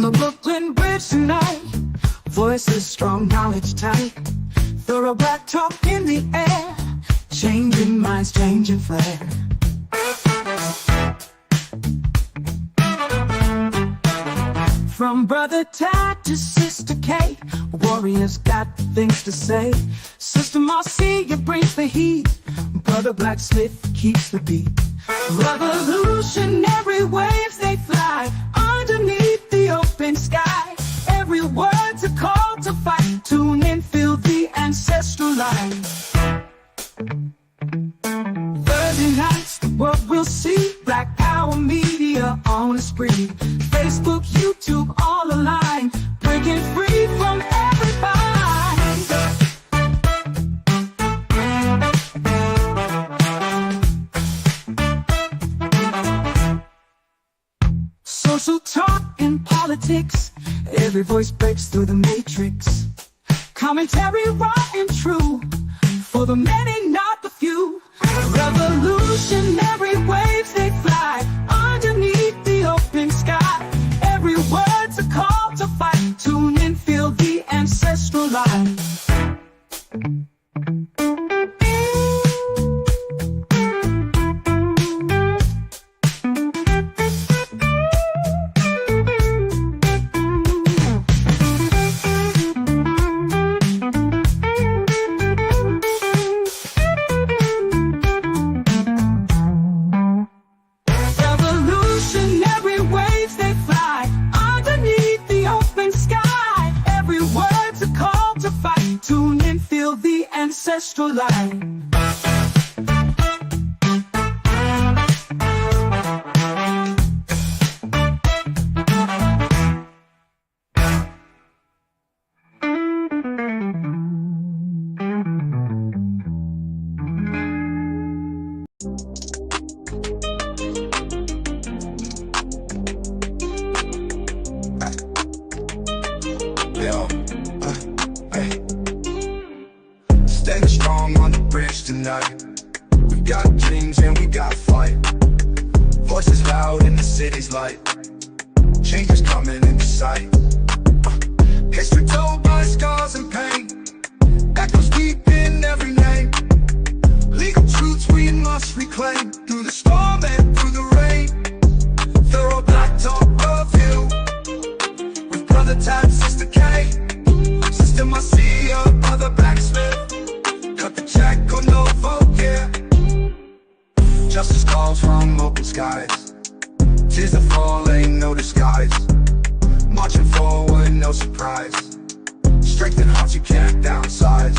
On the Brooklyn Bridge tonight, voices strong, knowledge tight. Thorough black talk in the air, changing minds, changing flair. From Brother Tad to Sister Kate, warriors got things to say. Sister Marcia brings the heat, Brother Blacksmith keeps the beat. Revolutionary waves they fly underneath the open sky. Every word's a call to fight. Tune in, feel the ancestral light. Thursday nights, the world will see Black Power Media on the spree. Facebook, YouTube, all aligned, breaking free from every bind. Social talk and politics, every voice breaks through the matrix. Commentary raw and true, for the many, not the few. Revolutionary waves they fly underneath the open sky. Every word's a call to fight. Tune in, feel the ancestral light. Ancestral line. Standing strong on the bridge tonight. We got dreams and we got fight. Voices loud in the city's light. Change is coming into sight. History told by scars and pain. Echoes deep in every name. Legal truths we must reclaim. Through the storm and through the rain. Thorough black talk review. With Brother Tad, Sister K, Sister Marcia, Brother Blacksmith. Cut the check or no vote, yeah. Justice calls from open skies. Tears that fall, ain't no disguise. Marching forward, no surprise. Strength in hearts you can't downsize.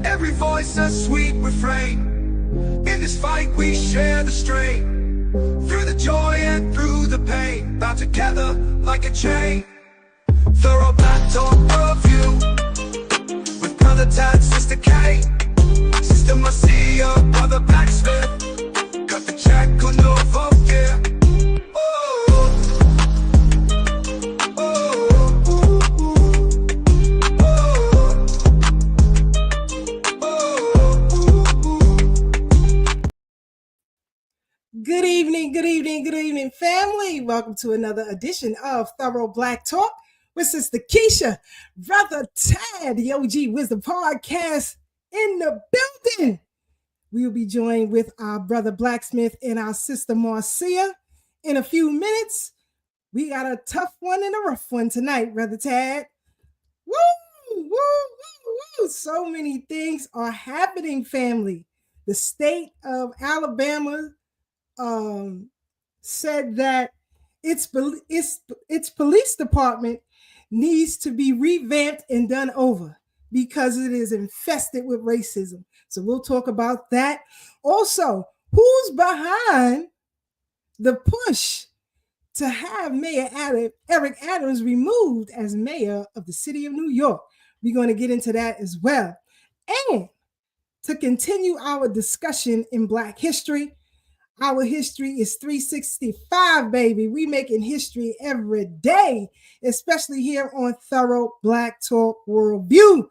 Every voice a sweet refrain. In this fight we share the strain. Through the joy and through the pain, bound together like a chain. Thorough black talk review. With Brother Tad, Sister K, Sister Marcia, Brother Blacksmith. Cut the check or no vote, yeah. Good evening, good evening, good evening, family. Welcome to another edition of Thorough Black Talk with Sister Keisha, Brother Tad, the OG Wisdom Podcast in the building. We will be joined with our Brother Blacksmith and our Sister Marcia in a few minutes. We got a tough one and a rough one tonight, Brother Tad. Woo, woo, woo, woo. So many things are happening, family. The state of Alabama said that its police department needs to be revamped and done over because it is infested with racism. So we'll talk about that. Also, who's behind the push to have Mayor Eric Adams removed as mayor of the city of New York? We're going to get into that as well. And to continue our discussion in Black history, our history is 365, baby. We making history every day, especially here on Thorough Black Talk Worldview.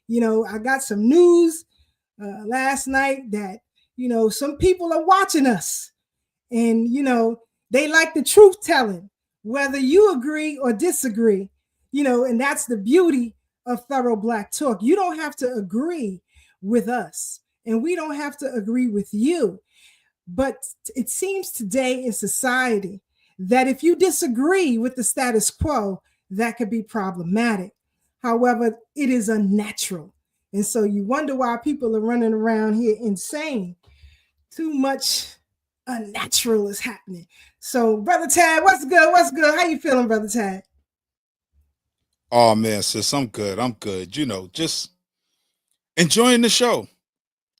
You know, I got some news last night that, you know, some people are watching us and, you know, they like the truth telling. whether you agree or disagree, and that's the beauty of thorough Black talk. You don't have to agree with us, and we don't have to agree with you. But it seems today in society that if you disagree with the status quo, that could be problematic. However, it is unnatural. And so you wonder why people are running around here insane. Too much unnatural is happening. So, Brother Tad, what's good? What's good? How you feeling, Brother Tad? Oh man, sis, I'm good. I'm good. Just enjoying the show.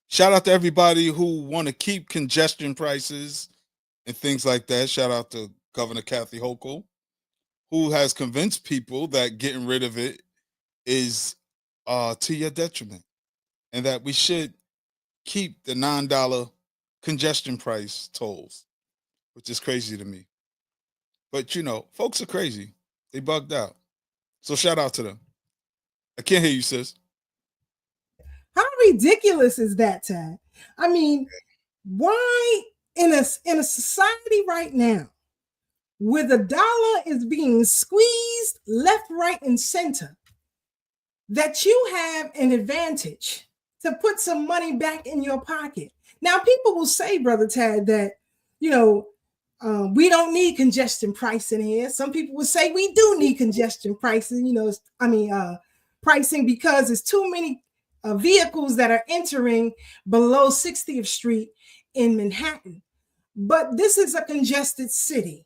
Shout out to everybody who want to keep congestion prices and things like that. Shout out to Governor Kathy Hochul, who has convinced people that getting rid of it is to your detriment, and that we should keep the $9 congestion price tolls, which is crazy to me. But folks are crazy. They bugged out. So shout out to them. I can't hear you, sis. How ridiculous is that, Tad? I mean, why in a society right now where the dollar is being squeezed left, right, and center, that you have an advantage to put some money back in your pocket? Now, people will say, Brother Tad, that, we don't need congestion pricing here. Some people will say we do need congestion pricing, pricing, because there's too many vehicles that are entering below 60th Street in Manhattan. But this is a congested city,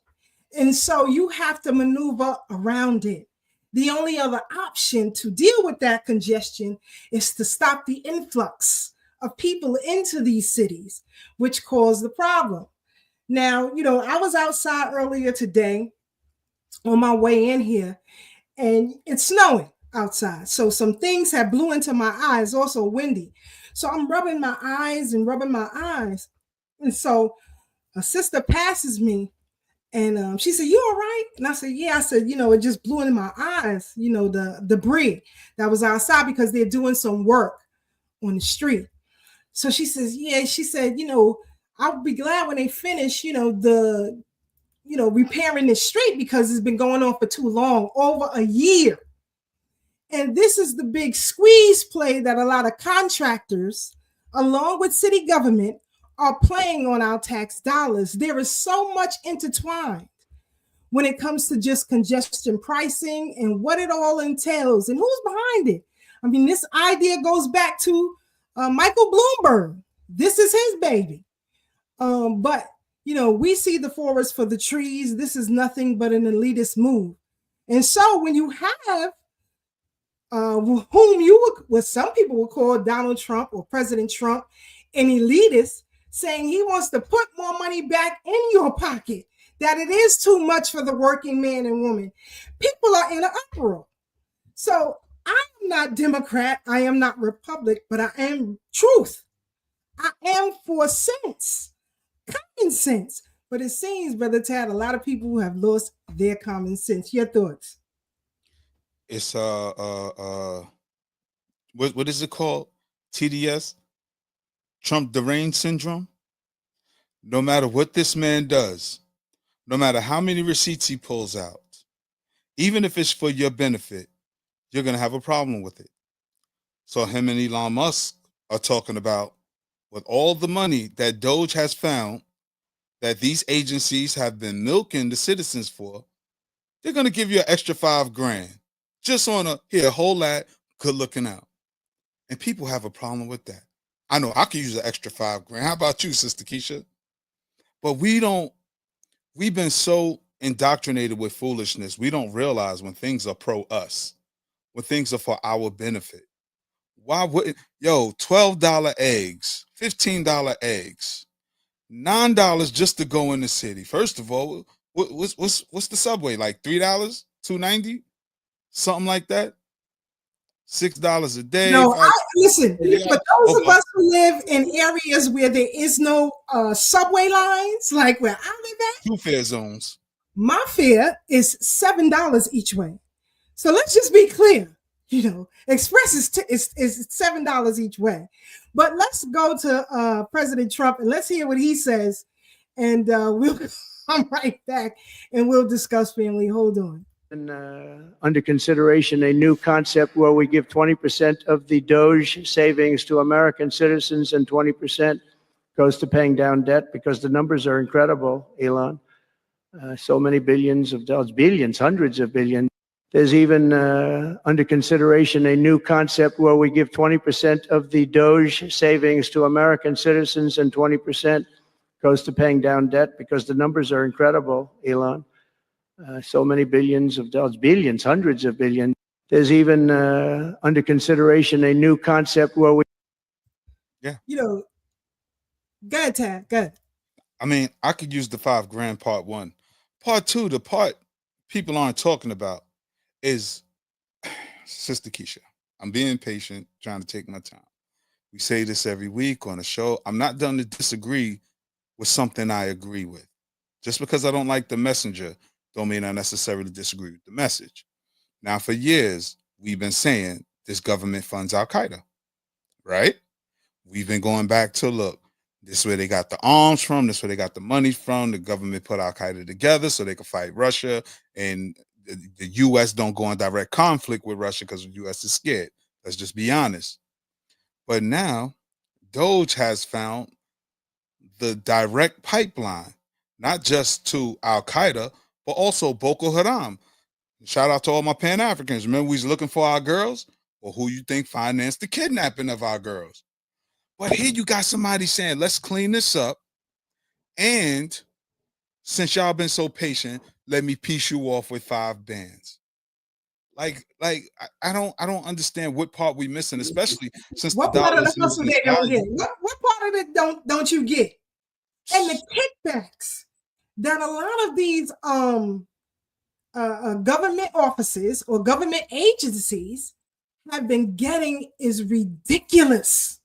and so you have to maneuver around it. The only other option to deal with that congestion is to stop the influx of people into these cities, which cause the problem. Now, I was outside earlier today on my way in here, and it's snowing outside. So some things have blew into my eyes, also windy. So I'm rubbing my eyes. And so a sister passes me, and she said, "You all right?" And I said, "Yeah." I said, "It just blew into my eyes, the debris that was outside because they're doing some work on the street." So she says, "Yeah." She said, "I'll be glad when they finish, repairing the street, because it's been going on for too long, over a year." And this is the big squeeze play that a lot of contractors, along with city government, are playing on our tax dollars. There is so much intertwined when it comes to just congestion pricing and what it all entails and who's behind it. I mean, this idea goes back to Michael Bloomberg. This is his baby. But we see the forest for the trees. This is nothing but an elitist move. And so when you have what some people would call Donald Trump or President Trump, an elitist, saying he wants to put more money back in your pocket, that it is too much for the working man and woman, people are in an uproar. So I am not Democrat, I am not Republic, but I am truth. I am for sense, common sense. But it seems, Brother Tad, a lot of people who have lost their common sense. Your thoughts? It's what is it called? TDS, Trump deranged syndrome. No matter what this man does, no matter how many receipts he pulls out, even if it's for your benefit, you're gonna have a problem with it. So him and Elon Musk are talking about, with all the money that Doge has found that these agencies have been milking the citizens for, they're gonna give you an extra $5,000 just on hold that, good looking out. And people have a problem with that. I know I could use an extra $5,000. How about you, Sister Keisha? But we've been so indoctrinated with foolishness, we don't realize when things are pro us, when things are for our benefit. Why wouldn't, $12 eggs, $15 eggs, $9 just to go in the city? First of all, what's the subway, like $3, $2.90? Something like that. $6 a day. No, listen, for those of us who live in areas where there is no subway lines, like where I live at, two fare zones, my fare is $7 each way. So let's just be clear. Express is $7 each way. But let's go to President Trump and let's hear what he says, and we'll come right back and we'll discuss family. Hold on. And, under consideration a new concept where we give 20% of the Doge savings to American citizens and 20% goes to paying down debt, because the numbers are incredible, Elon. So many billions of dollars, billions, hundreds of billions. There's even under consideration a new concept where we give 20% of the Doge savings to American citizens and 20% goes to paying down debt, because the numbers are incredible, Elon. So many billions of dollars, billions, hundreds of billions. There's even under consideration a new concept where we. Yeah. You know, go ahead, Tad. Go ahead. I mean, I could use the $5,000 part one. Part two, the part people aren't talking about is Sister Keisha. I'm being patient, trying to take my time. We say this every week on the show. I'm not done to disagree with something I agree with. Just because I don't like the messenger don't mean I necessarily disagree with the message. Now, for years, we've been saying this government funds Al-Qaeda, right? We've been going back to, look, this is where they got the arms from, this is where they got the money from. The government put Al-Qaeda together so they could fight Russia, and the U.S. don't go in direct conflict with Russia because the U.S. is scared. Let's just be honest. But now, Doge has found the direct pipeline, not just to Al-Qaeda, but also Boko Haram. Shout out to all my Pan-Africans. Remember, we was looking for our girls? Well, who you think financed the kidnapping of our girls? But here you got somebody saying, let's clean this up. And since y'all been so patient, let me piece you off with 5 bands. Like I don't understand what part we missing, especially since What the part of dollar the is hustle losing they its don't value. get? What part of it don't you get? And the kickbacks that a lot of these government offices or government agencies have been getting is ridiculous.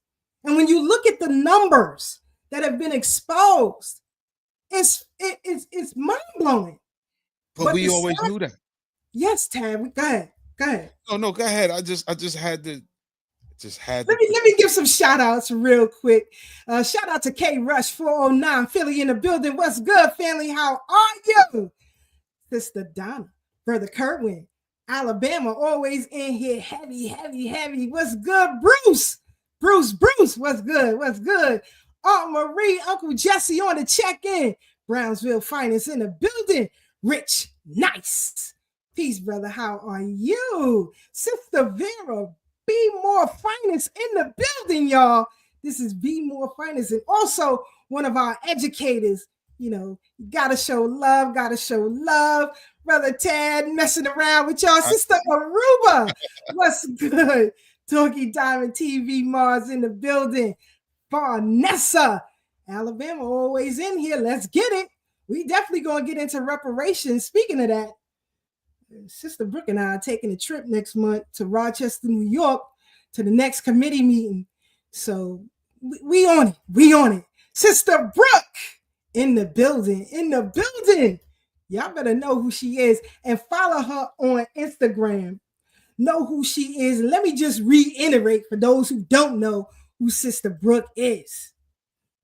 And when you look at the numbers that have been exposed, it's mind-blowing. But we always knew that. Yes, Tad, go ahead. Go ahead. No, go ahead. I just had to. Let me give some shout outs real quick. Shout out to K Rush 409 Philly in the building. What's good, family? How are you? Sister Donna, Brother Kerwin, Alabama, always in here. Heavy. What's good, Bruce? Bruce, what's good? What's good? Aunt Marie, Uncle Jesse on the check-in. Brownsville Finest in the building. Rich, nice. Peace, brother. How are you? Sister Vera, Be More Finest in the building, y'all. This is Be More Finest, and also one of our educators. You know, you gotta show love. Brother Tad messing around with y'all. Sister Aruba, what's good? Talkie Diamond TV Mars in the building. Vanessa, Alabama, always in here. Let's get it. We definitely gonna get into reparations. Speaking of that, Sister Brooke and I are taking a trip next month to Rochester, New York, to the next committee meeting. So we on it. Sister Brooke in the building. Y'all better know who she is and follow her on Instagram. Know who she is. Let me just reiterate for those who don't know who Sister Brooke is.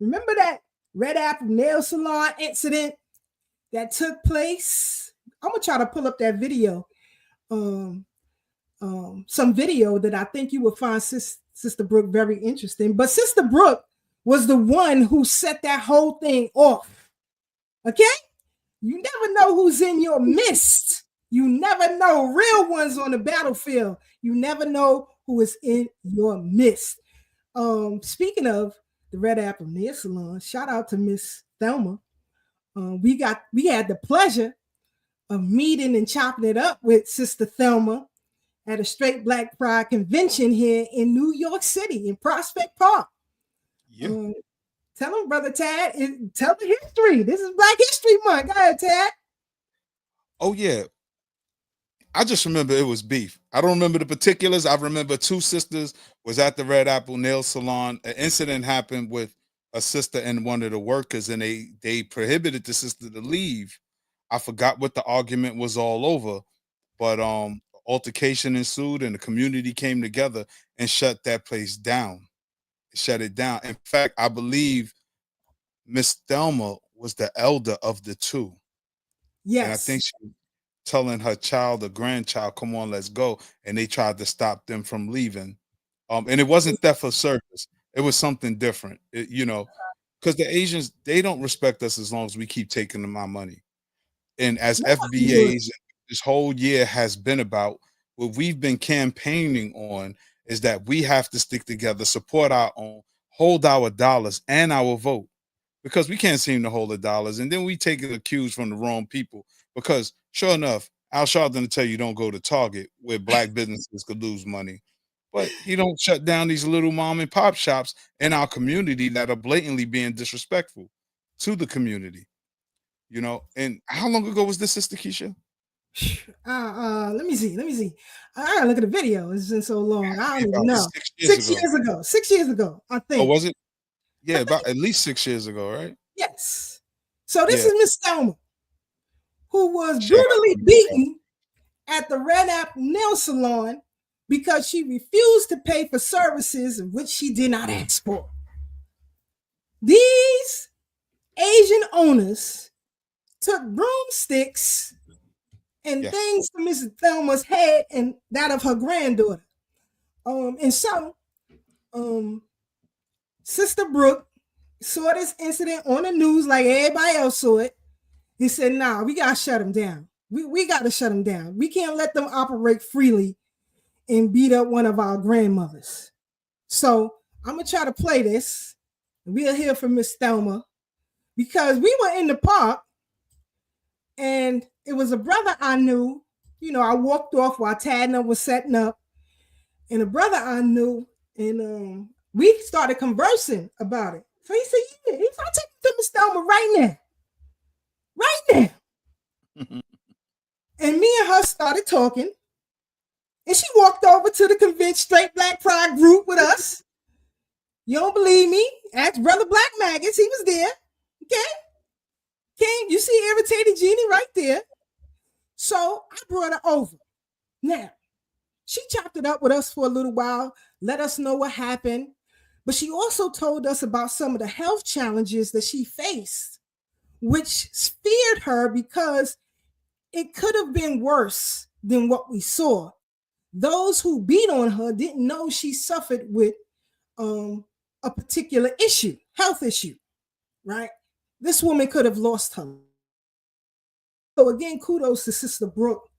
Remember that Red Apple Nail Salon incident that took place? I'm gonna try to pull up that video. Some video that I think you will find Sister Brooke very interesting. But Sister Brooke was the one who set that whole thing off. Okay? You never know who's in your midst. You never know real ones on the battlefield. You never know who is in your midst. Speaking of the Red Apple Nail Salon, shout out to Miss Thelma. We had the pleasure of meeting and chopping it up with Sister Thelma at a Straight Black Pride convention here in New York City in Prospect Park. Yeah. Tell them, Brother Tad, tell the history. This is Black History Month. Go ahead, Tad. Oh, yeah. I just remember it was beef. I don't remember the particulars. I remember 2 sisters was at the Red Apple Nail Salon. An incident happened with a sister and one of the workers, and they prohibited the sister to leave. I forgot what the argument was all over, but altercation ensued, and the community came together and shut that place down. Shut it down. In fact, I believe Miss Thelma was the elder of the two. Yes. And I think she was telling her child or grandchild, come on, let's go. And they tried to stop them from leaving. And it wasn't theft of service. It was something different, because the Asians, they don't respect us as long as we keep taking them our money. And as FBAs, this whole year has been about, what we've been campaigning on is that we have to stick together, support our own, hold our dollars and our vote, because we can't seem to hold the dollars. And then we take the cues from the wrong people, because sure enough, Al Sharpton will tell you don't go to Target where black businesses could lose money. But he don't shut down these little mom and pop shops in our community that are blatantly being disrespectful to the community. And how long ago was this, Sister Keisha? Let me see. I gotta look at the video. It's been so long. I don't even know. 6 years ago. 6 years ago, I think. Oh, was it? Yeah, about at least 6 years ago, right? Yes. So this is Miss Thelma, who was brutally beaten at the Red Apple Nail Salon because she refused to pay for services which she did not ask for. These Asian owners took broomsticks and things to Mrs. Thelma's head and that of her granddaughter. And so Sister Brooke saw this incident on the news like everybody else saw it. He said, nah, we got to shut them down. We got to shut them down. We can't let them operate freely and beat up one of our grandmothers. So I'm going to try to play this. We'll hear from Miss Thelma, because we were in the park and it was a brother I knew. I walked off while Tadna was setting up, and a brother I knew, and we started conversing about it. So he said, yeah, he's not taking to Miss Thelma right now. And me and her started talking, and she walked over to the convinced straight black pride group with us. You don't believe me? Ask Brother Black Maggots. He was there. Okay, you see irritated Jeannie right there. So I brought her over. Now, she chopped it up with us for a little while, let us know what happened. But she also told us about some of the health challenges that she faced, which feared her because it could have been worse than what we saw. Those who beat on her didn't know she suffered with a particular issue, health issue, right? This woman could have lost her. So again, kudos to Sister Brooke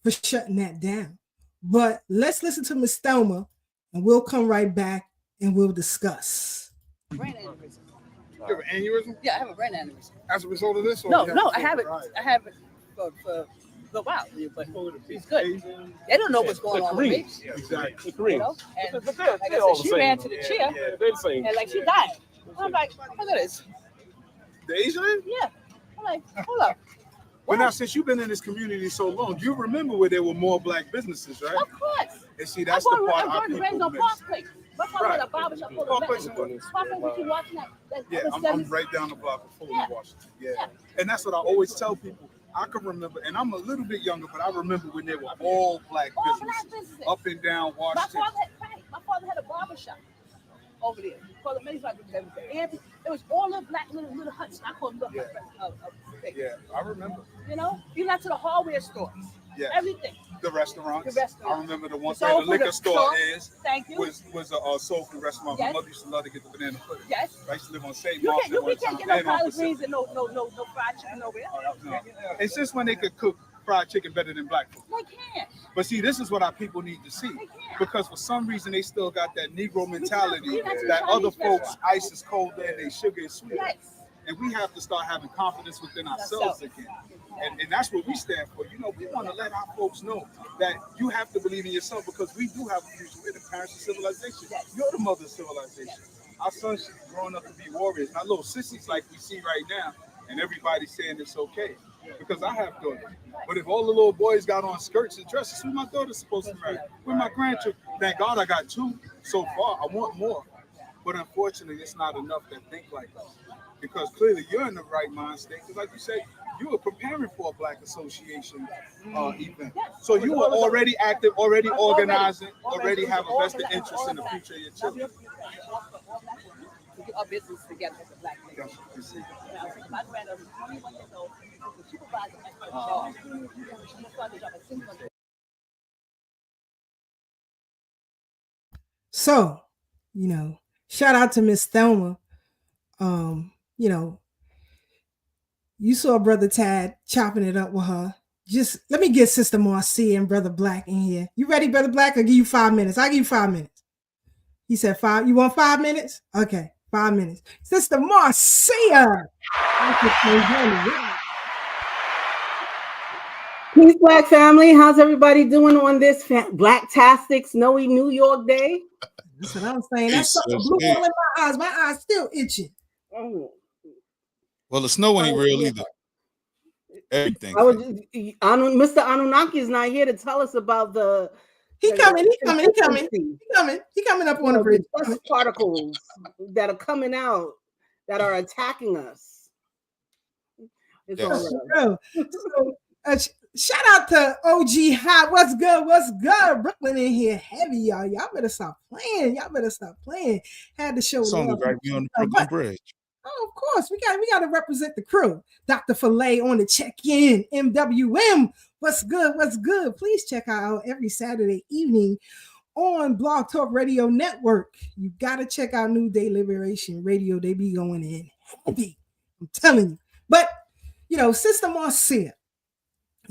for shutting that down. But let's listen to Miss Thelma, and we'll come right back and we'll discuss. Brain aneurysm. You have an aneurysm? Yeah, I have a brain aneurysm. As a result of this? Or No, I have it. I have it for a while, but it's good. They don't know what's going on with me. Yeah, exactly. And like I said, she ran to the chair and like she died. I'm like, look at this. The Asian? Yeah. I'm like, hold up. But now, since you've been in this community so long, you remember where there were more black businesses, right? Of course. And see, that's the part our people on miss. Park Place. My father had a barbershop full of Park black Place people. is Park Place, you watching that? Yeah, I'm right down the block of Foley, Washington. Yeah. And that's what I always tell people. I can remember, and I'm a little bit younger, but I remember when there were all black businesses up and down Washington. My father had a barbershop over there. Called it many black people everything. And it was all the black little huts. I call them the huts. Yeah, I remember. Even out to the hardware store. Yeah. Everything. The restaurants. I remember the one The where the liquor store Thank you. was a soul food restaurant. Yes. My mother used to love to get the banana pudding. Yes. I used to live on St. You Mark's. can't get no collard greens and no fried chicken over there. No. And since when they could cook fried chicken better than black food? They can't. But see, this is what our people need to see. Because for some reason, they still got that Negro mentality that other folks' ice is colder and their sugar is sweet. Yes. And we have to start having confidence within ourselves again. And that's what we stand for. We want to let our folks know that you have to believe in yourself, because we do have a future. We're the parents of civilization. You're the mother of civilization. Our sons should be growing up to be warriors, not little sissies like we see right now. And everybody's saying it's okay. Because I have daughters. But if all the little boys got on skirts and dresses, who my daughter's supposed to marry? Where my grandchildren? Thank God I got 2 so far. I want more. But unfortunately, it's not enough that think like us. Because clearly you're in the right mind state. Because like you said, you were preparing for a Black Association event. So you were already active, already organizing, already have a vested interest in the future of your children. to get our business together as a black nation. That's what you see. My granddaughter is 21 years old. She's a supervisor at her job. She started the job at 6 months. So, shout out to Miss Thelma. You saw Brother Tad chopping it up with her. Just let me get Sister Marcia and Brother Black in here. You ready, Brother Black? I'll give you 5 minutes. I'll give you 5 minutes. He said 5. You want 5 minutes? Okay, 5 minutes. Sister Marcia. Peace, Black family. How's everybody doing on this Black-tastic, snowy New York day? That's what I'm saying. That's something blue all in my eyes. My eyes still itching. Oh. Well, the snow ain't real either. Everything. Mr. Anunnaki is not here to tell us about the. He coming up on the bridge. Dust particles that are coming out that are attacking us. It's all right. Shout out to OG Hot. What's good? What's good? Brooklyn in here heavy, y'all. Y'all better stop playing. Had to show it's only right we on the Brooklyn Bridge. Oh, of course. We got to represent the crew. Dr. Filet on the check-in. MWM. What's good? What's good? Please check out every Saturday evening on Blog Talk Radio Network. You got to check out New Day Liberation Radio. They be going in heavy. I'm telling you. But, Sister Marcia,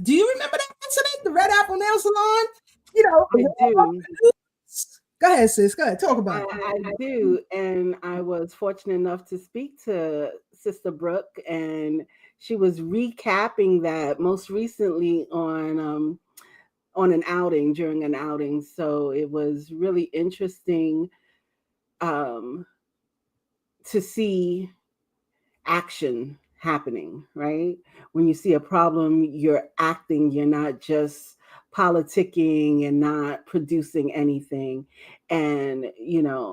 do you remember that incident? The Red Apple Nail Salon? I do. Go ahead, sis. Go ahead. Talk about it. I do. And I was fortunate enough to speak to Sister Brooke, and she was recapping that most recently on during an outing. So it was really interesting to see action happening, right? When you see a problem, you're acting, you're not just politicking and not producing anything. And,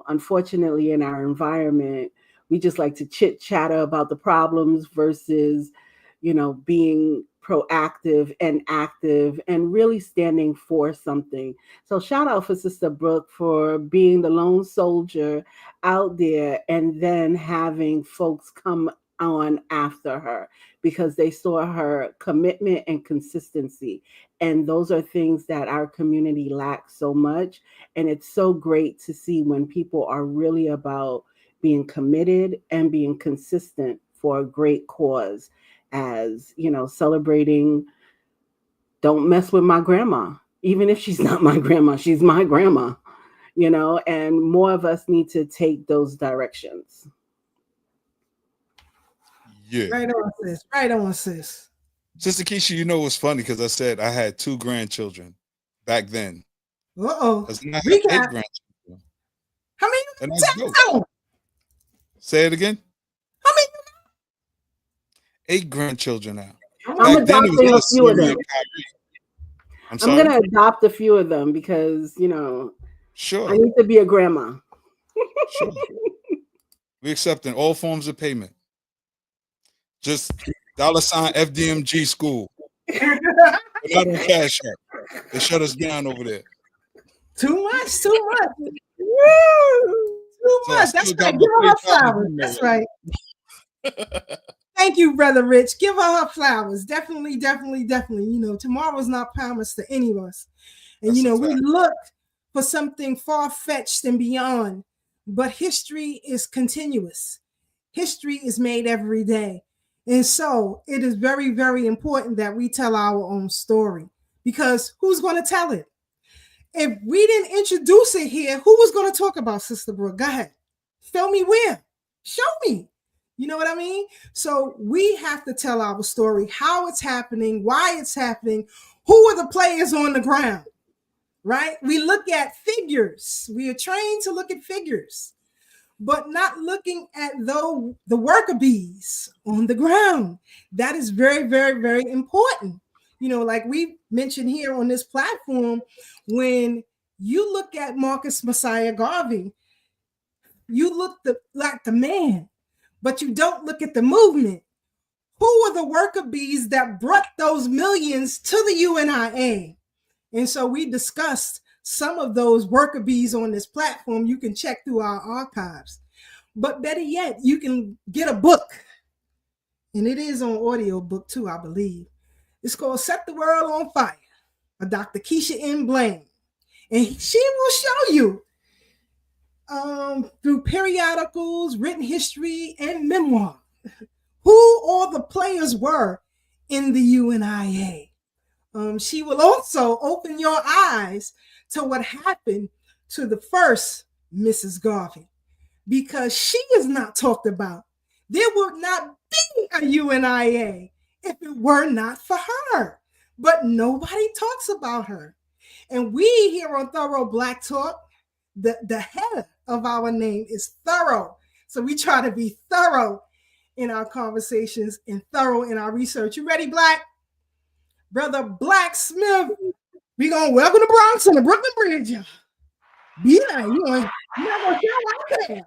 unfortunately in our environment, we just like to chit chatter about the problems versus, being proactive and active and really standing for something. So shout out for Sister Brooke for being the lone soldier out there and then having folks come on after her because they saw her commitment and consistency. And those are things that our community lacks so much. And it's so great to see when people are really about being committed and being consistent for a great cause, as, celebrating, don't mess with my grandma. Even if she's not my grandma, she's my grandma, and more of us need to take those directions. Yeah. Right on, sis. Sister Keisha, what's funny? Because I said I had 2 grandchildren back then. Uh-oh. I had 8 grandchildren. How many? Say it again. How many? 8 grandchildren now. I'm adopting a few of them. I'm going to adopt a few of them because, sure, I need to be a grandma. Sure. We accepting all forms of payment. Just $ FDMG school. Not on Cash App. They shut us down over there. Too much. Woo! Too much. That's right. Give her flowers. That's right. Thank you, Brother Rich. Give her flowers. Definitely. Tomorrow's not promised to any of us. And, we look for something far-fetched and beyond. But history is continuous. History is made every day. And so it is very, very important that we tell our own story, because who's going to tell it? If we didn't introduce it here, who was going to talk about Sister Brooke? Go ahead. Show me where. Show me. You know what I mean? So we have to tell our story, how it's happening, why it's happening, who are the players on the ground, right? We look at figures. We are trained to look at figures, but not looking at the worker bees on the ground. That is very, very, very important. Like we mentioned here on this platform, when you look at Marcus Messiah Garvey, you look like the man, but you don't look at the movement. Who are the worker bees that brought those millions to the UNIA? And so we discussed some of those worker bees on this platform. You can check through our archives. But better yet, you can get a book. And it is on audio book too, I believe. It's called Set the World on Fire by Dr. Keisha M. Blaine. And she will show you through periodicals, written history, and memoir who all the players were in the UNIA. She will also open your eyes to what happened to the first Mrs. Garvey, because she is not talked about. There would not be a UNIA if it were not for her. But nobody talks about her. And we here on Thorough Black Talk, the head of our name is Thorough. So we try to be thorough in our conversations and thorough in our research. You ready, Black? Brother Black Smith, we gonna welcome the Bronx and the Brooklyn Bridge. Yeah, you're not gonna show out there.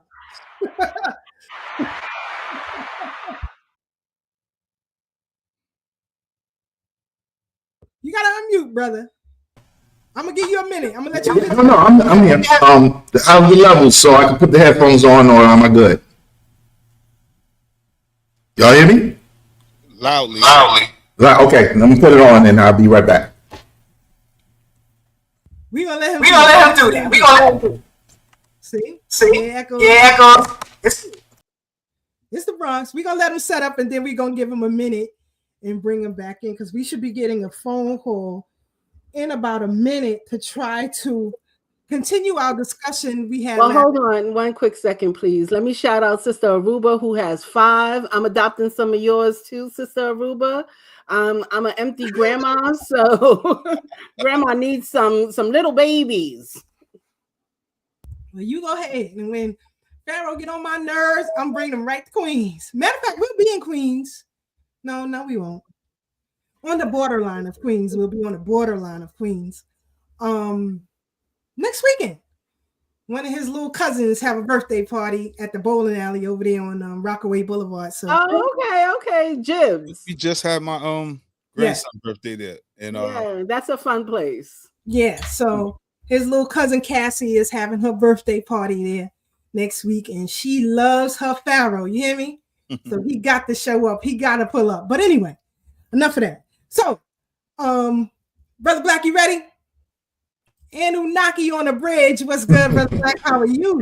You gotta unmute, brother. I'm gonna give you a minute. I'm gonna let you. No, I'm here. How's the levels so I can put the headphones on, or am I good? Y'all hear me? Loudly. Okay, let me put it on, and I'll be right back. We gonna let him do that. We gonna let him do it. See? Yeah, echo. It's the Bronx. We gonna let him set up, and then we gonna give him a minute and bring him back in, because we should be getting a phone call in about a minute to try to continue our discussion we had. Well, hold on one quick second, please. Let me shout out Sister Aruba, who has 5. I'm adopting some of yours too, Sister Aruba. I'm an empty grandma, so grandma needs some little babies. Well, you go ahead, and when Pharaoh get on my nerves, I'm bringing them right to Queens. Matter of fact, we'll be in Queens. No, we won't. On the borderline of Queens. We'll be on the borderline of Queens. Next weekend. One of his little cousins have a birthday party at the bowling alley over there on Rockaway Boulevard. So okay, Jibs. We just had my grandson's birthday there, and yeah, that's a fun place. Yeah, so his little cousin Cassie is having her birthday party there next week, and she loves her Pharaoh. You hear me? So he got to show up. He got to pull up. But anyway, enough of that. So, Brother Black, you ready? Anunnaki on the bridge. What's good, Brother Black? How are you?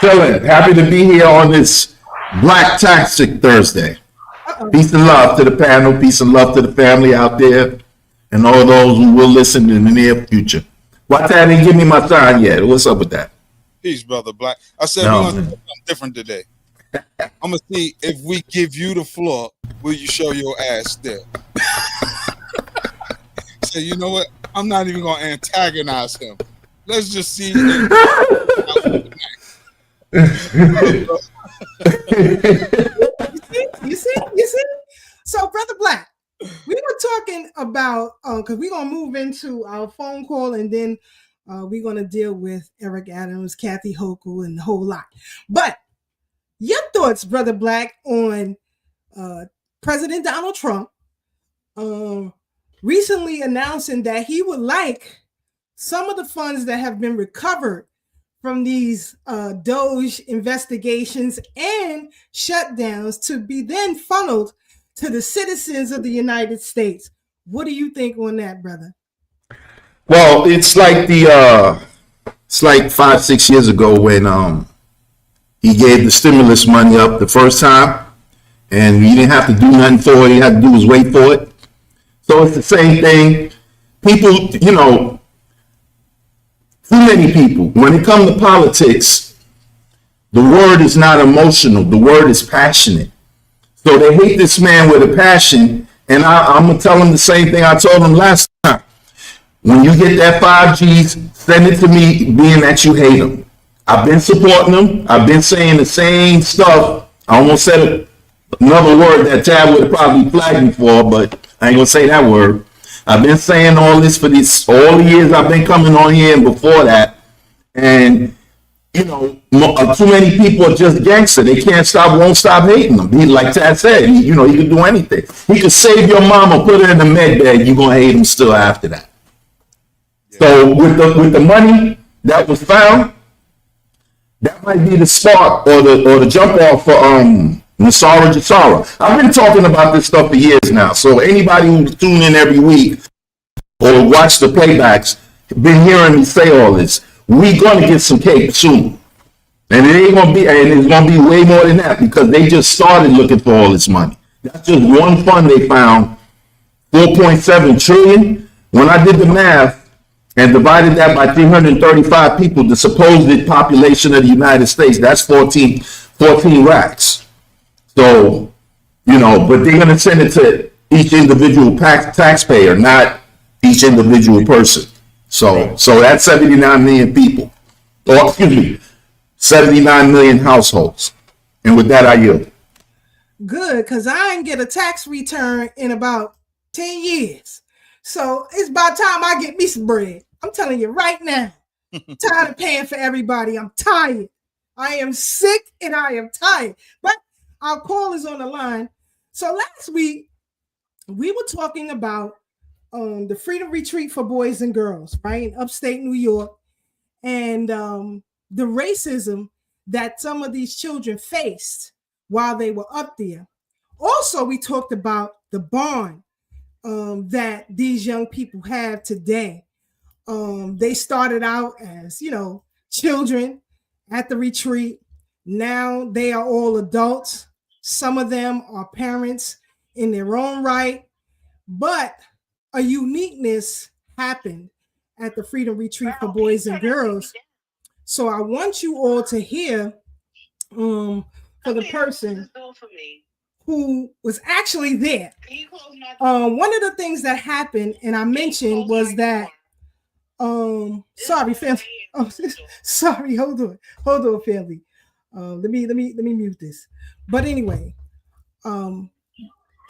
Chilling. Happy to be here on this Black Toxic Thursday. Peace and love to the panel. Peace and love to the family out there, and all those who will listen in the near future. Why didn't give me my sign yet? What's up with that? Peace, Brother Black. I said we're gonna do something different today. I'm gonna see if we give you the floor, will you show your ass there? So you know what? I'm not even gonna antagonize him. Let's just see. You see? So, Brother Black, we were talking about because we're gonna move into our phone call, and then we're gonna deal with Eric Adams, Kathy Hochul, and the whole lot. But your thoughts, Brother Black, on President Donald Trump recently announcing that he would like some of the funds that have been recovered from these Doge investigations and shutdowns to be then funneled to the citizens of the United States. What do you think on that, brother? Well, it's like 5-6 years ago when he gave the stimulus money up the first time, and you didn't have to do nothing for it. All you had to do was wait for it. So it's the same thing. People, too many people, when it comes to politics, the word is not emotional. The word is passionate. So they hate this man with a passion, and I'm going to tell them the same thing I told them last time. When you get that 5Gs, send it to me, being that you hate them. I've been supporting them. I've been saying the same stuff. I almost said another word that Tab would have probably flagged me for, but I ain't going to say that word. I've been saying all this for all the years I've been coming on here and before that. And, too many people are just gangster. They won't stop hating them. Like Tad said, he can do anything. He could save your mama, put her in the med bed, you're going to hate him still after that. Yeah. So with the money that was found, That might be the spark or the jump off for Nasara Jasara. I've been talking about this stuff for years now. So anybody who tune in every week or watch the playbacks been hearing me say all this. We gonna get some cake soon. And it ain't gonna be, and it's gonna be way more than that because they just started looking for all this money. That's just one fund they found, 4.7 trillion. When I did the math and divided that by 335 people, the supposed population of the United States, that's 14 racks. So, you know, but they're gonna send it to each individual taxpayer, not each individual person. So that's 79 million people, or excuse me, 79 million households. And with that, I yield. Good, because I ain't get a tax return in about 10 years. So it's about time I get me some bread. I'm telling you right now. Tired of paying for everybody. I'm tired. I am sick and I am tired. But our call is on the line. So last week, we were talking about the Freedom Retreat for Boys and Girls, right, in upstate New York, and the racism that some of these children faced while they were up there. Also, we talked about the bond that these young people have today. They started out as, you know, children at the retreat. Now they are all adults. Some of them are parents in their own right, but a uniqueness happened at the Freedom Retreat for Boys and Girls. So I want you all to hear for the person who was actually there. One of the things that happened, and I mentioned, was that sorry, family. Oh, sorry, hold on, family. Let me mute this. But anyway,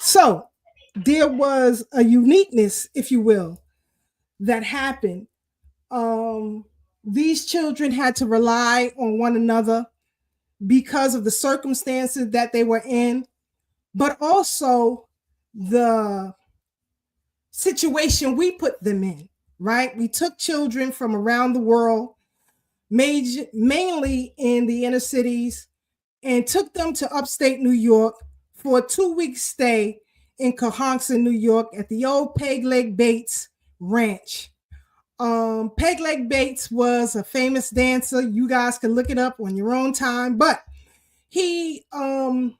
so there was a uniqueness, if you will, that happened. These children had to rely on one another because of the circumstances that they were in, but also the situation we put them in, right? We took children from around the world, mainly in the inner cities, and took them to upstate New York for a 2-week stay in Cohasset, New York, at the old Peg Leg Bates Ranch. Peg Leg Bates was a famous dancer. You guys can look it up on your own time, but he opened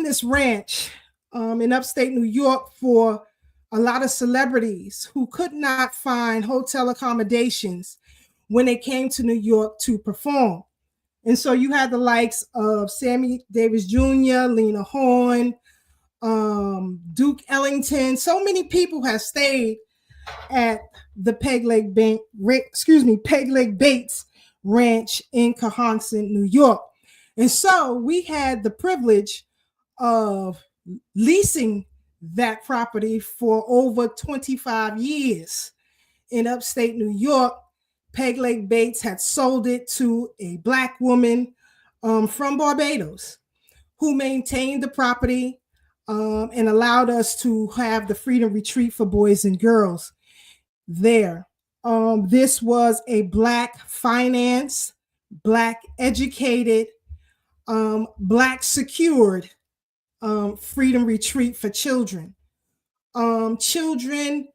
this ranch in upstate New York for a lot of celebrities who could not find hotel accommodations when they came to New York to perform. And so you had the likes of Sammy Davis Jr., Lena Horne, Duke Ellington. So many people have stayed at the Peg Leg Bates Ranch in Cohasset, New York. And so we had the privilege of leasing that property for over 25 years in upstate New York. Peg Leg Bates had sold it to a Black woman from Barbados who maintained the property and allowed us to have the Freedom Retreat for Boys and Girls there. This was a Black financed, Black educated, Black secured Freedom Retreat for children. Children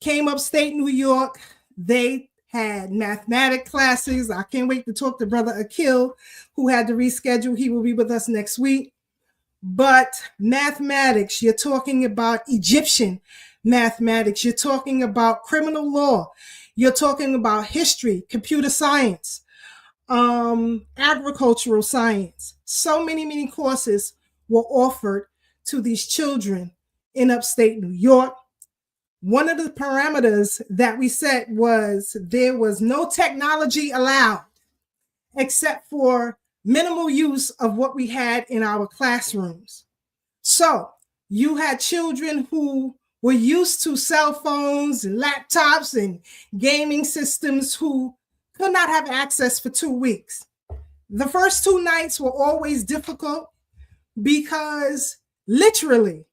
came upstate New York. They had mathematics classes. I can't wait to talk to Brother Akil, who had to reschedule. He will be with us next week. But mathematics, you're talking about Egyptian mathematics. You're talking about criminal law. You're talking about history, computer science, agricultural science. So many courses were offered to these children in upstate New York. One of the parameters that we set was there was no technology allowed except for minimal use of what we had in our classrooms. So you had children who were used to cell phones and laptops and gaming systems who could not have access for 2 weeks. The first 2 nights were always difficult because literally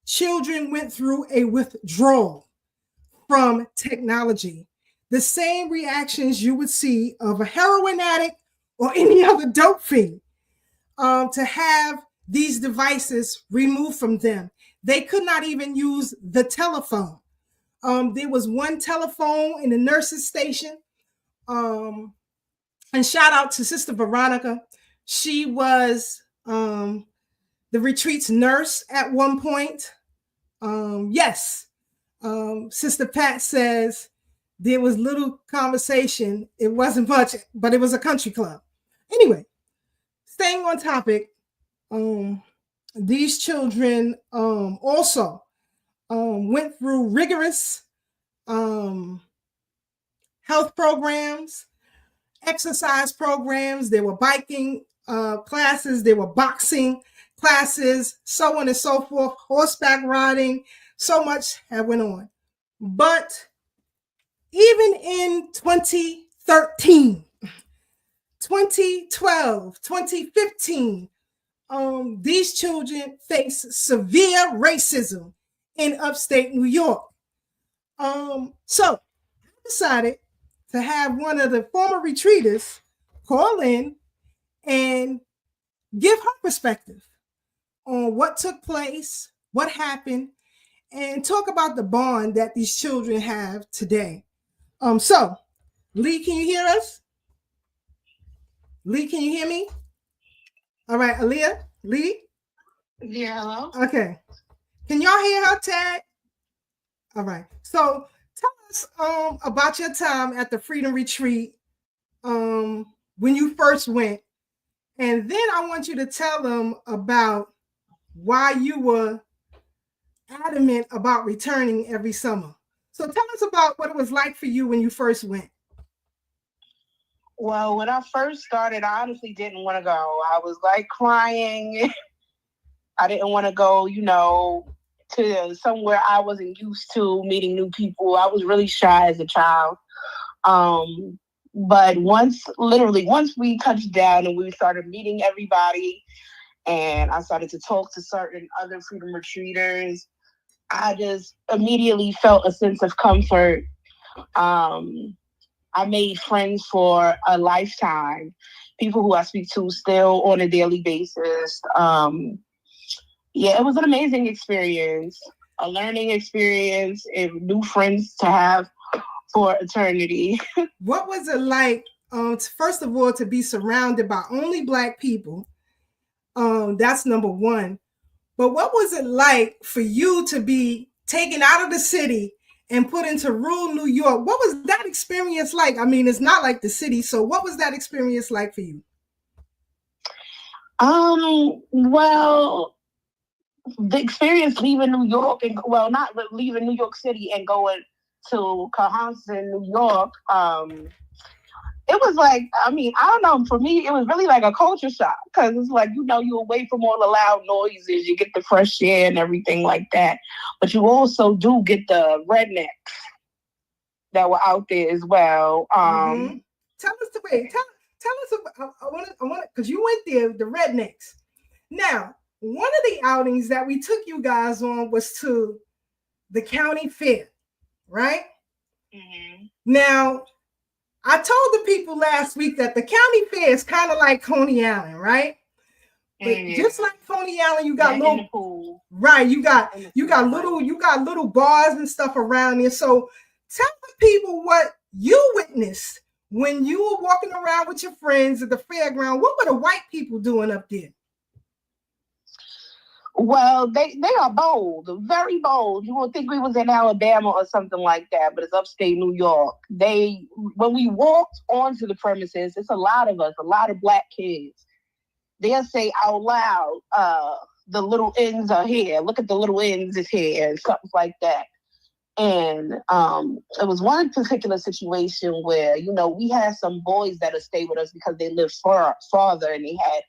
children went through a withdrawal from technology. The same reactions you would see of a heroin addict or any other dope fiend to have these devices removed from them. They could not even use the telephone. There was one telephone in the nurse's station. And shout out to Sister Veronica. She was the retreat's nurse at one point. Yes. Sister Pat says there was little conversation. It wasn't much, but it was a country club. Anyway, staying on topic, these children also went through rigorous health programs, exercise programs. There were biking classes, there were boxing classes, so on and so forth, horseback riding, so much had went on. But even in 2013, 2012, 2015, these children face severe racism in upstate New York. So I decided to have one of the former retreaters call in and give her perspective on what took place, what happened, and talk about the bond that these children have today. So, Lee, can you hear us? Lee, can you hear me? All right, Aaliyah, Lee? Yeah, hello? Okay. Can y'all hear her, Tad? All right. So tell us about your time at the Freedom Retreat when you first went. And then I want you to tell them about why you were adamant about returning every summer. So tell us about what it was like for you when you first went. Well, when I first started, I honestly didn't want to go. I was like crying. I didn't want to go, to somewhere I wasn't used to, meeting new people. I was really shy as a child. But once we touched down and we started meeting everybody and I started to talk to certain other Freedom Retreaters, I just immediately felt a sense of comfort. I made friends for a lifetime, people who I speak to still on a daily basis. Yeah, it was an amazing experience, a learning experience, and new friends to have for eternity. What was it like, first of all, to be surrounded by only Black people? That's number one. But what was it like for you to be taken out of the city and put into rural New York? What was that experience like? I mean, it's not like the city. So what was that experience like for you? Well, the experience leaving New York not leaving New York City and going to Cohasset, New York, it was like, I don't know, for me, it was really like a culture shock because it's like, you're away from all the loud noises, you get the fresh air and everything like that. But you also do get the rednecks that were out there as well. Tell us about, I want because you went there, the rednecks. Now, one of the outings that we took you guys on was to the county fair, right? Mm-hmm. Now, I told the people last week that the county fair is kind of like Coney Island, right? But just like Coney Island, you got little, right? You got little bars and stuff around there. So tell the people what you witnessed when you were walking around with your friends at the fairground. What were the white people doing up there? Well, they are bold, very bold. You won't think we was in Alabama or something like that, but it's upstate New York. When we walked onto the premises, it's a lot of us, a lot of Black kids. They'll say out loud, the little ends are here. Look at the little ends is here, and something like that. And it was one particular situation where, we had some boys that would stay with us because they lived farther and they had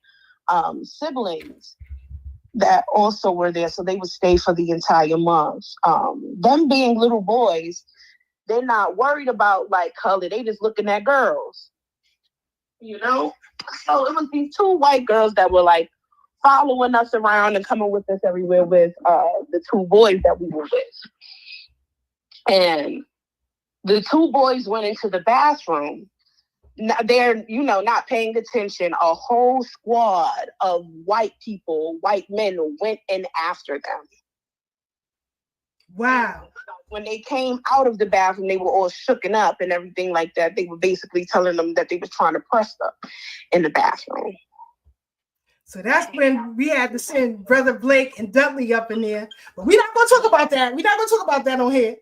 siblings that also were there, so they would stay for the entire month. Them being little boys, they're not worried about like color. They just looking at girls, So it was these two white girls that were like following us around and coming with us everywhere with the two boys that we were with. And the two boys went into the bathroom they're, not paying attention. A whole squad of white people, white men went in after them. Wow. When they came out of the bathroom, they were all shooken up and everything like that. They were basically telling them that they were trying to press them in the bathroom. So that's when we had to send Brother Blake and Dudley up in there. But we're not going to talk about that. We're not going to talk about that on here.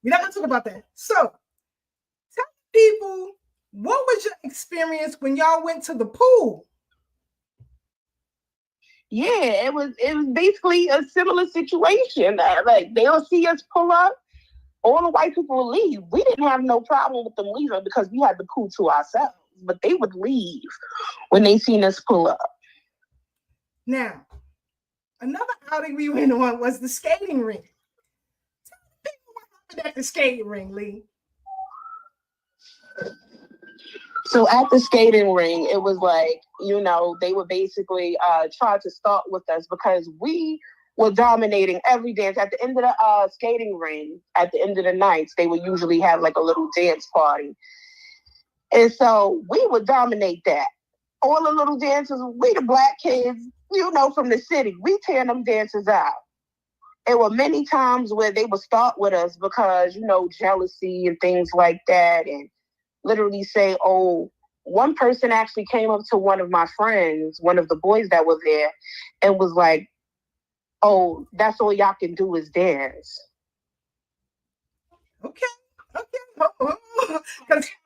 We're not going to talk about that. So tell people, what was your experience when y'all went to the pool? Yeah, it was basically a similar situation. Like, they'll see us pull up, all the white people will leave. We didn't have no problem with them leaving because we had the pool to ourselves. But they would leave when they seen us pull up. Now, another outing we went on was the skating ring. Tell people what happened at the skating ring, Lee. So at the skating ring, it was like, they would basically try to start with us because we were dominating every dance. At the end of the skating ring, at the end of the nights, they would usually have like a little dance party. And so we would dominate that. All the little dances, we the black kids, from the city, we tear them dances out. There were many times where they would start with us because, jealousy and things like that, and literally say, oh, one person actually came up to one of my friends, one of the boys that was there, and was like, oh, that's all y'all can do is dance. Okay.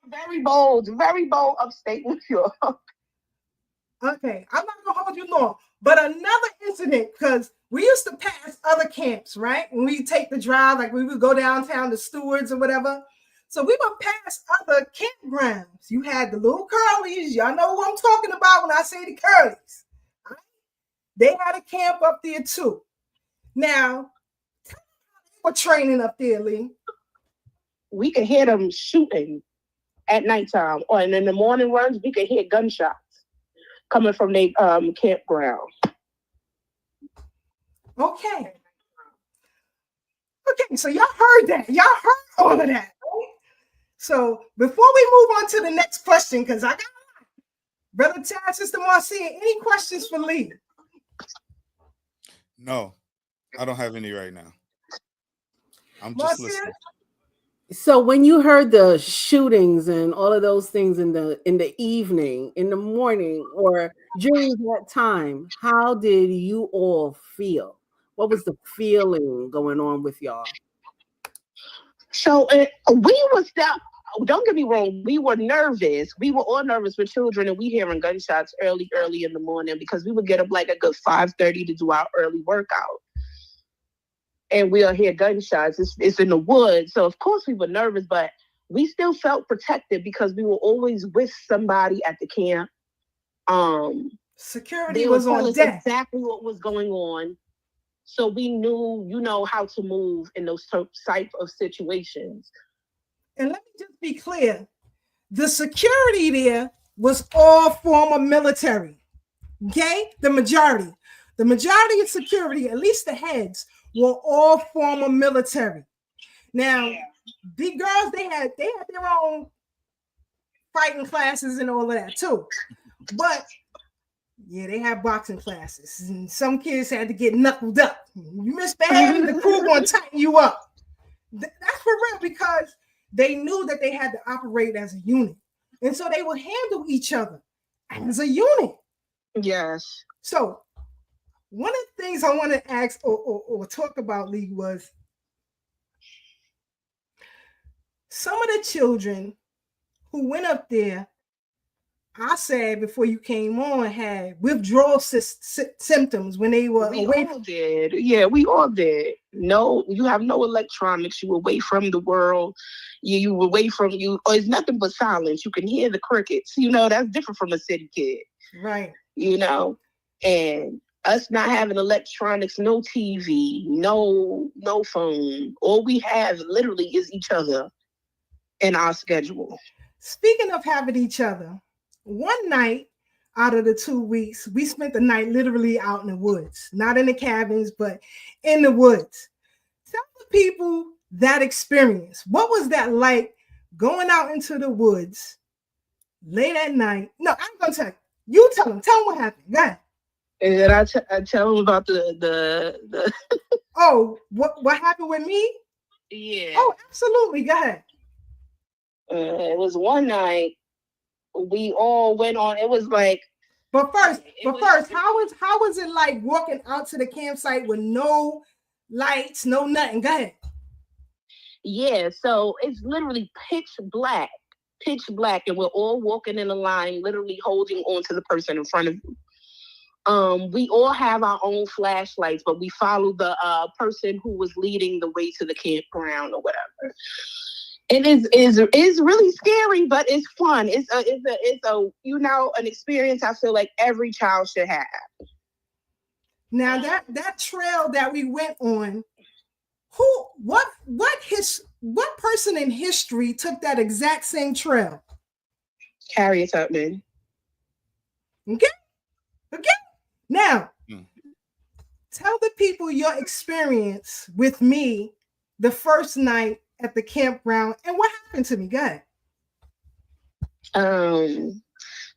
Very bold upstate New York. Okay, I'm not going to hold you long. But another incident, because we used to pass other camps, right? When we take the drive, like we would go downtown to Stewards or whatever. So we would pass other campgrounds. You had the little Curlies. Y'all know who I'm talking about when I say the Curlies. Right? They had a camp up there too. Now, tell me how they were training up there, Lee. We could hear them shooting at nighttime. And in the morning runs, we could hear gunshots coming from their campground. Okay, so y'all heard that. Y'all heard all of that. Right? So before we move on to the next question, because I got Brother Tad, Sister Marcia, any questions for Lee? No, I don't have any right now. I'm just Marcia? listening. So when you heard the shootings and all of those things in the evening, in the morning, or during that time, how did you all feel? What was the feeling going on with y'all? So we was that. Don't get me wrong. We were nervous. We were all nervous with children, and we hearing gunshots early in the morning because we would get up like a good 5:30 to do our early workout. And we'll hear gunshots. It's in the woods. So, of course, we were nervous, but we still felt protected because we were always with somebody at the camp. Security was on deck. Exactly what was going on. So we knew, how to move in those type of situations. And let me just be clear. The security there was all former military. Okay? The majority of security, at least the heads, were all former military. Now, the girls, they had their own fighting classes and all of that too. But yeah, they had boxing classes, and some kids had to get knuckled up. You misbehave, the crew gonna tighten you up. That's for real, because they knew that they had to operate as a unit, and so they would handle each other as a unit. Yes. So one of the things I want to ask or talk about, Lee, was some of the children who went up there, I said before you came on, had withdrawal symptoms when they were away. We all did. Yeah, we all did. No, you have no electronics. You were away from the world. You were away from you. Or it's nothing but silence. You can hear the crickets. That's different from a city kid. Right. And us not having electronics, no TV, no phone. All we have literally is each other and our schedule. Speaking of having each other, one night out of the 2 weeks, we spent the night literally out in the woods, not in the cabins, but in the woods. Tell the people that experience. What was that like, going out into the woods, late at night. No, I'm gonna tell you. You tell him. Tell him what happened. Go ahead. And then I tell him about the Oh, what happened with me? Yeah. Oh, absolutely. Go ahead. It was one night we all went on. It was like. But first, how was it like walking out to the campsite with no lights, no nothing? Go ahead. Yeah, so it's literally pitch black, and we're all walking in a line, literally holding on to the person in front of you. We all have our own flashlights, but we follow the person who was leading the way to the campground or whatever. It is really scary, but it's fun. It's a an experience I feel like every child should have. Now that trail that we went on, what person in history took that exact same trail? Harriet Tubman. Okay. Now, tell the people your experience with me the first night at the campground and what happened to me. Go ahead.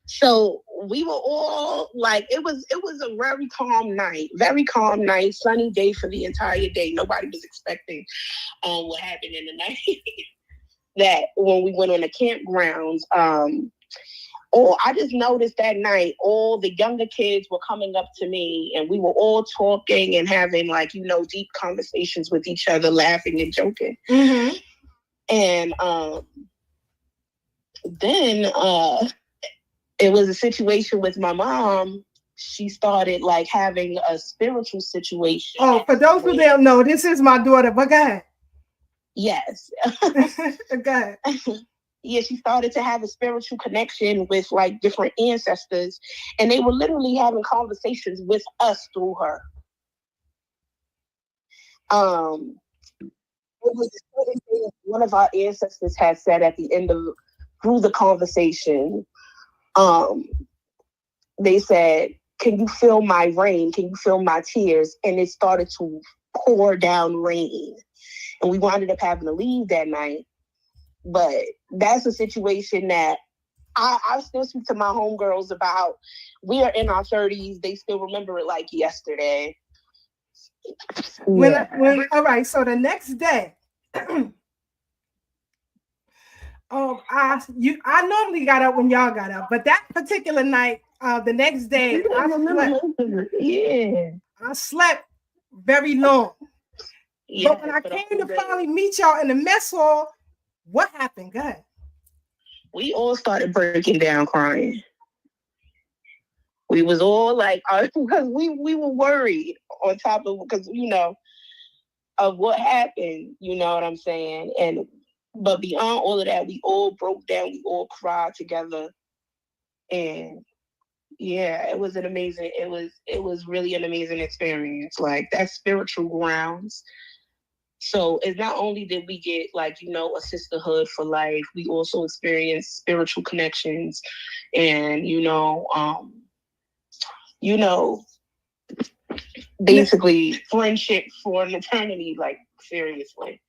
So we were all like, it was a very calm night, sunny day for the entire day. Nobody was expecting what happened in the night. That when we went on the campgrounds, I just noticed that night, all the younger kids were coming up to me and we were all talking and having deep conversations with each other, laughing and joking. Mm-hmm. And then it was a situation with my mom. She started having a spiritual situation. Oh, for those who don't know, this is my daughter, but go ahead. Yes. Go ahead. Yeah, she started to have a spiritual connection with different ancestors, and they were literally having conversations with us through her. It was a certain thing that one of our ancestors had said at the end of through the conversation. They said, "Can you feel my rain? Can you feel my tears?" And it started to pour down rain, and we wound up having to leave that night. But that's a situation that I still speak to my homegirls about. We are in our 30s. They still remember it like yesterday. All right, so the next day, I normally got up when y'all got up, but that particular night, the next day, I slept very long. Yeah, but when I came to finally meet y'all in the mess hall, what happened? Go ahead. We all started breaking down crying. We was all because we were worried on top of, because, of what happened, you know what I'm saying? But beyond all of that, we all broke down, we all cried together. And yeah, it was really an amazing experience. That's spiritual grounds. So it's not only did we get a sisterhood for life, we also experienced spiritual connections and, basically friendship for an eternity, seriously.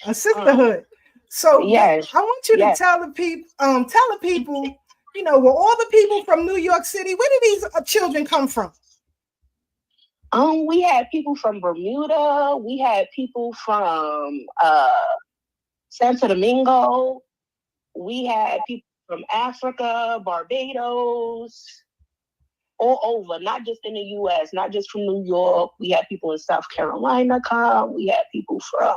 A sisterhood. So yes, I want you to tell the people, well, all the people from New York City, where did these children come from? We had people from Bermuda. We had people from Santo Domingo. We had people from Africa, Barbados, all over, not just in the U.S., not just from New York. We had people in South Carolina come. We had people from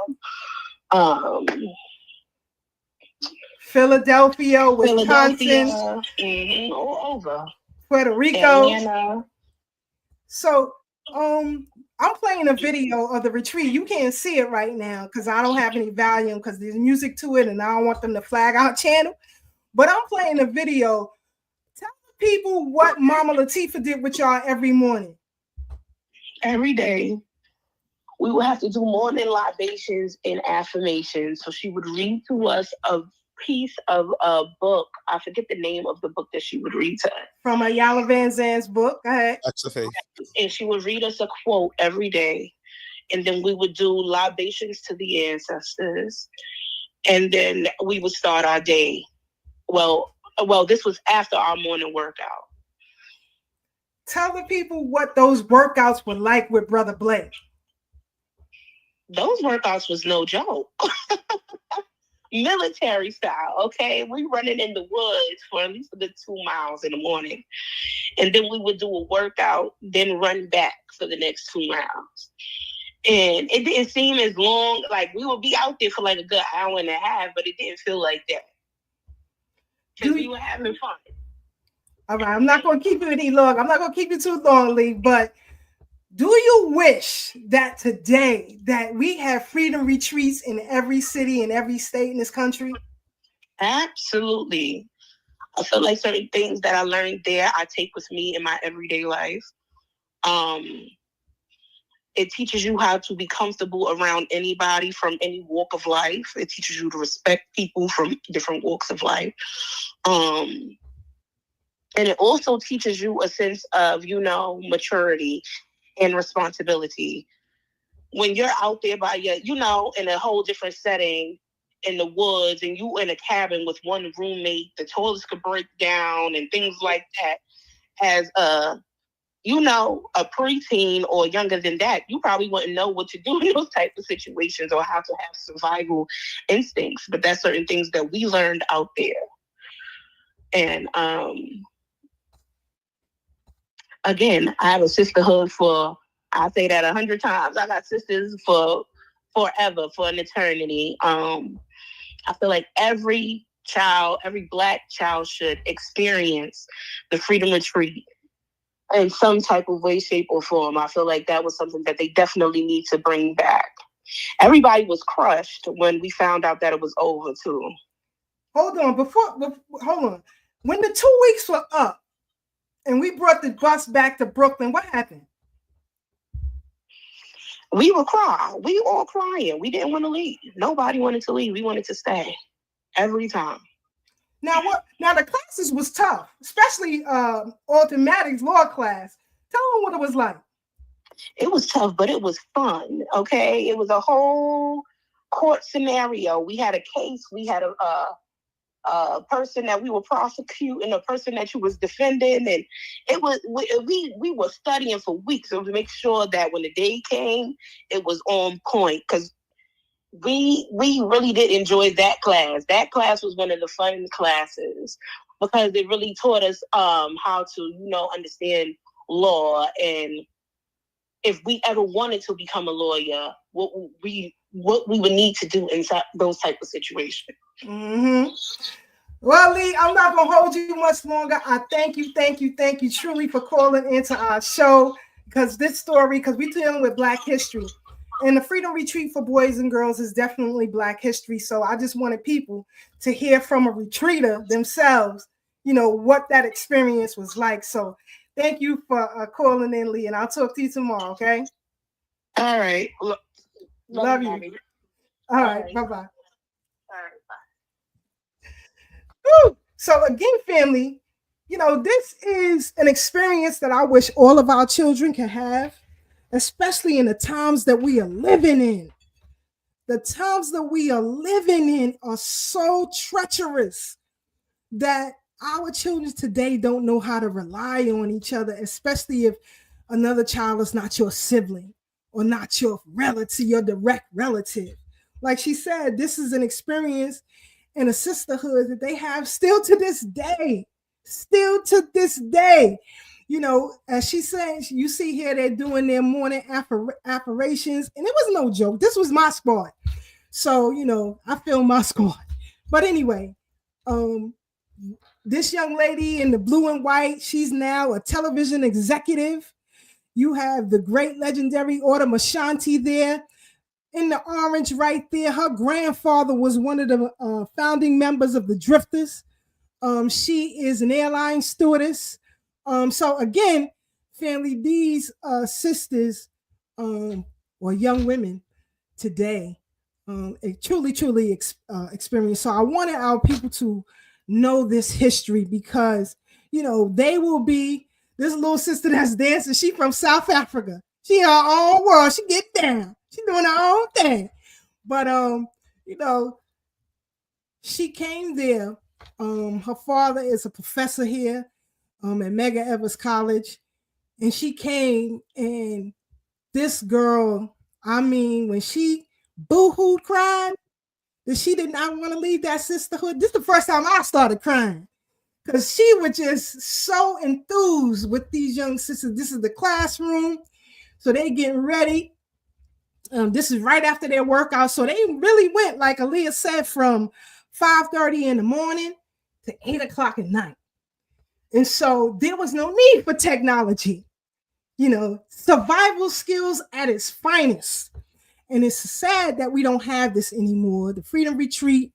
Philadelphia, Wisconsin, all over. Puerto Rico. Atlanta. So I'm playing a video of the retreat. You can't see it right now because I don't have any volume because there's music to it and I don't want them to flag our channel. But I'm playing a video. Tell the people what Mama Latifah did with y'all every morning. Every day, we would have to do morning libations and affirmations. So she would read to us a piece of a book. I forget the name of the book that she would read to us. From Ayala Van Zandt's book. Go ahead. That's the faith. And she would read us a quote every day. And then we would do libations to the ancestors. And then we would start our day. Well, Well, this was after our morning workout. Tell the people what those workouts were like with Brother Blake. Those workouts was no joke. Military style, okay? We running in the woods for at least a good 2 miles in the morning. And then we would do a workout, then run back for the next 2 miles. And it didn't seem as long, like we would be out there for like a good hour and a half, but it didn't feel like that. Because we were having fun. All right, I'm not going to keep you any long. I'm not going to keep you too long, Lee, but do you wish that today that we have freedom retreats in every city and every state in this country? Absolutely. I feel like certain things that I learned there, I take with me in my everyday life. It teaches you how to be comfortable around anybody from any walk of life. It teaches you to respect people from different walks of life. And it also teaches you a sense of, maturity and responsibility. When you're out there by in a whole different setting, in the woods, and you in a cabin with one roommate, the toilets could break down and things like that. As a preteen or younger than that, you probably wouldn't know what to do in those types of situations or how to have survival instincts. But that's certain things that we learned out there. And again, I have a sisterhood I say that 100 times. I got sisters for forever, for an eternity. I feel like every Black child should experience the Freedom Retreat in some type of way, shape, or form. I feel like that was something that they definitely need to bring back. Everybody was crushed when we found out that it was over, too. Hold on. Hold on. When the 2 weeks were up and we brought the bus back to Brooklyn, what happened? We were crying. We all crying. We didn't want to leave. Nobody wanted to leave. We wanted to stay every time. Now the classes was tough, especially automatics law class. Tell them what it was like. It was tough, but it was fun. Okay, it was a whole court scenario. We had a case. We had a person that we were prosecuting, a person that you was defending, and it was we were studying for weeks to make sure that when the day came, it was on point. Because we really did enjoy that class. That class was one of the fun classes because it really taught us how to understand law, and if we ever wanted to become a lawyer, what we would need to do in those type of situations. Mm-hmm. Well, Lee, I'm not going to hold you much longer. I thank you truly for calling into our show, because we're dealing with Black history. And the Freedom Retreat for boys and girls is definitely Black history. So I just wanted people to hear from a retreater themselves, what that experience was like. So thank you for calling in, Lee, and I'll talk to you tomorrow, okay? All right. Love you. All right. Bye-bye. All right. Bye. Woo! So again, family, this is an experience that I wish all of our children can have, especially in the times that we are living in. The times that we are living in are so treacherous that our children today don't know how to rely on each other, especially if another child is not your sibling or not your relative, your direct relative. Like she said, this is an experience and a sisterhood that they have still to this day. As she said, you see here, they're doing their morning affirmations, and it was no joke. This was my squad. So, I feel my squad. But anyway, this young lady in the blue and white, she's now a television executive. You have the great legendary Order Mashanti there. In the orange right there, her grandfather was one of the founding members of the Drifters. She is an airline stewardess. So again, family, these sisters or young women today truly experience. So I wanted our people to know this history because, they will be this little sister that's dancing. She from South Africa. She in her own world. She get down. She doing her own thing. But, she came there Her father is a professor here at Mega Evers College. And she came, and this girl, I mean, when she boo-hooed cried, that she did not want to leave that sisterhood. This is the first time I started crying, because she was just so enthused with these young sisters. This is the classroom, so they getting ready. This is right after their workout, so they really went, like Aaliyah said, from 5:30 in the morning to 8 o'clock at night. And so there was no need for technology, survival skills at its finest. And it's sad that we don't have this anymore. The Freedom Retreat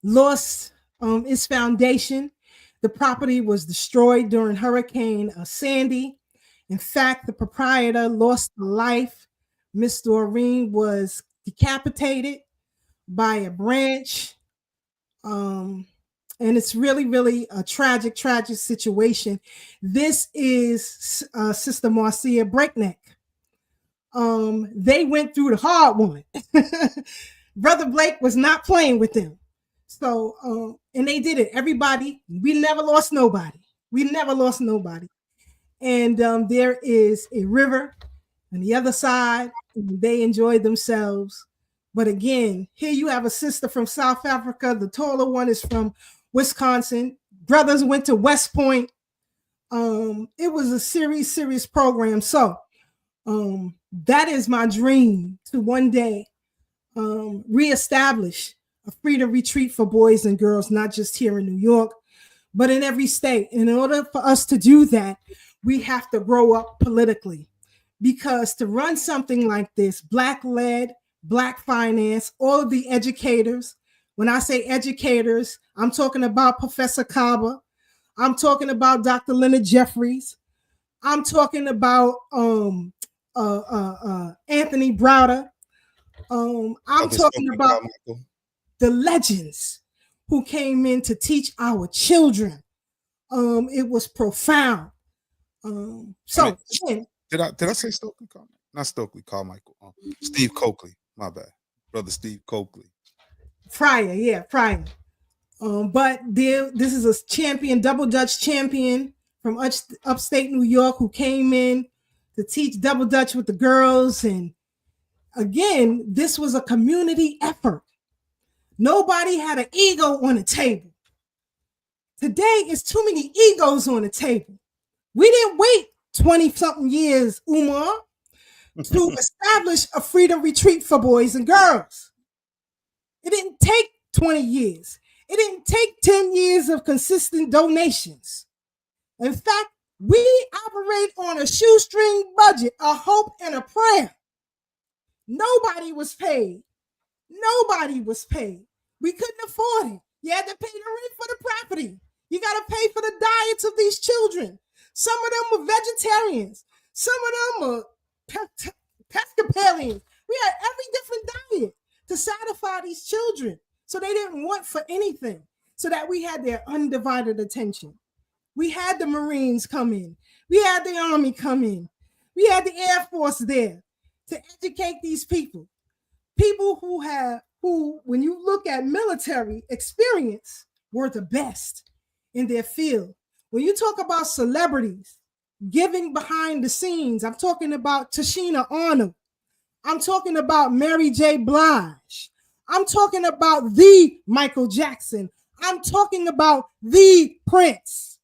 lost its foundation. The property was destroyed during Hurricane Sandy. In fact, the proprietor lost life. Miss Doreen was decapitated by a branch. And it's really, really a tragic situation. This is Sister Marcia Breakneck. They went through the hard one. Brother Blake was not playing with them. So, and they did it. Everybody, we never lost nobody. And there is a river on the other side, and they enjoyed themselves. But again, here you have a sister from South Africa. The taller one is from Wisconsin. Brothers went to West Point. It was a serious program. So that is my dream, to one day reestablish a freedom retreat for boys and girls, not just here in New York, but in every state. In order for us to do that, we have to grow up politically, because to run something like this, Black-led, Black finance, all of the educators. When I say educators, I'm talking about Professor Kaba. I'm talking about Dr. Leonard Jeffries. I'm talking about Anthony Browder. I'm talking about the legends who came in to teach our children. It was profound. So again, did I say Stokely Carmichael? Not Stokely Carmichael. Steve Coakley. My bad, brother Steve Coakley. Pryor. But this is a champion, double Dutch champion from upstate New York, who came in to teach double Dutch with the girls. And again, this was a community effort. Nobody had an ego on the table. Today, it's too many egos on the table. We didn't wait 20-something years, Umar, to establish a freedom retreat for boys and girls. It didn't take 20 years. It didn't take 10 years of consistent donations. In fact, we operate on a shoestring budget, a hope and a prayer. Nobody was paid. We couldn't afford it. You had to pay the rent for the property. You got to pay for the diets of these children. Some of them were vegetarians. Some of them were pescatarians. We had every different diet to satisfy these children. So they didn't want for anything, so that we had their undivided attention. We had the Marines come in. We had the Army come in. We had the Air Force there to educate these people. People who, when you look at military experience, were the best in their field. When you talk about celebrities giving behind the scenes, I'm talking about Tashina Arnold. I'm talking about Mary J. Blige. I'm talking about the Michael Jackson. I'm talking about the Prince.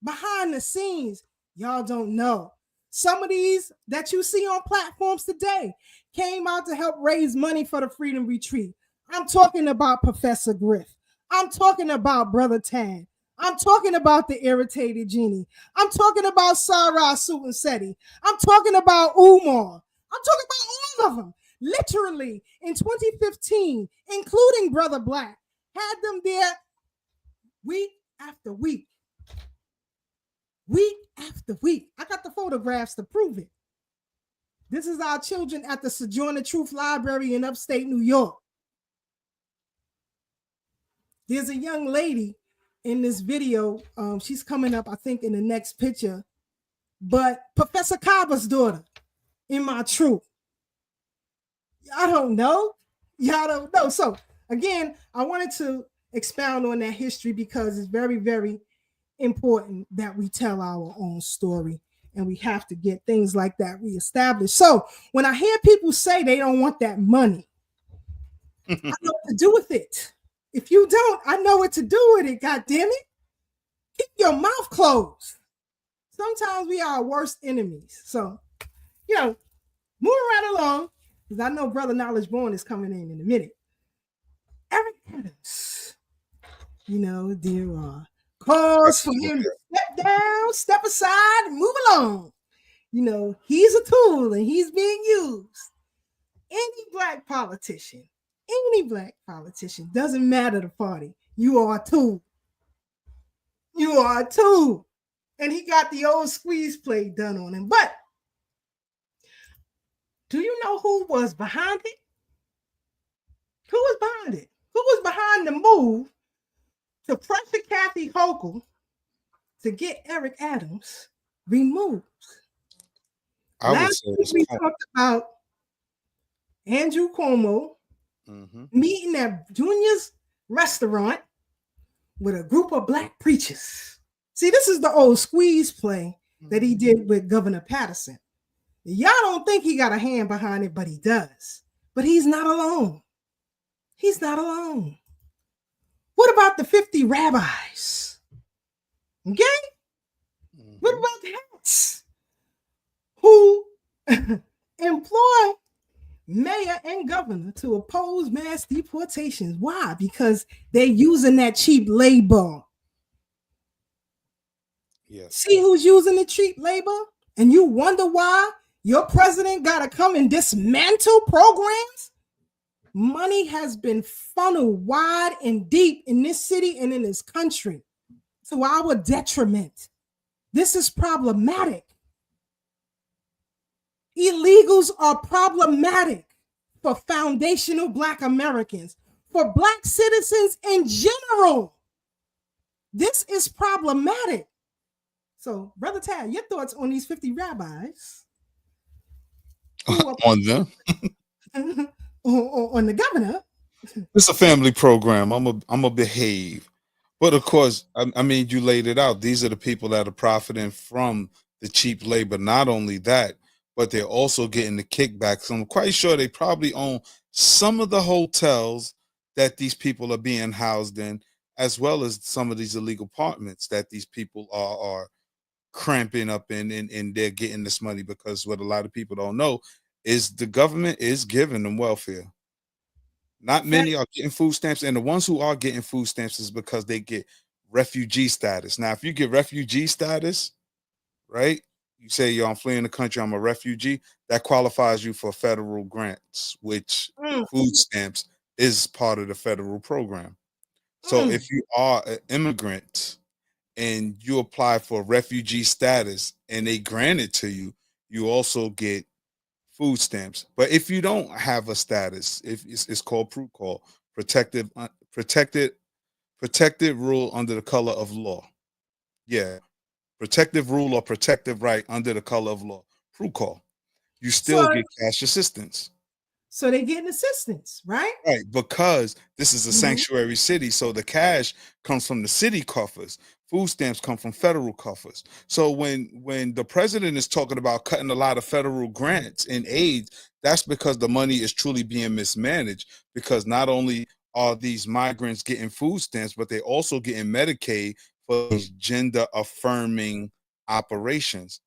Behind the scenes, y'all don't know. Some of these that you see on platforms today came out to help raise money for the Freedom Retreat. I'm talking about Professor Griff. I'm talking about Brother Tad. I'm talking about the Irritated Genie. I'm talking about Sarah Sutansetti. I'm talking about Umar. I'm talking about all of them. Literally in 2015, including Brother Black, had them there week after week. Week after week. I got the photographs to prove it. This is our children at the Sojourner Truth Library in upstate New York. There's a young lady in this video. She's coming up, I think, in the next picture. But Professor Kaba's daughter in my troop. Y'all don't know. So again, I wanted to expound on that history because it's very, very important that we tell our own story, and we have to get things like that reestablished. So when I hear people say they don't want that money, I know what to do with it. If you don't, I know what to do with it. God damn it. Keep your mouth closed. Sometimes we are our worst enemies. So, moving right along, because I know Brother Knowledge Born is coming in a minute. Eric Adams, there are calls for him to step down, step aside, and move along. He's a tool and he's being used. Any black politician, doesn't matter the party. You are a tool. You are a tool. And he got the old squeeze play done on him. But do you know who was behind it? Who was behind it? Who was behind the move to pressure Kathy Hochul to get Eric Adams removed? Last week we talked about Andrew Cuomo meeting at Junior's restaurant with a group of black preachers. See, this is the old squeeze play that he did with Governor Patterson. Y'all don't think he got a hand behind it, but he does. But he's not alone. He's not alone. What about the 50 rabbis? Okay? What about the hats who employ mayor and governor to oppose mass deportations? Why? Because they're using that cheap labor. Yes. See who's using the cheap labor? And you wonder why your president got to come and dismantle programs? Money has been funneled wide and deep in this city and in this country to our detriment. This is problematic. Illegals are problematic for foundational Black Americans, for Black citizens in general. This is problematic. So, Brother Tad, your thoughts on these 50 rabbis? On them? on the governor? It's a family program. I'm a behave. But of course, I mean, you laid it out. These are the people that are profiting from the cheap labor. Not only that, but they're also getting the kickbacks. So I'm quite sure they probably own some of the hotels that these people are being housed in, as well as some of these illegal apartments that these people are cramping up in, and they're getting this money, because what a lot of people don't know is the government is giving them welfare. Not many are getting food stamps, and the ones who are getting food stamps is because they get refugee status. Now, if you get refugee status, right, you say, yo, I'm fleeing the country, I'm a refugee, that qualifies you for federal grants, which food stamps is part of the federal program. So if you are an immigrant and you apply for refugee status and they grant it to you, you also get food stamps. But if you don't have a status, if it's called PRUCOL, protected rule under the color of law. Yeah, protective rule or protective right under the color of law. PRUCOL. You still get cash assistance. So they're getting assistance, right? Right, because this is a sanctuary city, so the cash comes from the city coffers. Food stamps come from federal coffers. So when the president is talking about cutting a lot of federal grants and aid, that's because the money is truly being mismanaged, because not only are these migrants getting food stamps, but they're also getting Medicaid for these gender affirming operations,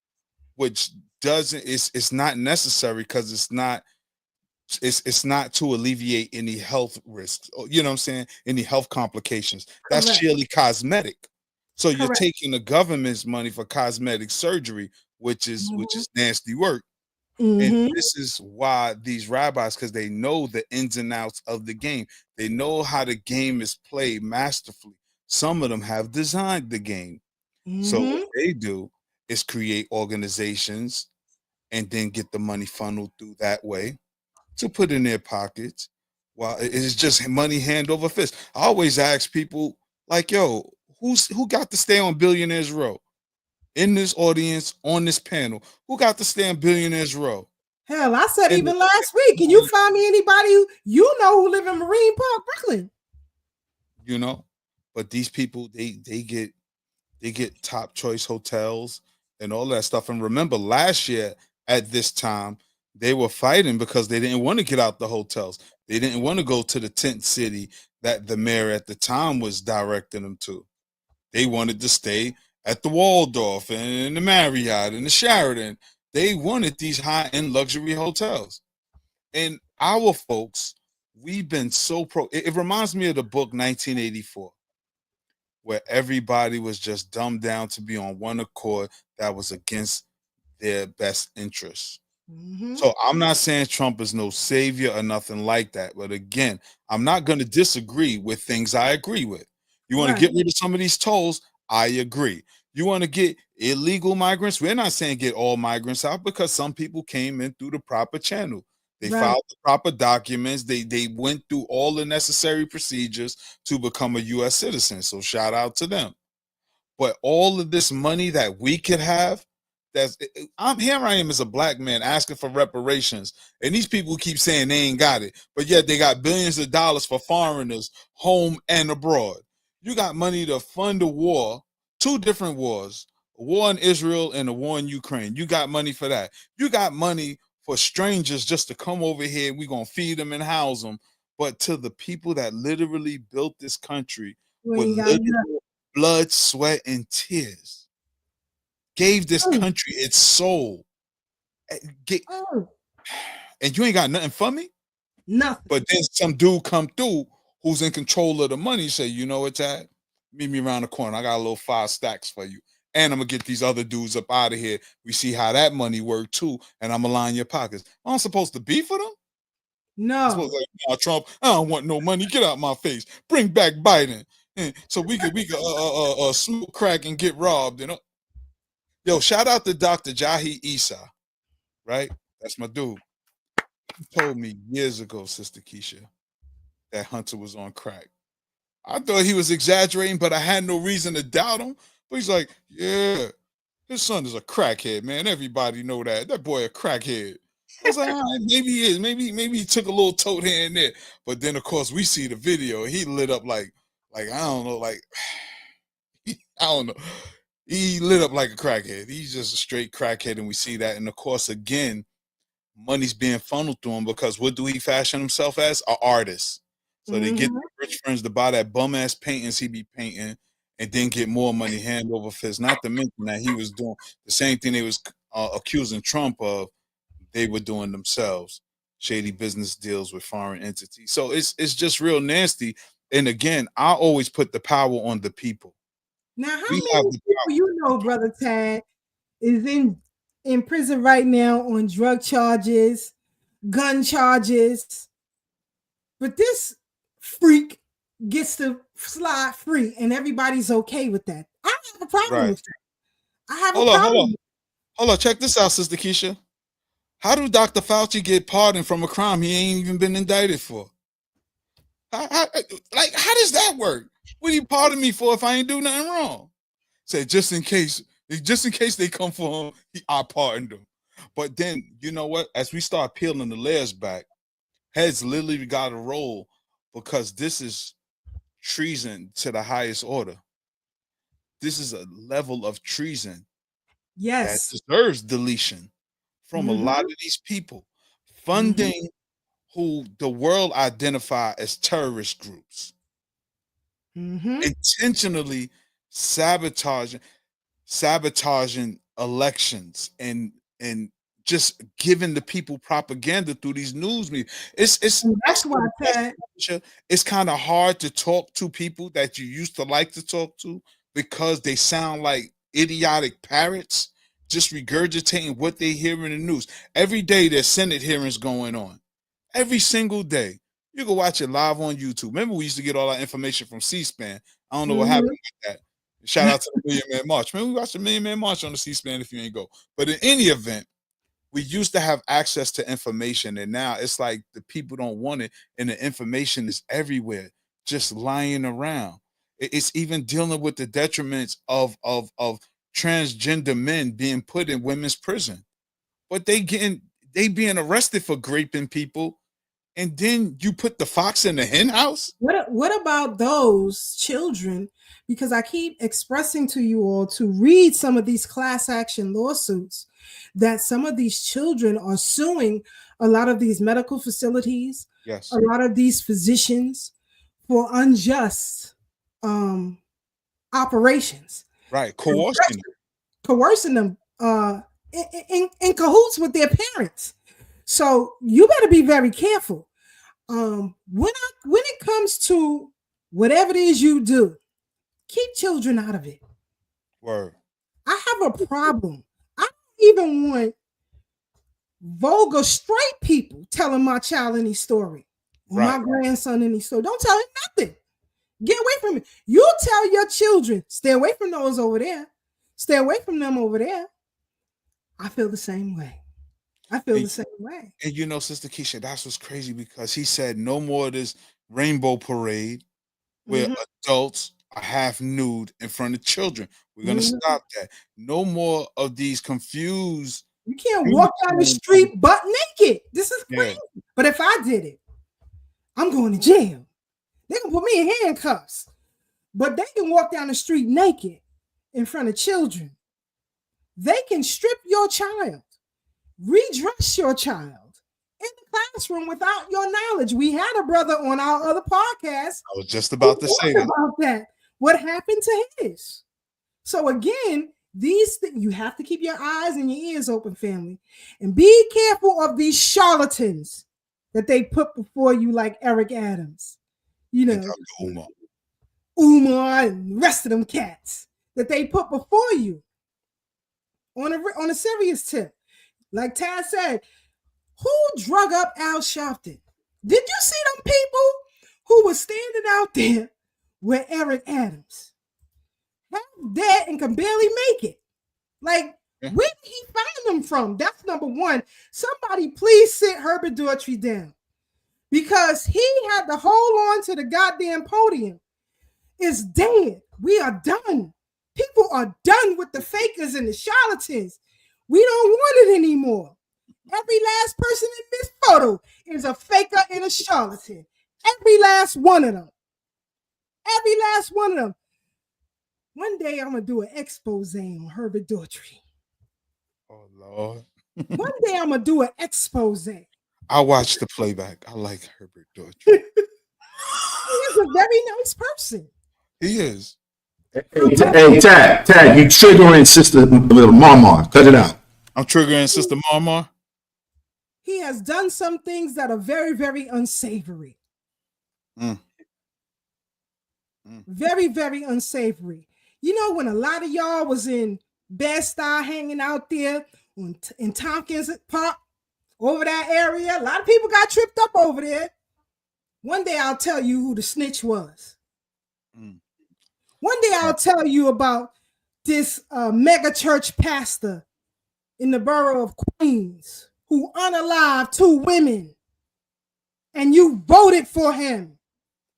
which it's not necessary, because it's not to alleviate any health risks, you know what I'm saying, any health complications. That's Correct. purely cosmetic. So you're Correct. taking the government's money for cosmetic surgery, which is nasty work. And this is why these rabbis, because they know the ins and outs of the game. They know how the game is played masterfully. Some of them have designed the game. So what they do is create organizations and then get the money funneled through that way to put in their pockets. Well, it's just money hand over fist. I always ask people, like, yo, who got to stay on Billionaires Row? In this audience, on this panel, who got to stay on Billionaires Row? Hell, I said And even last week. Can you find me anybody who live in Marine Park, Brooklyn? you know, but these people they get top choice hotels and all that stuff. And remember, last year at this time, they were fighting because they didn't want to get out the hotels. They didn't want to go to the tent city that the mayor at the time was directing them to. They wanted to stay at the Waldorf and the Marriott and the Sheraton. They wanted these high-end luxury hotels. And our folks, we've been so it reminds me of the book 1984, where everybody was just dumbed down to be on one accord that was against their best interests. So I'm not saying Trump is no savior or nothing like that. But again, I'm not going to disagree with things I agree with. You want to get rid of some of these tolls? I agree. You want to get illegal migrants? We're not saying get all migrants out, because some people came in through the proper channel. They filed the proper documents. They went through all the necessary procedures to become a U.S. citizen. So shout out to them. But all of this money that we could have, I am as a black man asking for reparations, and these people keep saying they ain't got it, but yet they got billions of dollars for foreigners home and abroad. You got money to fund a war, two different wars, a war in Israel and a war in Ukraine. You got money for that. You got money for strangers just to come over here. We're gonna feed them and house them. But to the people that literally built this country with literal blood, sweat, and tears, gave this country its soul, and you ain't got nothing for me? Nothing. But then some dude come through who's in control of the money, say, you know what, Chad? Meet me around the corner. I got a little 5 stacks for you. And I'm gonna get these other dudes up out of here. We see how that money worked too, and I'm gonna line your pockets. I'm supposed to be for them? No. Like, nah, Trump, I don't want no money. Get out my face. Bring back Biden. So we could smoke crack and get robbed, you know. Yo, shout out to Dr. Jahi Issa, right? That's my dude. He told me years ago, Sister Keisha, that Hunter was on crack. I thought he was exaggerating, but I had no reason to doubt him. But he's like, yeah, his son is a crackhead, man. Everybody know that. That boy a crackhead. I was like, all right, maybe he is. Maybe he took a little tote here and there. But then, of course, we see the video. He lit up like I don't know, I don't know. He lit up like a crackhead. He's just a straight crackhead, and we see that. And of course, again, money's being funneled through him, because what do he fashion himself as? An artist. So they get the rich friends to buy that bum ass paintings he be painting, and then get more money hand over fist. Not to mention that he was doing the same thing they was accusing Trump of. They were doing themselves, shady business deals with foreign entities. So it's just real nasty. And again, I always put the power on the people. Now, how many people you know, Brother Tad, is in prison right now on drug charges, gun charges, but this freak gets to slide free, and everybody's okay with that? I have a problem with that. I have a problem. Hold on. Check this out, Sister Keisha. How do Dr. Fauci get pardoned from a crime he ain't even been indicted for? How does that work? What do you pardon me for if I ain't do nothing wrong? Say, just in case they come for him, I pardoned him. But then, you know what? As we start peeling the layers back, heads literally got to roll, because this is treason to the highest order. This is a level of treason that deserves deletion from a lot of these people, funding who the world identify as terrorist groups, intentionally sabotaging elections, and just giving the people propaganda through these news media. That's why it's kind of hard to talk to people that you used to like to talk to, because they sound like idiotic parrots, just regurgitating what they hear in the news. Every day there's Senate hearings going on. Every single day. You can watch it live on YouTube. Remember, we used to get all our information from C-SPAN. I don't know what happened with that. Shout out to the Million Man March. Man, we watched the Million Man March on the C-SPAN if you ain't go. But in any event, we used to have access to information, and now it's like the people don't want it, and the information is everywhere, just lying around. It's even dealing with the detriments of transgender men being put in women's prison. But they getting they being arrested for raping people, and then you put the fox in the hen house? What about those children? Because I keep expressing to you all to read some of these class action lawsuits that some of these children are suing a lot of these medical facilities, Yes. a lot of these physicians for unjust operations. Right. Coercing them in cahoots with their parents. So you better be very careful. When it comes to whatever it is you do, keep children out of it. Word. I have a problem. I don't even want vulgar straight people telling my child any story or my grandson any story. Don't tell him nothing. Get away from it. You tell your children, stay away from those over there. Stay away from them over there. I feel the same way. The same way. And you know, Sister Keisha, that's what's crazy, because he said no more of this rainbow parade where adults are half nude in front of children. We're going to stop that. No more of these confused. You can't walk down the street butt naked. This is crazy. Yeah. But if I did it, I'm going to jail. They can put me in handcuffs. But they can walk down the street naked in front of children. They can strip your child, redress your child in the classroom without your knowledge. We had a brother on our other podcast. I was just about to say that. What happened to his? So again, you have to keep your eyes and your ears open, family, and be careful of these charlatans that they put before you, like Eric Adams, you know, Umar and the rest of them cats that they put before you. On a serious tip, like Tad said, who drug up Al Sharpton? Did you see them people who were standing out there with Eric Adams, half dead and can barely make it? Like, where did he find them from? That's number one. Somebody please sit Herbert Daughtry down, because he had to hold on to the goddamn podium. It's dead. We are done. People are done with the fakers and the charlatans. We don't want it anymore. Every last person in this photo is a faker and a charlatan. Every last one of them. Every last one of them. One day I'm going to do an expose on Herbert Daughtry. Oh, Lord. One day I'm going to do an expose. I watched the playback. I like Herbert Daughtry. He's a very nice person. He is. Hey, Tad, you triggering Sister Mama. Cut it out. I'm triggering Sister Mama. He has done some things that are very, very unsavory. Very, very unsavory. You know, when a lot of y'all was in Bed-Stuy hanging out there in Tompkins Park, over that area, a lot of people got tripped up over there. One day I'll tell you who the snitch was. One day I'll tell you about this mega church pastor in the borough of Queens who unalived 2 women, and you voted for him.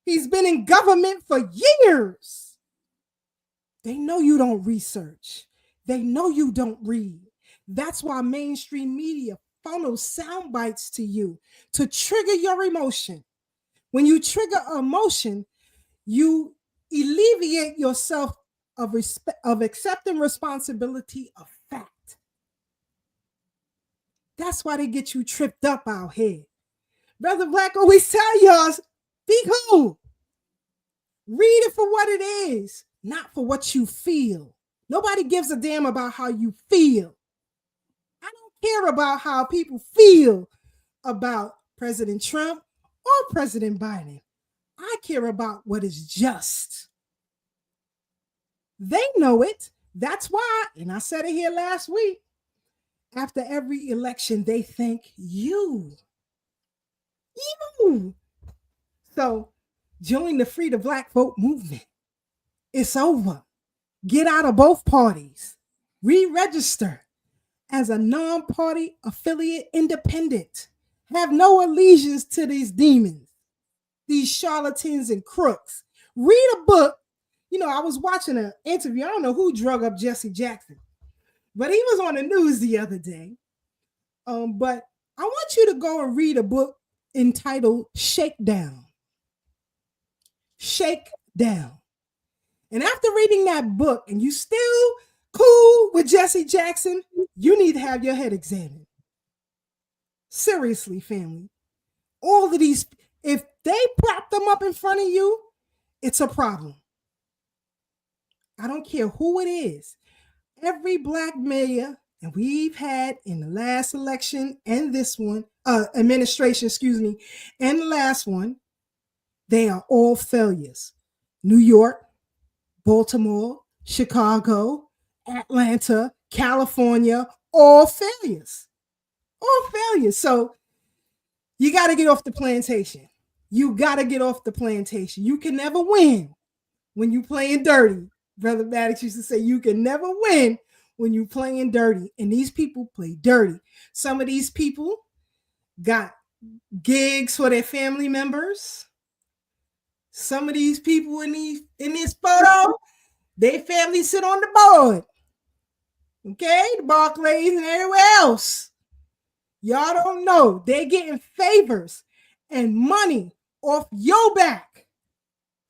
He's been in government for years. They know you don't research. They know you don't read. That's why mainstream media funnels sound bites to you to trigger your emotion. When you trigger emotion, you alleviate yourself of accepting responsibility of fact. That's why they get you tripped up out here. Brother Black always tell y'all, be cool. Read it for what it is, not for what you feel. Nobody gives a damn about how you feel. I don't care about how people feel about President Trump or President Biden. I care about what is just. They know it. That's why, and I said it here last week, after every election, they thank you. You. So join the Free the Black Vote movement. It's over. Get out of both parties. Re-register as a non-party affiliate independent. Have no allegiance to these demons, these charlatans and crooks. Read a book. You know, I was watching an interview. I don't know who drug up Jesse Jackson, but he was on the news the other day. But I want you to go and read a book entitled Shakedown. Shakedown. And after reading that book and you still cool with Jesse Jackson, you need to have your head examined. Seriously, family. All of these, if they prop them up in front of you, it's a problem. I don't care who it is. Every black mayor, and we've had in the last election and this one, administration, excuse me, and the last one, they are all failures. New York, Baltimore, Chicago, Atlanta, California, all failures. All failures. So you got to get off the plantation. You got to get off the plantation. You can never win when you playing dirty. Brother Maddox used to say, you can never win when you playing dirty. And these people play dirty. Some of these people got gigs for their family members. Some of these people in this photo, their family sit on the board. Okay, the Barclays and everywhere else. Y'all don't know. They're getting favors and money off your back.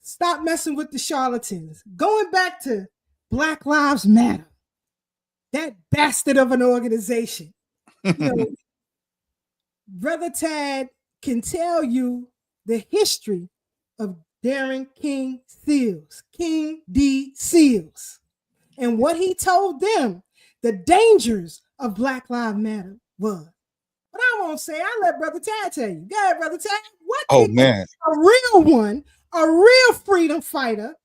Stop messing with the charlatans. Going back to Black Lives Matter. That bastard of an organization. You know, Brother Tad can tell you the history of Darren King Seals, King D. Seals, and what he told them the dangers of Black Lives Matter was. But I won't say, I let Brother Tad tell you. Go ahead, Brother Tad. What did a real one, a real freedom fighter,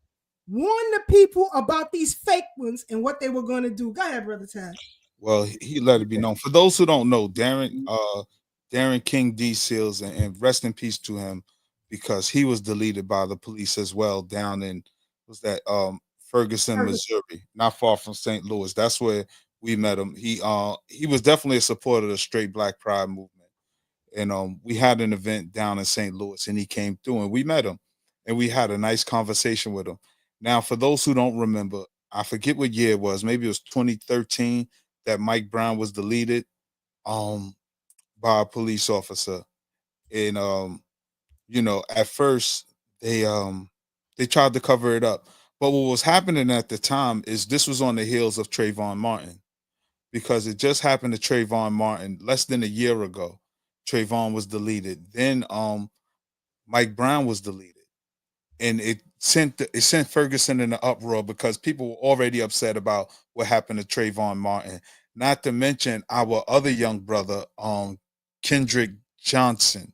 warn the people about these fake ones and what they were going to do? Go ahead, Brother Tad. Well, he let it be known. For those who don't know, Darren King D. Seals, and rest in peace to him, because he was deleted by the police as well down in Ferguson, Missouri, not far from St. Louis. That's where we met him. He was definitely a supporter of the straight black pride movement. And we had an event down in St. Louis and he came through and we met him and we had a nice conversation with him. Now, for those who don't remember, I forget what year it was, maybe it was 2013 that Mike Brown was deleted by a police officer. And at first they tried to cover it up. But what was happening at the time is this was on the heels of Trayvon Martin, because it just happened to Trayvon Martin less than a year ago. Trayvon was deleted. Then Mike Brown was deleted. And it sent Ferguson in an uproar because people were already upset about what happened to Trayvon Martin. Not to mention our other young brother, Kendrick Johnson,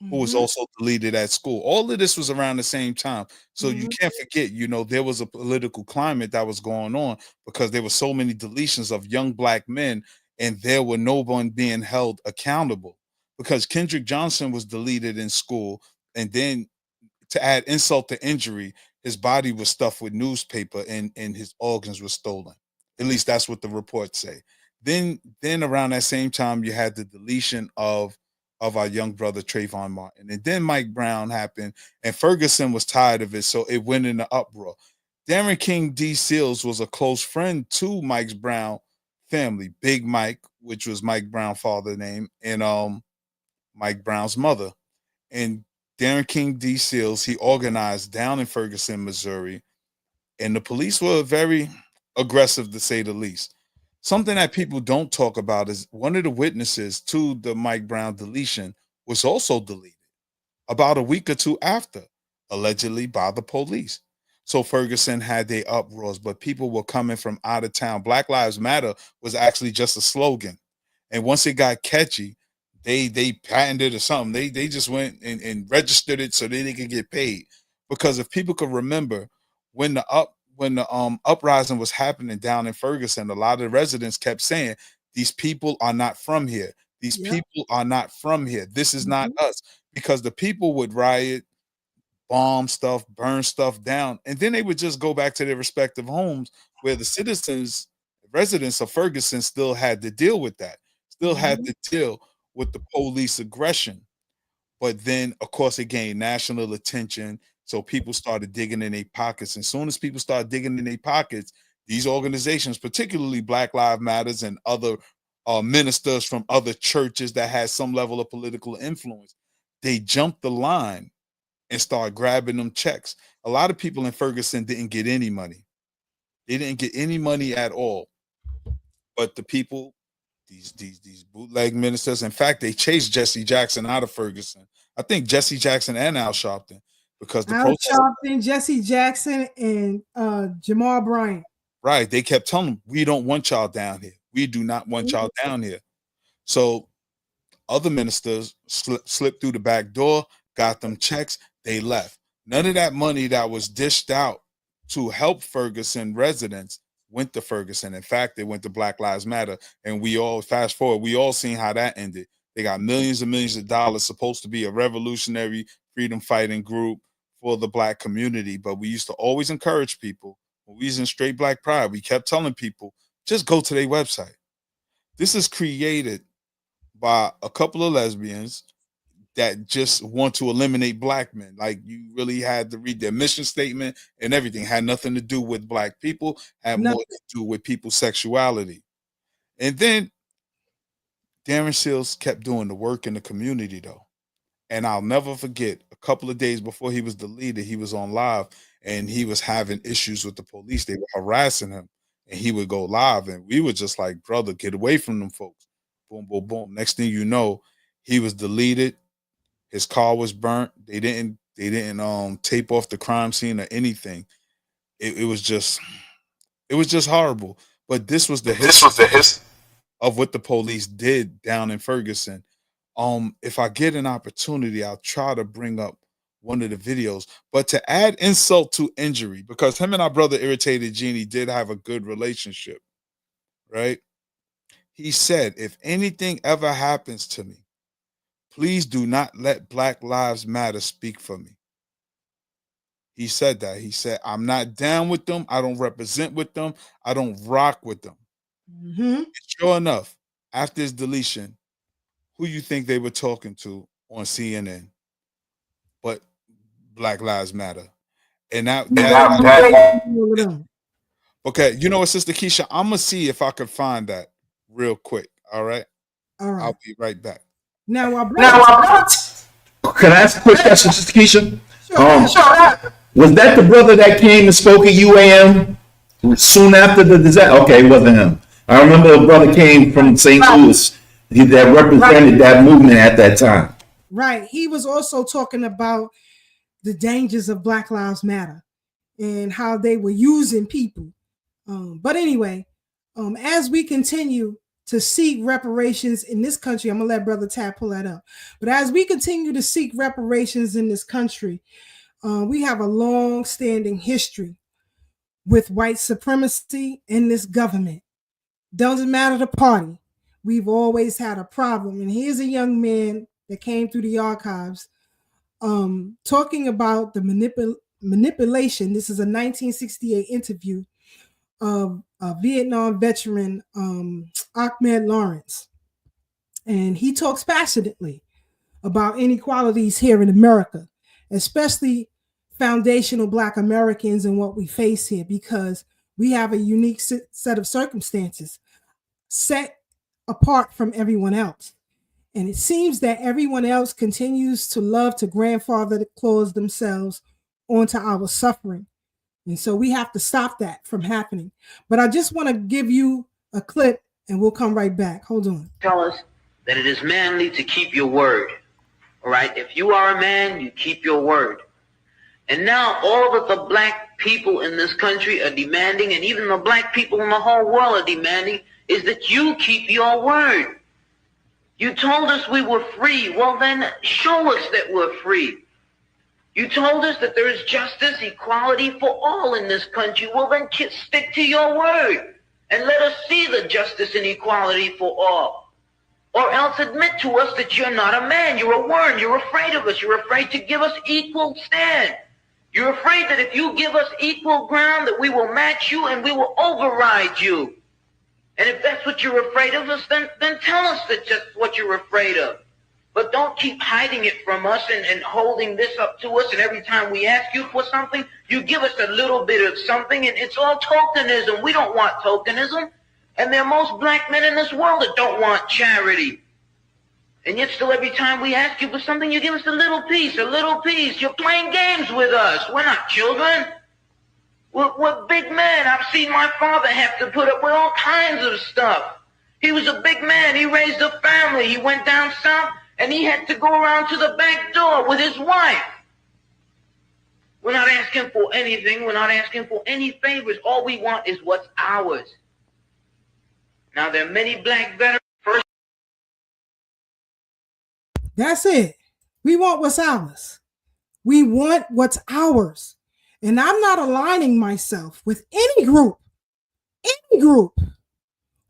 who was also deleted at school. All of this was around the same time. So you can't forget, there was a political climate that was going on because there were so many deletions of young black men and there were no one being held accountable because Kendrick Johnson was deleted in school. And then to add insult to injury, his body was stuffed with newspaper and his organs were stolen. At least that's what the reports say. Then around that same time, you had the deletion of our young brother Trayvon Martin. And then Mike Brown happened and Ferguson was tired of it. So it went in the uproar. Darren King D. Seals was a close friend to Mike Brown family, Big Mike, which was Mike Brown's father's name, and Mike Brown's mother. And Darren King D. Seals, he organized down in Ferguson, Missouri. And the police were very aggressive, to say the least. Something that people don't talk about is one of the witnesses to the Mike Brown deletion was also deleted about a week or two after, allegedly by the police. So Ferguson had their uproars, but people were coming from out of town. Black Lives Matter was actually just a slogan. And once it got catchy, they patented it or something. They just went and registered it so that they could get paid. Because if people could remember, when the uprising was happening down in Ferguson, a lot of the residents kept saying, these people are not from here. These people are not from here. This is not us. Because the people would riot, bomb stuff, burn stuff down, and then they would just go back to their respective homes where the residents of Ferguson still had to deal with that, still had to deal with the police aggression. But then, of course, it gained national attention. So people started digging in their pockets. And as soon as people started digging in their pockets, these organizations, particularly Black Lives Matters and other ministers from other churches that had some level of political influence. They jumped the line and started grabbing them checks. A lot of people in Ferguson didn't get any money. They didn't get any money at all. But the people, these bootleg ministers, in fact, they chased Jesse Jackson out of Ferguson. I think Jesse Jackson and Al Sharpton, because the Al Sharpton, Jesse Jackson, and Jamal Bryant. Right. They kept telling them, we don't want y'all down here. We do not want y'all down here. So other ministers slipped through the back door, got them checks, they left. None of that money that was dished out to help Ferguson residents went to Ferguson. In fact, it went to Black Lives Matter. And we all, fast forward, we all seen how that ended. They got millions and millions of dollars, supposed to be a revolutionary freedom fighting group for the Black community. But we used to always encourage people. When we was in Straight Black Pride, we kept telling people, just go to their website. This is created by a couple of lesbians that just want to eliminate Black men. Like, you really had to read their mission statement and everything. Had nothing to do with Black people, had more to do with people's sexuality. And then Darren Seals kept doing the work in the community, though. And I'll never forget, a couple of days before he was deleted, he was on live and he was having issues with the police. They were harassing him and he would go live. And we were just like, brother, get away from them folks. Boom, boom, boom. Next thing you know, he was deleted. His car was burnt. They didn't tape off the crime scene or anything. It was just horrible. But this was the history of what the police did down in Ferguson. If I get an opportunity, I'll try to bring up one of the videos. But to add insult to injury, because him and our brother Irritated Genie did have a good relationship, right? He said, if anything ever happens to me, please do not let Black Lives Matter speak for me. He said that. He said, I'm not down with them. I don't represent with them. I don't rock with them. Mm-hmm. Sure enough, after his deletion, who you think they were talking to on CNN? But Black Lives Matter. And okay, you know what, Sister Keisha? I'm going to see if I can find that real quick. All right? All right. I'll be right back. Now, Can I ask a quick question, Sister Keisha? Sure. Was that the brother that came and spoke at UAM soon after the disaster? Okay, it wasn't him. I remember a brother came from St. Louis that represented that movement at that time. Right. He was also talking about the dangers of Black Lives Matter and how they were using people. But anyway, as we continue to seek reparations in this country, I'm going to let Brother Tab pull that up. But as we continue to seek reparations in this country, we have a long-standing history with white supremacy in this government. Doesn't matter the party. We've always had a problem. And here's a young man that came through the archives talking about the manipulation. This is a 1968 interview of a Vietnam veteran, Ahmed Lawrence. And he talks passionately about inequalities here in America, especially foundational Black Americans and what we face here, because we have a unique set of circumstances set apart from everyone else. And it seems that everyone else continues to love to grandfather the claws themselves onto our suffering. And so we have to stop that from happening. But I just want to give you a clip and we'll come right back. Hold on. Tell us that it is manly to keep your word. All right. If you are a man, you keep your word. And now all that the Black people in this country are demanding, and even the Black people in the whole world are demanding, is that you keep your word. You told us we were free. Well, then show us that we're free. You told us that there is justice, equality for all in this country. Well, then stick to your word and let us see the justice and equality for all. Or else admit to us that you're not a man. You're a worm. You're afraid of us. You're afraid to give us equal stand. You're afraid that if you give us equal ground, that we will match you and we will override you. And if that's what you're afraid of us, then tell us that just what you're afraid of. But don't keep hiding it from us and holding this up to us. And every time we ask you for something, you give us a little bit of something. And it's all tokenism. We don't want tokenism. And there are most black men in this world that don't want charity. And yet still every time we ask you for something, you give us a little piece, a little piece. You're playing games with us. We're not children. We're big men. I've seen my father have to put up with all kinds of stuff. He was a big man. He raised a family. He went down south, and he had to go around to the back door with his wife. We're not asking for anything. We're not asking for any favors. All we want is what's ours. Now, there are many black veterans. That's it. We want what's ours. We want what's ours. And I'm not aligning myself with any group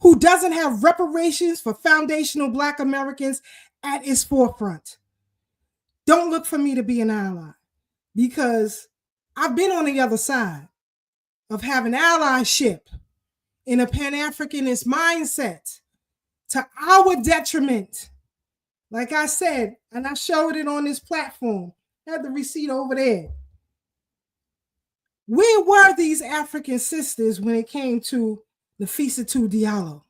who doesn't have reparations for foundational Black Americans at its forefront. Don't look for me to be an ally, because I've been on the other side of having allyship in a Pan-Africanist mindset to our detriment. Like I said, and I showed it on this platform, I had the receipt over there. Where were these African sisters when it came to Nafissatou Diallo?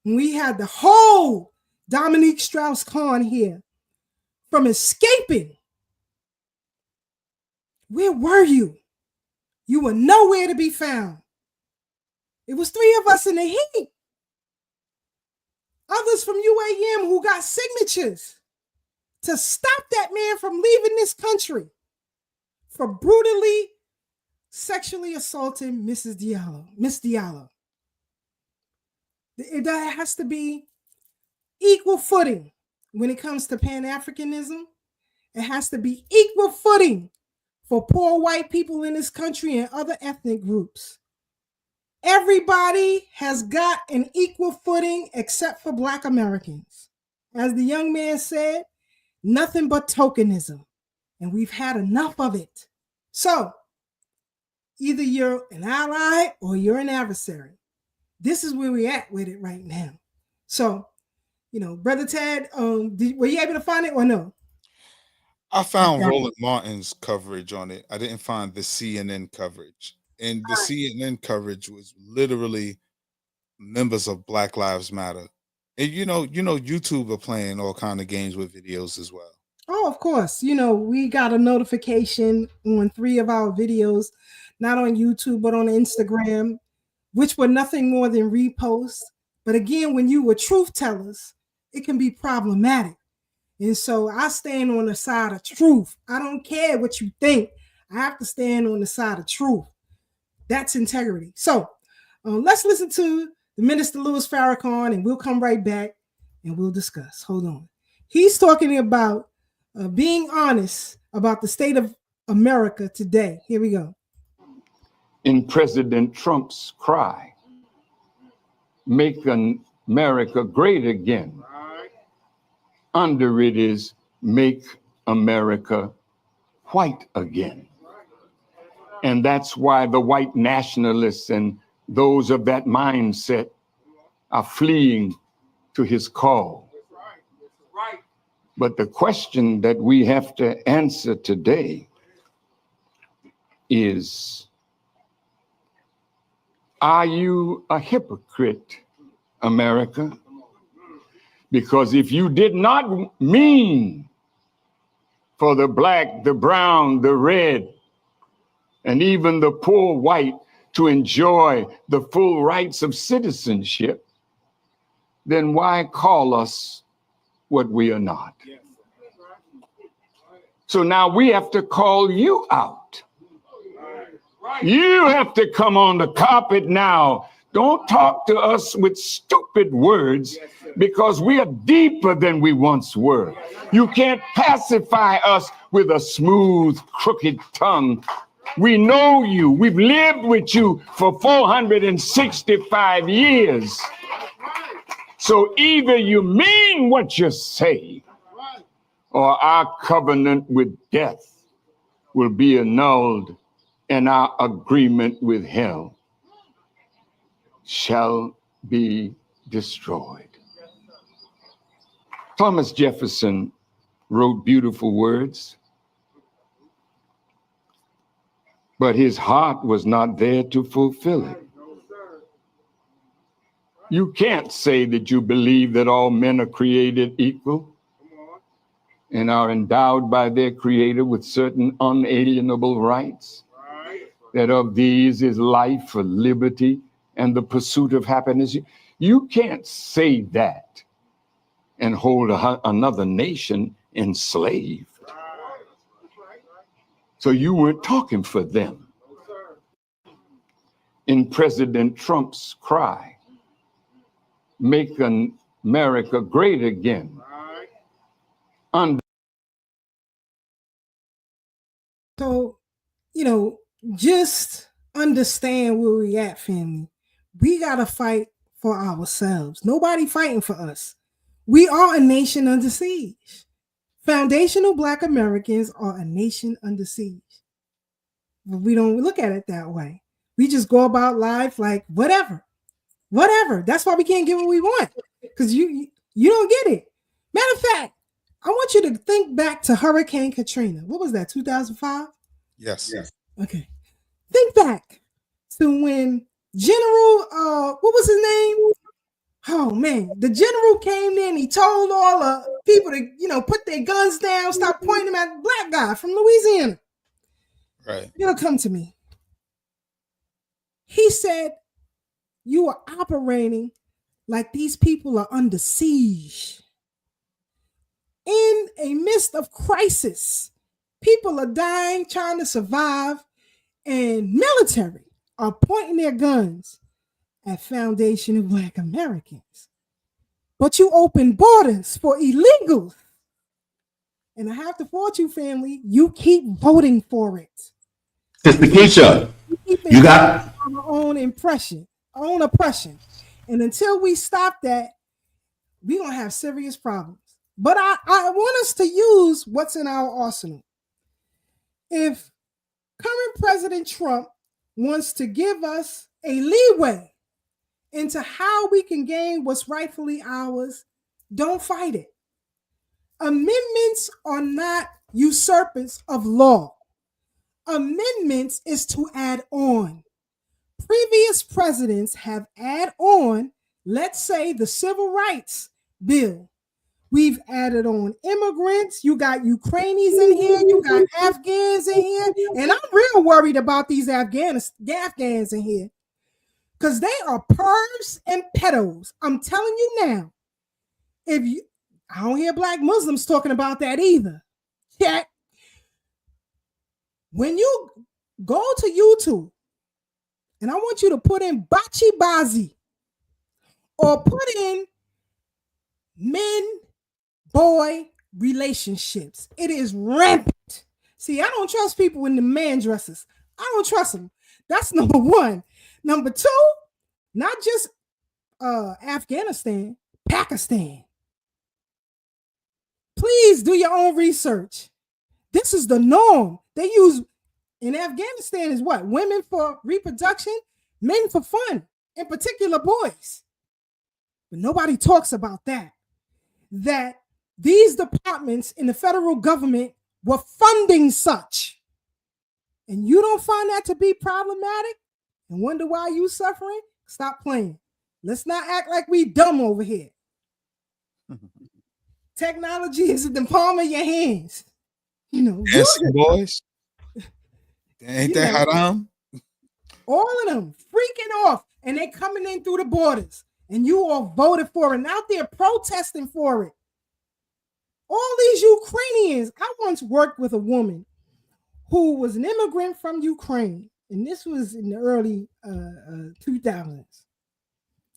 When we had the whole Dominique Strauss-Kahn here from escaping. Where were you? You were nowhere to be found. It was 3 of us in the heat. Others from UAM who got signatures to stop that man from leaving this country for brutally sexually assaulting Miss Diallo. There has to be equal footing when it comes to Pan-Africanism. It has to be equal footing for poor white people in this country and other ethnic groups. Everybody has got an equal footing except for Black Americans. As the young man said, nothing but tokenism. And we've had enough of it. So, either you're an ally or you're an adversary. This is where we're at with it right now. So, Brother Ted, were you able to find it or no? I found Roland Martin's coverage on it. I didn't find the CNN coverage. And the CNN coverage was literally members of Black Lives Matter. And YouTube are playing all kind of games with videos as well. Oh, of course. We got a notification on 3 of our videos, not on YouTube, but on Instagram, which were nothing more than reposts. But again, when you were truth tellers, it can be problematic. And so I stand on the side of truth. I don't care what you think. I have to stand on the side of truth. That's integrity. So let's listen to the Minister Louis Farrakhan, and we'll come right back and we'll discuss. Hold on. He's talking about being honest about the state of America today. Here we go. In President Trump's cry, make America great again. Under it is make America white again. And that's why the white nationalists and those of that mindset are fleeing to his call. But the question that we have to answer today is, are you a hypocrite, America? Because if you did not mean for the Black, the brown, the red, and even the poor white to enjoy the full rights of citizenship, then why call us what we are not? So now we have to call you out. You have to come on the carpet now. Don't talk to us with stupid words, because we are deeper than we once were. You can't pacify us with a smooth, crooked tongue. We know you. We've lived with you for 465 years. So either you mean what you say, or our covenant with death will be annulled, and our agreement with hell shall be destroyed. Thomas Jefferson wrote beautiful words, but his heart was not there to fulfill it. You can't say that you believe that all men are created equal and are endowed by their creator with certain unalienable rights. That of these is life, for liberty, and the pursuit of happiness. You can't say that and hold another nation enslaved. So you weren't talking for them. In President Trump's cry, make America great again. So, just understand where we at, family. We got to fight for ourselves. Nobody fighting for us. We are a nation under siege. Foundational Black Americans are a nation under siege. But we don't look at it that way. We just go about life like whatever. That's why we can't get what we want, because you don't get it. Matter of fact, I want you to think back to Hurricane Katrina. What was that, 2005? Yes. Okay. Think back to when General, what was his name? Oh, man. The general came in. He told all the people to, put their guns down, stop pointing them at the black guy from Louisiana. Right. Come to me. He said, you are operating like these people are under siege. In a midst of crisis, people are dying, trying to survive, and military are pointing their guns at foundational Black Americans. But you open borders for illegals. And I have to fault you, family. You keep voting for it. Sister Keisha, you got our own oppression. And until we stop that, we're going to have serious problems. But I want us to use what's in our arsenal. If current President Trump wants to give us a leeway into how we can gain what's rightfully ours, don't fight it. Amendments are not usurpers of law. Amendments is to add on. Previous presidents have added on, let's say, the Civil Rights Bill. We've added on immigrants. You got Ukrainians in here. You got Afghans in here. And I'm real worried about these Afghans in here, because they are pervs and pedos. I'm telling you now. I don't hear Black Muslims talking about that either. Check. When you go to YouTube, and I want you to put in Bachi Bazi or put in men-boy relationships, it is rampant. See, I don't trust people in the man dresses. I don't trust them. That's number one. Number two, not just Afghanistan, Pakistan. Please do your own research. This is the norm. They use in Afghanistan is what? Women for reproduction, men for fun, in particular boys. But nobody talks about that. That these departments in the federal government were funding such. And you don't find that to be problematic and wonder why you suffering? Stop playing. Let's not act like we dumb over here. Technology is in the palm of your hands. Dancing boys. Ain't that haram? All of them freaking off, and they coming in through the borders, and you all voted for it and out there protesting for it. All these Ukrainians. I once worked with a woman who was an immigrant from Ukraine, and this was in the early 2000s.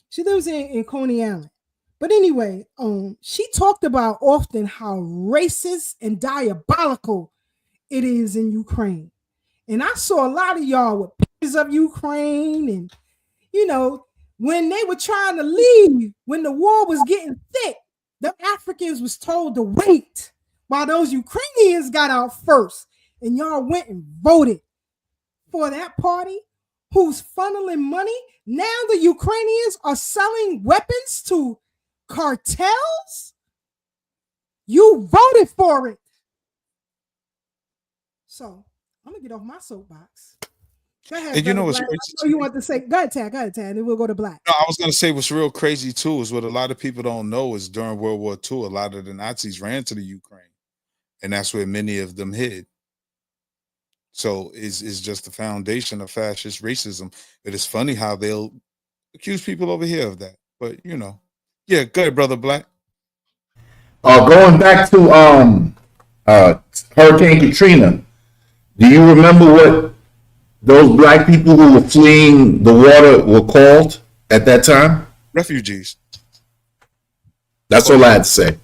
She lives in Coney Island. But anyway, she talked about often how racist and diabolical it is in Ukraine. And I saw a lot of y'all with pictures of Ukraine. And, when they were trying to leave, when the war was getting thick, the Africans was told to wait while those Ukrainians got out first. And y'all went and voted for that party who's funneling money. Now the Ukrainians are selling weapons to cartels. You voted for it. So I'm gonna get off my soapbox Go ahead, And you brother know what's Black. I crazy know you too? want to say. Go ahead, Tad. Go ahead, Tad. And then we'll go to Black. No, I was gonna say what's real crazy too is what a lot of people don't know is during World War II, a lot of the Nazis ran to the Ukraine, and that's where many of them hid. So is just the foundation of fascist racism. It is funny how they'll accuse people over here of that, but you know, yeah, go ahead, brother Black. Going back to uh, Hurricane Katrina, do you remember what those black people who were fleeing the water were called at that time? Refugees. That's all I had to say.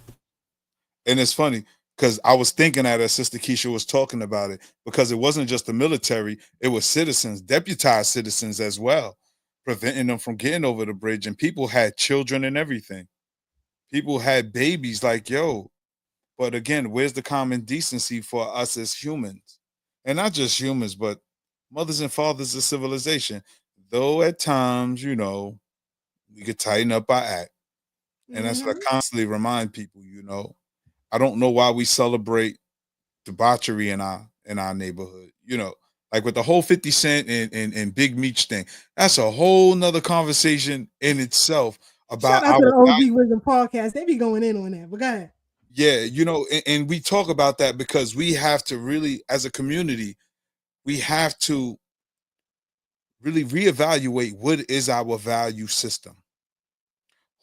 And it's funny because I was thinking that as Sister Keisha was talking about it, because it wasn't just the military, it was citizens, deputized citizens as well, preventing them from getting over the bridge. And people had children and everything. People had babies like, yo. But again, where's the common decency for us as humans? And not just humans, but mothers and fathers of civilization. Though at times, you know, we could tighten up our act. And that's what I constantly remind people, you know. I don't know why we celebrate debauchery in our neighborhood. You know, like with the whole 50 Cent and Big Meech thing. That's a whole nother conversation in itself about Shout out our to the OG Wisdom podcast. They be going in on that. But go ahead. yeah, you know, and we talk about that because we have to really, as a community, we have to really reevaluate what is our value system.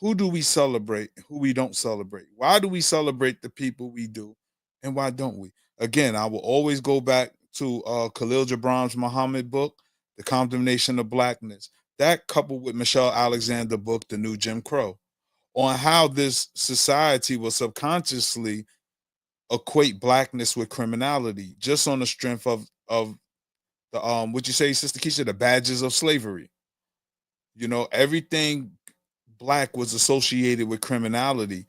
Who do we celebrate? Who we don't celebrate? Why do we celebrate the people we do? And why don't we? Again, I will always go back to Khalil Gibran's Muhammad book, The Condemnation of Blackness. That coupled with Michelle Alexander book, The New Jim Crow, on how this society will subconsciously equate blackness with criminality, just on the strength of the what you say, Sister Keisha, the badges of slavery. You know, everything black was associated with criminality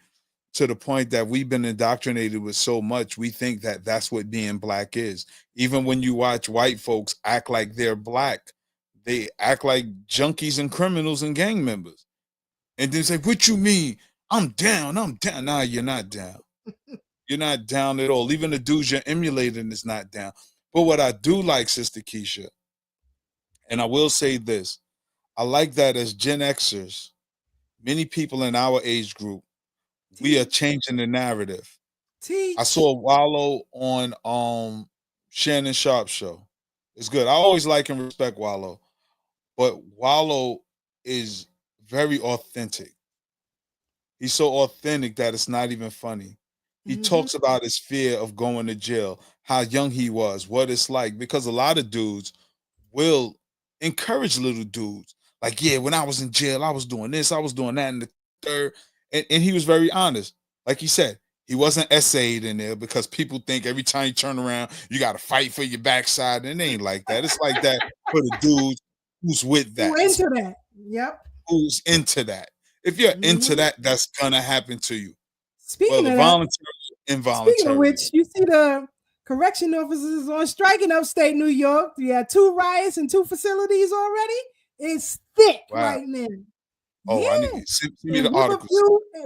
to the point that we've been indoctrinated with so much we think that that's what being black is. Even when you watch white folks act like they're black, they act like junkies and criminals and gang members, and then say, what you mean? I'm down. Nah, you're not down. You're not down at all. Even the dudes you're emulating is not down. But what I do like, Sister Keisha, and I will say this, I like that as Gen Xers, many people in our age group, we are changing the narrative. I saw Wallow on Shannon Sharp show. It's good. I always like and respect Wallow, but Wallow is very authentic. He's so authentic that it's not even funny. He talks about his fear of going to jail, how young he was, what it's like, because a lot of dudes will encourage little dudes. Like, yeah, when I was in jail, I was doing this, I was doing that, and the third. And he was very honest. Like he said, he wasn't essayed in there because people think every time you turn around, you got to fight for your backside. And it ain't like that. It's like that for the dude who's with that. Who into that? Yep. Who's into that. If you're into that, that's gonna happen to you. Speaking Whether of that, voluntary, involuntary. speaking of which, you see the correction officers on strike in upstate New York. You had 2 riots in 2 facilities already. It's thick right now. Oh, yeah. I need send me the articles.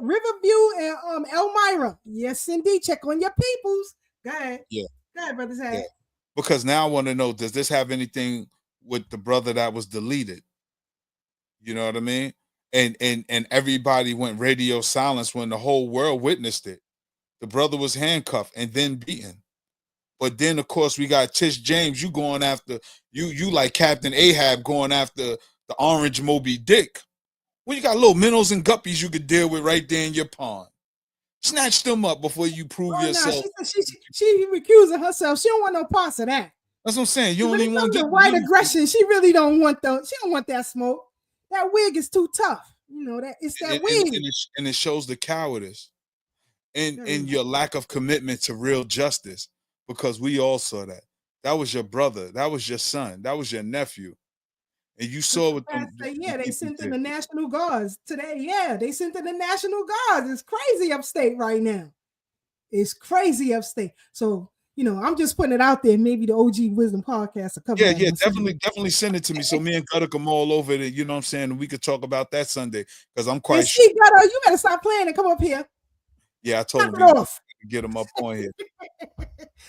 Riverview and Elmira. Yes, indeed. Check on your peoples. Go ahead. Yeah. Go ahead, brother. Yeah. Because now I want to know, does this have anything with the brother that was deleted? You know what I mean? And everybody went radio silence when the whole world witnessed it. The brother was handcuffed and then beaten. But then, of course, we got Tish James. You going after you like Captain Ahab going after the orange Moby Dick. Well, you got little minnows and guppies you could deal with right there in your pond. Snatch them up before you prove yourself. No, she recusing herself. She don't want no parts of that. That's what I'm saying. You only want the white aggression. She really don't want those. She don't want that smoke. That wig is too tough. You know that it's that wig, and it shows the cowardice and your lack of commitment to real justice. Because we all saw that. That was your brother. That was your son. That was your nephew. And you saw what them. Yeah, they sent in the National Guards today. Yeah, they sent in the National Guards. It's crazy upstate right now. It's crazy upstate. So, you know, I'm just putting it out there. Maybe the OG Wisdom podcast will cover. Yeah, definitely send it to me. So me and Gutter come all over it. You know what I'm saying? And we could talk about that Sunday because I'm quite sure. Gutter, you better stop playing and come up here. Yeah, I told him to get him up on here.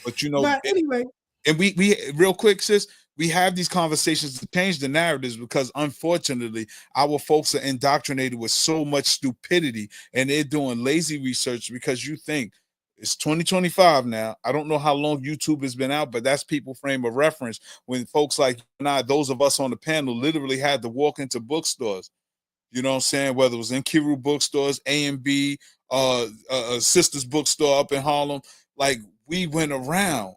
But you know, anyway. And we real quick, sis, we have these conversations to change the narratives, because unfortunately our folks are indoctrinated with so much stupidity, and they're doing lazy research because you think it's 2025 now. I don't know how long YouTube has been out, but that's people frame of reference when folks like you and I, those of us on the panel, literally had to walk into bookstores. You know what I'm saying? Whether it was in Kiru bookstores, A&B, Sisters bookstore up in Harlem, like we went around.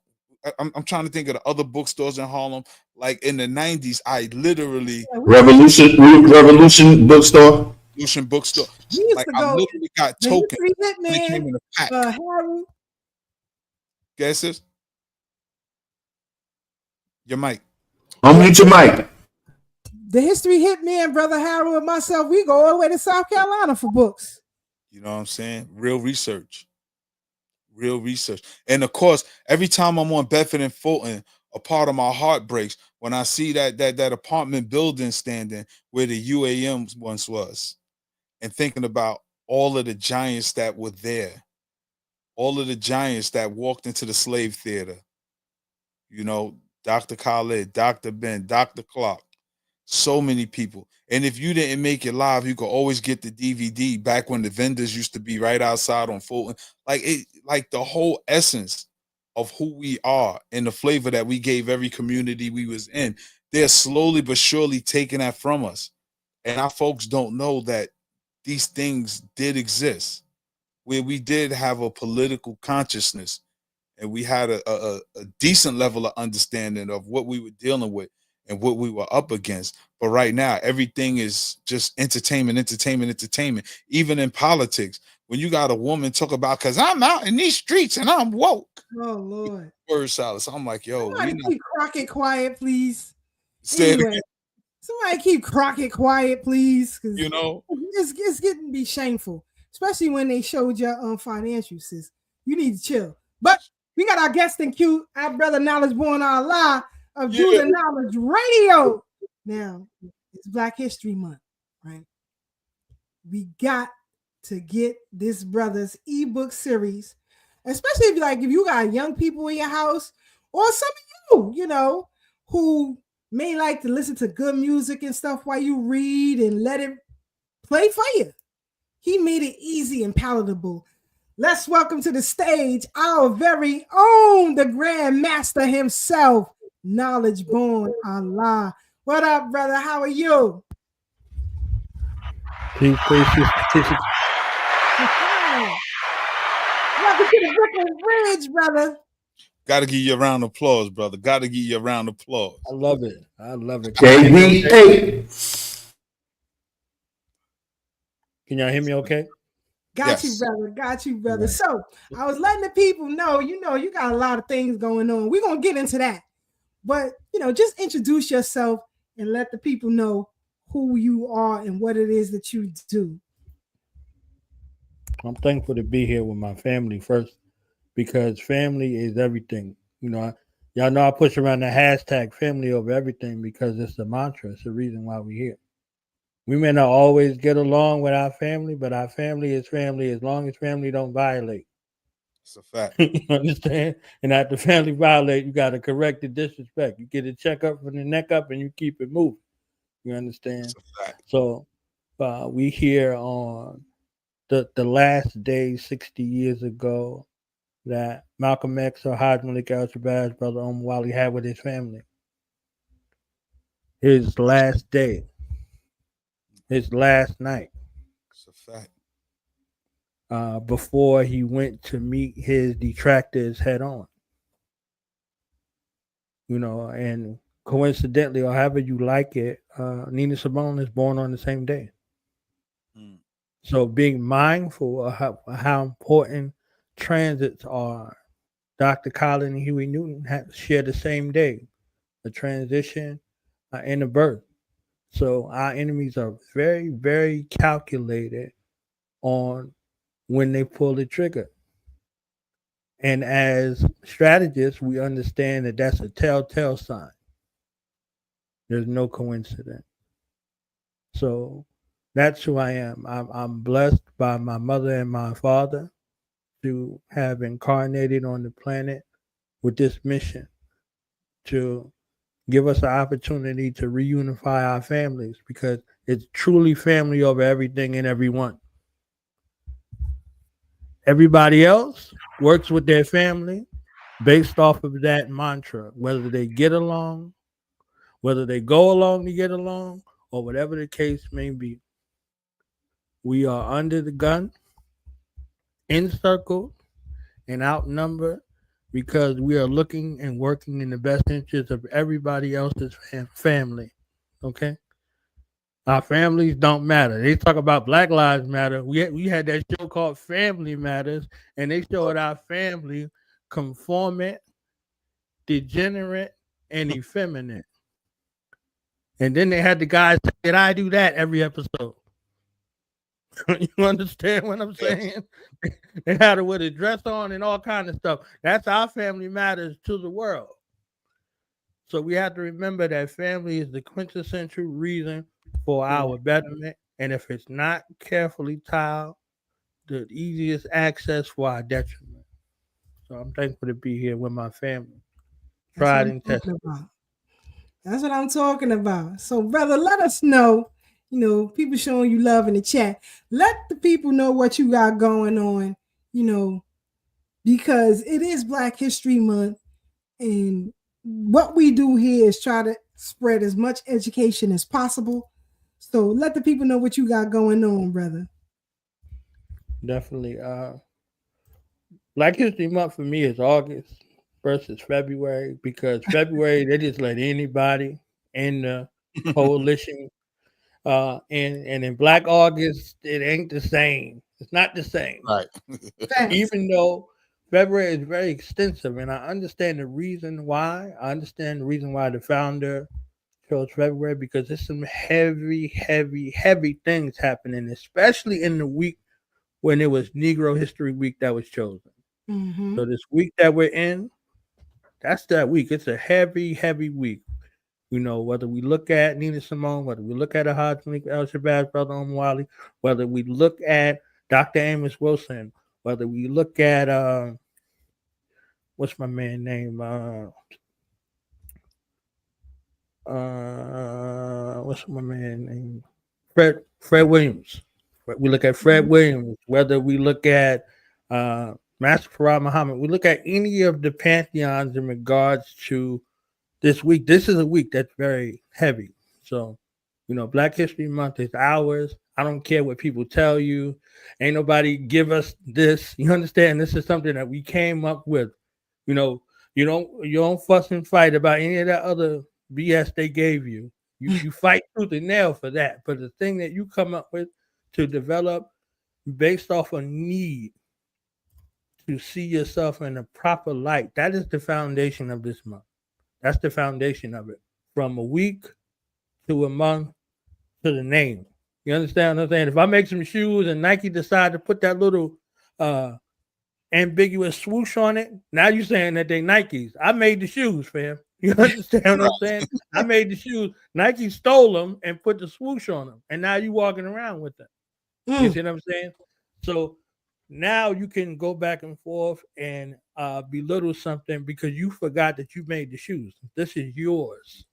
I'm trying to think of the other bookstores in Harlem. Like in the 90s, I literally Revolution bookstore. Revolution bookstore. We used Like to I go. literally got The tokens. History They came Hitman, in a pack. Harold. Guesses? Your mic. Unmute your mic. The History Hitman, Brother Harold, and myself, we go all the way to South Carolina for books. You know what I'm saying? Real research. Real research. And of course, every time I'm on Bedford and Fulton, a part of my heart breaks when I see that apartment building standing where the UAM once was, and thinking about all of the giants that were there, all of the giants that walked into the slave theater. You know, Dr. Khaled, Dr. Ben, Dr. Clark, so many people. And if you didn't make it live, you could always get the DVD back when the vendors used to be right outside on Fulton. Like the whole essence of who we are and the flavor that we gave every community we was in, they're slowly but surely taking that from us. And our folks don't know that these things did exist, where we did have a political consciousness, and we had a decent level of understanding of what we were dealing with and what we were up against. But right now, everything is just entertainment. Even in politics, when you got a woman talk about, because I'm out in these streets and I'm woke. Oh, Lord. Word salad. So I'm like, yo, Somebody keep Crockett quiet, please. Say it Anyway, again. somebody keep Crockett quiet, please. Because You know, it's getting to be shameful, especially when they showed your financial, sis. You need to chill. But we got our guest in queue, our brother Knowledge Born Allah of Do the Knowledge Radio. Now, it's Black History Month, right? We got to get this brother's ebook series, especially if you got young people in your house, or some of you know, who may like to listen to good music and stuff while you read and let it play for you. He made it easy and palatable. Let's welcome to the stage our very own, the Grand Master himself, Knowledge Born Allah. What up, brother? How are you? Peace. Welcome to the Brooklyn Bridge, brother. Gotta give you a round of applause, brother. Gotta give you a round of applause. I love it. KBA. Can y'all hear me okay? Got you, brother. Right. So I was letting the people know, you got a lot of things going on. We're going to get into that. But, just introduce yourself and let the people know who you are and what it is that you do. I'm thankful to be here with my family first, because family is everything. Y'all know I push around the hashtag family over everything because it's the mantra. It's the reason why we're here. We may not always get along with our family, but our family is family as long as family don't violate. It's a fact. You understand? And after family violate, you got to correct the disrespect. You get a checkup from the neck up and you keep it moving. You understand? It's a fact. So we here on the last day 60 years ago that Malcolm X or Haj Malik al-Shabazz, brother Wali, had with his family. His last day. His last night. It's a fact. Before he went to meet his detractors head on. And coincidentally, or however you like it, Nina Simone is born on the same day. Mm. So being mindful of how important transits are. Dr. Colin and Huey Newton share the same day, a transition and a birth. So our enemies are very, very calculated on when they pull the trigger. And as strategists, we understand that that's a telltale sign. There's no coincidence. So that's who I am. I'm blessed by my mother and my father to have incarnated on the planet with this mission to give us an opportunity to reunify our families, because it's truly family over everything and everyone. Everybody else works with their family based off of that mantra, whether they get along, whether they go along to get along, or whatever the case may be. We are under the gun, encircled, and outnumbered because we are looking and working in the best interest of everybody else's family. Okay? Our families don't matter. They talk about Black Lives Matter. We had that show called Family Matters, and they showed our family conformant, degenerate, and effeminate. And then they had the guys say, "Did I do that?" every episode. You understand what I'm saying? They had it with a dress on and all kind of stuff. That's our Family Matters to the world. So we have to remember that family is the quintessential reason for our betterment. And if it's not carefully tiled, the easiest access for our detriment. So I'm thankful to be here with my family. Tried and tested. That's what I'm talking about. So, brother, let us know. You know, people showing you love in the chat. Let the people know what you got going on, you know, because it is Black History Month. And what we do here is try to spread as much education as possible. So let the people know what you got going on, brother. Definitely. Black History Month for me is August versus February, because February they just let anybody in the coalition. And in Black August, it ain't the same. It's not the same. Right. Even though February is very extensive, and I understand the reason why. I understand the reason why the founder chose February, because there's some heavy things happening, especially in the week when it was Negro History Week that was chosen. Mm-hmm. So this week that we're in, that's that week. It's a heavy week. You know, whether we look at Nina Simone, whether we look at Ahad Malik El-Shabazz, Brother Omwali, whether we look at Dr. Amos Wilson, whether we look at what's my man name? What's my man name? Fred Williams. We look at Fred Williams, whether we look at Master Farad Muhammad, we look at any of the pantheons in regards to this week. This is a week that's very heavy. So, you know, Black History Month is ours. I don't care what people tell you. Ain't nobody give us this. You understand? This is something that we came up with. You know, you don't fuss and fight about any of that other BS they gave you. You fight tooth and nail for that. But the thing that you come up with to develop based off a need to see yourself in a proper light, that is the foundation of this month. That's the foundation of it. From a week to a month to the name. You understand what I'm saying? If I make some shoes and Nike decide to put that little ambiguous swoosh on it, now you're saying that they Nikes. I made the shoes, fam. You understand what I'm saying? I made the shoes. Nike stole them and put the swoosh on them. And now you walking around with them. You see what I'm saying? So now you can go back and forth and belittle something because you forgot that you made the shoes. This is yours.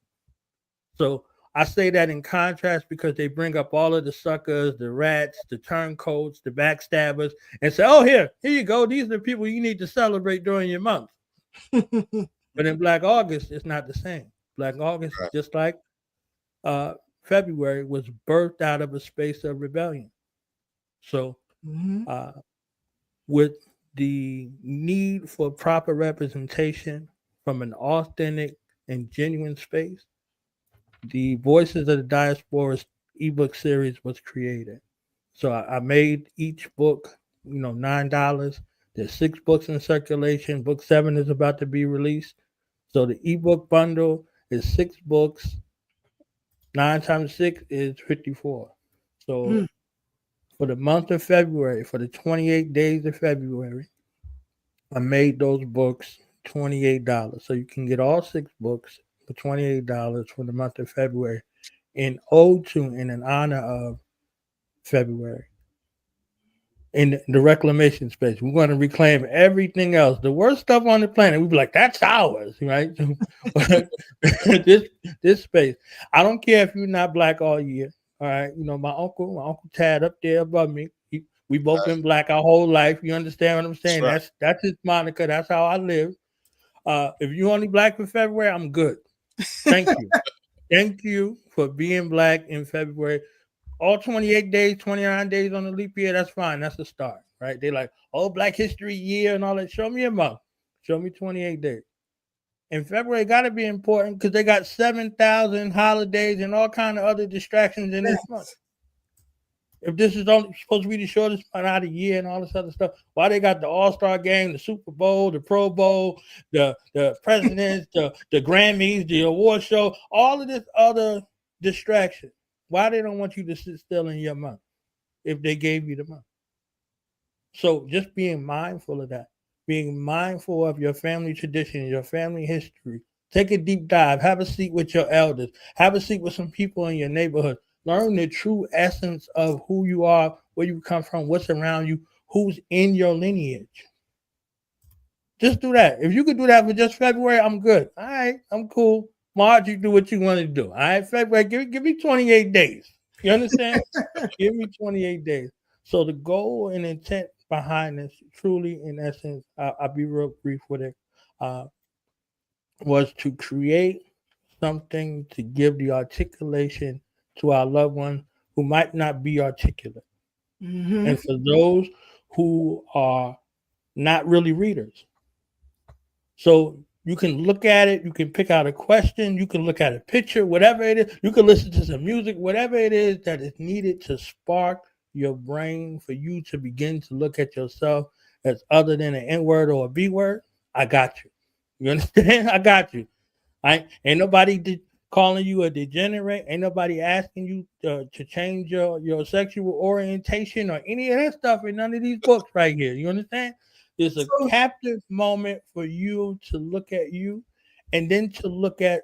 So I say that in contrast because they bring up all of the suckers, the rats, the turncoats, the backstabbers, and say, oh, here you go. These are the people you need to celebrate during your month. But in Black August, it's not the same. Black August, just like February, was birthed out of a space of rebellion. So with the need for proper representation from an authentic and genuine space, the Voices of the Diaspora's ebook series was created. So I made each book, $9. There's 6 books in circulation. Book 7 is about to be released. So the ebook bundle is 6 books. 9 times 6 is 54. So for the month of February, for the 28 days of February, I made those books $28. So you can get all 6 books for $28 for the month of February in ode to and in honor of February. in the reclamation space. We're going to reclaim everything else. The worst stuff on the planet, we'd be like, that's ours, right? this space. I don't care if you're not black all year. All right. You know, my uncle Tad up there above me. We both been black our whole life. You understand what I'm saying? That's his moniker. That's how I live. If you only black for February, I'm good. Thank you. Thank you for being black in February. All 28 days, 29 days on the leap year, that's fine. That's a start, right? They like, oh, Black History Year and all that. Show me a month. Show me 28 days. And February got to be important because they got 7,000 holidays and all kind of other distractions in this month. If this is only supposed to be the shortest month out of the year and all this other stuff, why they got the All-Star Game, the Super Bowl, the Pro Bowl, the presidents, the Grammys, the award show, all of this other distraction? Why they don't want you to sit still in your month if they gave you the month? So just being mindful of that, being mindful of your family tradition, your family history. Take a deep dive. Have a seat with your elders. Have a seat with some people in your neighborhood. Learn the true essence of who you are, where you come from, what's around you, who's in your lineage. Just do that. If you could do that for just February, I'm good. All right, I'm cool. March, you do what you want to do. All right, February, give me 28 days. You understand? Give me 28 days. So the goal and intent behind this, truly, in essence, I'll be real brief with it, was to create something to give the articulation to our loved ones who might not be articulate. Mm-hmm. And for those who are not really readers. So you can look at it, you can pick out a question, you can look at a picture, whatever it is, you can listen to some music, whatever it is that is needed to spark your brain for you to begin to look at yourself as other than an N word or a B word. I got you. You understand? I got you. Ain't nobody calling you a degenerate. Ain't nobody asking you to change your sexual orientation or any of that stuff in none of these books right here. You understand? It's a captive moment for you to look at you and then to look at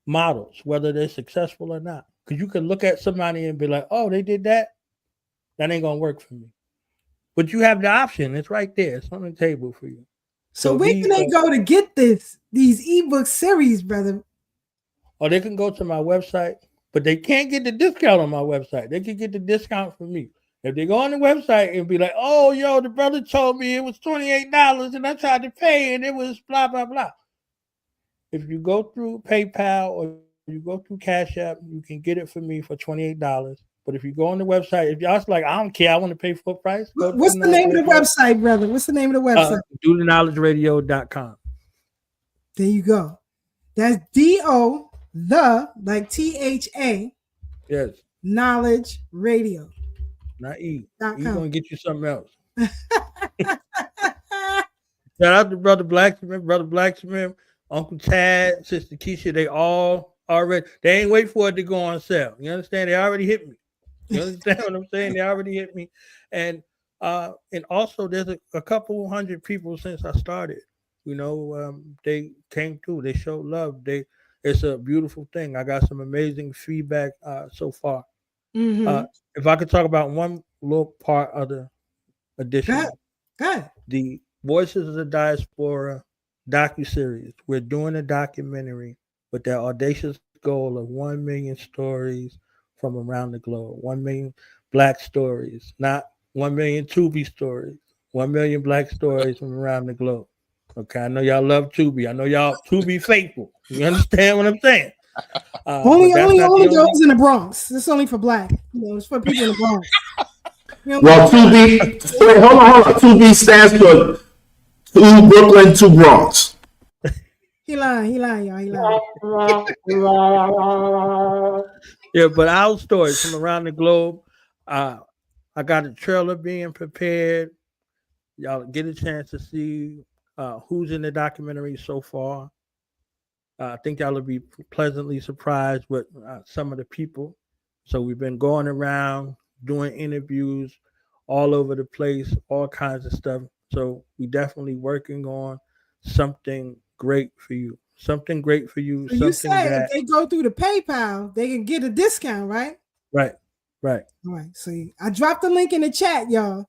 models, whether they're successful or not. Because you can look at somebody and be like, oh, they did that. That ain't going to work for me. But you have the option. It's right there. It's on the table for you. So where can they go to get these ebook series, brother? Or they can go to my website, but they can't get the discount on my website. They can get the discount from me. If they go on the website and be like, oh, yo, the brother told me it was $28 and I tried to pay and it was blah, blah, blah. If you go through PayPal or you go through Cash App, you can get it for me for $28. But if you go on the website, if y'all's like, I don't care, I want to pay full price. What's the name of the website, brother? What's the name of the website? DoTheKnowledgeRadio.com. There you go. That's D-O, the, like T-H-A. Yes. Knowledge Radio. Not E. He's going to get you something else. Shout out to Brother Blacksmith, Uncle Tad, Sister Keisha. They all already, they ain't wait for it to go on sale. You understand? They already hit me. You understand what I'm saying? They already hit me. And also there's a couple hundred people since I started. You know, they came through. They showed love. It's a beautiful thing. I got some amazing feedback so far. Mm-hmm. If I could talk about one little part of the edition, Good. The Voices of the Diaspora docuseries. We're doing a documentary with that audacious goal of 1 million stories from around the globe. 1 million Black stories, not 1 million Tubi stories. 1 million Black stories from around the globe. Okay, I know y'all love Tubi. I know y'all Tubi faithful. You understand what I'm saying? Only those in the Bronx. It's only for Black. You know, it's for people in the Bronx. You know, well, 2B. Wait, hold on. 2B stands for 2 Brooklyn, 2 Bronx. He lying, y'all. He lying. Yeah, but our stories from around the globe. I got a trailer being prepared. Y'all get a chance to see who's in the documentary so far. I think y'all will be pleasantly surprised with some of the people. So we've been going around doing interviews all over the place, all kinds of stuff. So we definitely working on something great for you. Something great for you. So you say if they go through the PayPal, they can get a discount, right? Right. All right. So I dropped the link in the chat, y'all.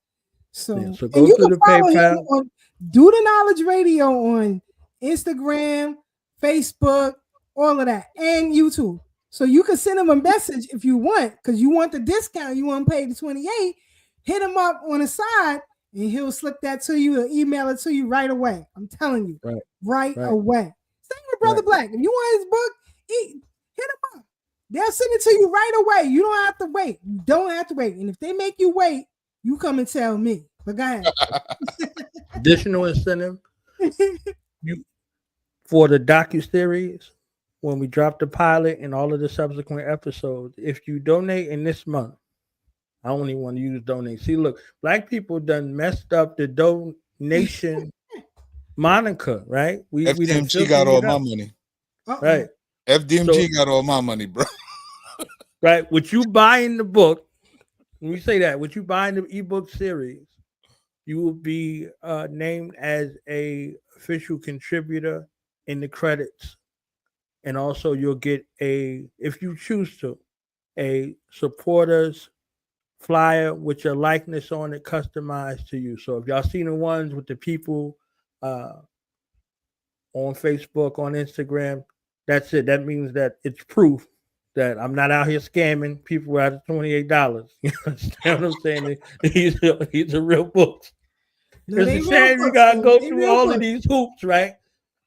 So, Yeah, so and go you to can the follow him PayPal. on Do the Knowledge Radio on Instagram, Facebook, all of that, and YouTube. So you can send him a message if you want, because you want the discount. You want to pay the 28. Hit him up on the side, and he'll slip that to you or email it to you right away. I'm telling you, right away. Same with Brother Black. If you want his book, hit him up. They'll send it to you right away. You don't have to wait. You don't have to wait. And if they make you wait, you come and tell me. But go ahead. Additional incentive for the docuseries when we drop the pilot and all of the subsequent episodes. If you donate in this month, I only want to use donate. See, look, Black people done messed up the donation moniker, right? We FDMG got all my money. Right. FDMG got all my money, bro. Right. What you buy in the book, when we say that, what you buy in the ebook series, you will be named as a official contributor in the credits. And also you'll get if you choose to, a supporters flyer with your likeness on it, customized to you. So if y'all seen the ones with the people on Facebook, on Instagram, that's it. That means that it's proof that I'm not out here scamming people out of $28. You understand what I'm saying? These are real books. No, it's a shame you gotta go through all of these hoops, right?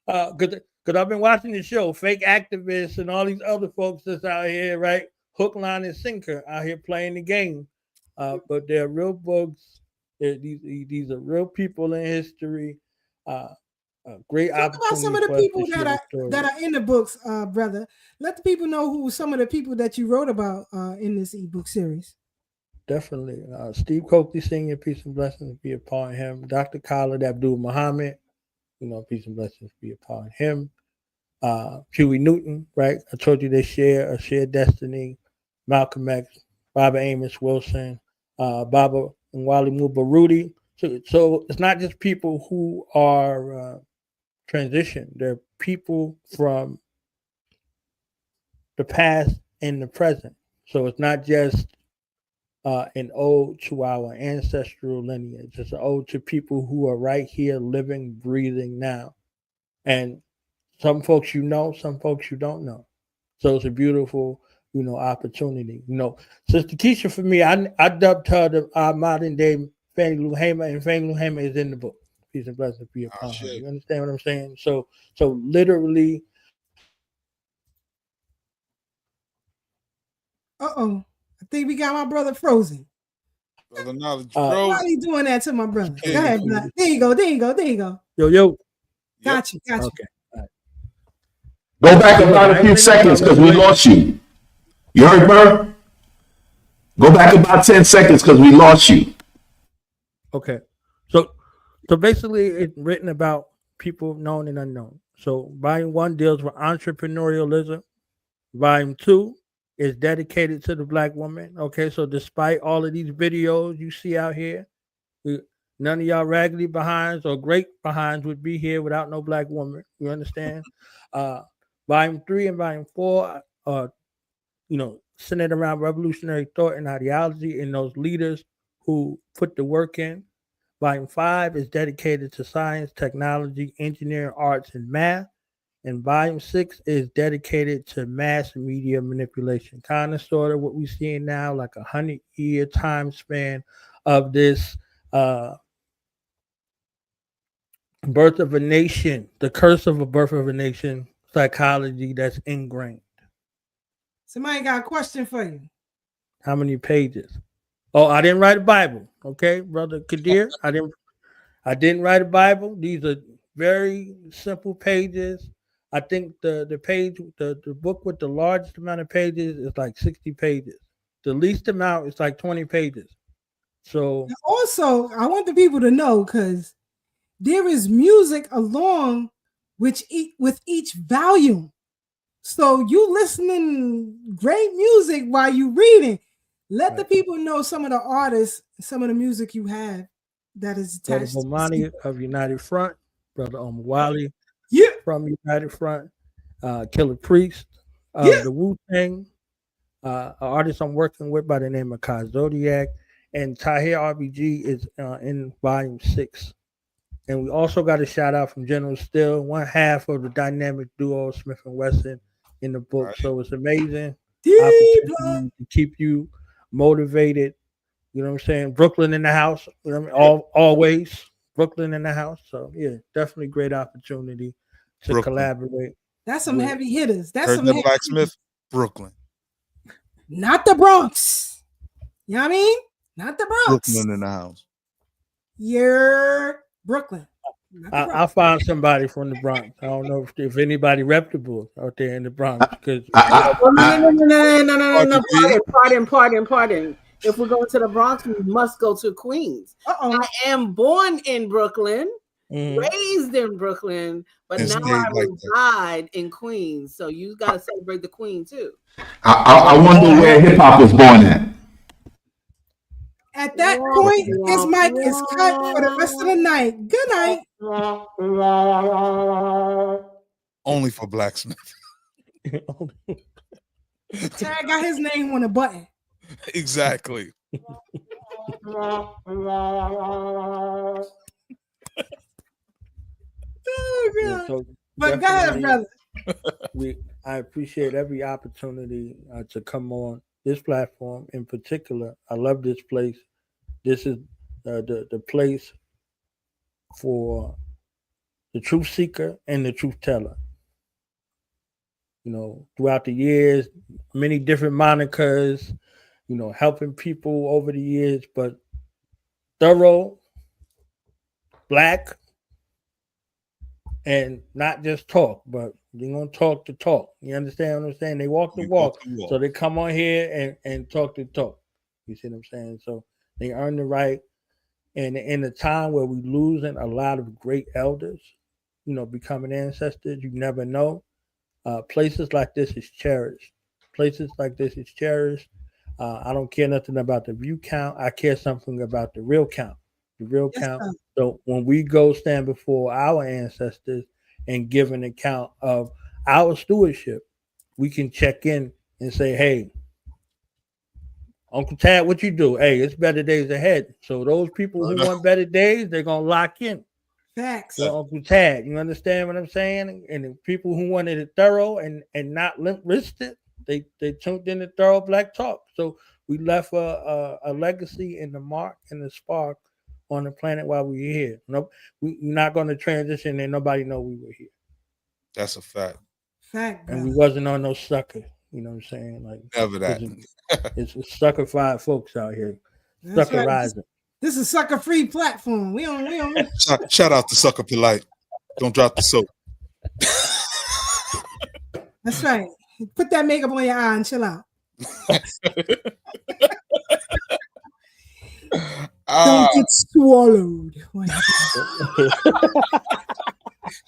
Because I've been watching the show, fake activists and all these other folks that's out here, right? Hook, line, and sinker out here playing the game. But they're real books. These are real people in history. Great Talk about some of the people that are in the books, brother. Let the people know who some of the people that you wrote about in this ebook series. Definitely. Steve Coakley Sr., peace and blessings be upon him. Dr. Khalid Abdul Muhammad, peace and blessings be upon him. Huey Newton, right? I told you they share a shared destiny. Malcolm X, Baba Amos Wilson, Baba and Wally Mubarudi. So it's not just people who are transitioned. They're people from the past and the present. So it's not just an ode to our ancestral lineage. It's an ode to people who are right here, living, breathing now. And some folks some folks you don't know. So it's a beautiful, opportunity. Sister Keisha, for me, I dubbed her our modern day Fannie Lou Hamer, and Fannie Lou Hamer is in the book. Peace and blessings be upon her. You understand what I'm saying? So literally. I think we got my brother frozen. Brother Knowledge, why are you doing that to my brother? Go ahead, brother. There you go. Yo. Got you. Okay. Go back about a few seconds because we lost you. You heard, bro? Go back about 10 seconds because we lost you. Okay. So basically it's written about people known and unknown. So volume 1 deals with entrepreneurialism. Volume 2 is dedicated to the Black woman. Okay, so despite all of these videos you see out here, none of y'all raggedy behinds or great behinds would be here without no Black woman. You understand? Volume 3 and Volume 4 are, centered around revolutionary thought and ideology and those leaders who put the work in. Volume 5 is dedicated to science, technology, engineering, arts, and math. And Volume 6 is dedicated to mass media manipulation. Kind of sort of what we're seeing now, like 100-year time span of this birth of a nation, the curse of a birth of a nation psychology that's ingrained. Somebody got a question for you. How many pages? Oh, I didn't write a Bible. Okay, Brother Kadir. I didn't write a Bible. These are very simple pages. I think the page, the book with the largest amount of pages is like 60 pages. The least amount is like 20 pages. So also, I want the people to know, because there is music along with each volume. So you listening great music while you reading. Let the people know some of the artists, some of the music you have that is attached. Brother Bomani of United Front, Brother Omwali from United Front, Killer Priest, the Wu-Tang, an artist I'm working with by the name of Kai Zodiac, and Tahir RBG is in volume 6. And we also got a shout out from General Still, one half of the dynamic duo Smith and Wesson in the book. Right. So it's amazing opportunity to keep you motivated. You know what I'm saying? Brooklyn in the house. You know what I mean? Always Brooklyn in the house. So yeah, definitely great opportunity to collaborate. That's some heavy hitters. That's Heard some the heavy Blacksmith, hitters. Brooklyn. Not the Bronx. You know what I mean? Not the Bronx. Brooklyn in the house. You're Brooklyn. I'll find somebody from the Bronx. I don't know if anybody reputable out there in the Bronx. Because No. Pardon. If we're going to the Bronx, we must go to Queens. I am born in Brooklyn, raised in Brooklyn, but now I reside in Queens. So you got to celebrate the Queen too. I wonder where hip hop was born at. At that point, his mic is cut for the rest of the night. Good night. Only for Blacksmith. Tag got his name on the button. Exactly. Oh, God. So but go ahead, brother. I appreciate every opportunity to come on this platform in particular. I love this place. This is the place for the truth seeker and the truth teller. You know, throughout the years, many different monikers, you know, helping people over the years, but thorough, black, and not just talk, but they're going to talk the talk. You understand what I'm saying? They walk the walk. So they come on here and talk the talk. You see what I'm saying? So they earn the right. And in a time where we're losing a lot of great elders, you know, becoming ancestors, you never know. Places like this is cherished. Places like this is cherished. I don't care nothing about the view count. I care something about the real count. The real count. So when we go stand before our ancestors and give an account of our stewardship, we can check in and say, hey, Uncle Tad, what you do? Hey, it's better days ahead. So those people who want better days, they're going to lock in. Facts. So Uncle Tad, you understand what I'm saying? And the people who wanted it thorough and not limp-wristed it, they tuned in to Thorough Black Talk. So we left a legacy and the mark and the spark on the planet while we were here. Nope, we're not going to transition and nobody know we were here. That's a fact. Fact. And we wasn't on no sucker. You know what I'm saying? Like never that. It's sucker-fied folks out here. Sucker rising. This is a sucker-free platform. We don't. Shout out to Sucker Polite. Don't drop the soap. That's right. Put that makeup on your eye and chill out. Don't get swallowed.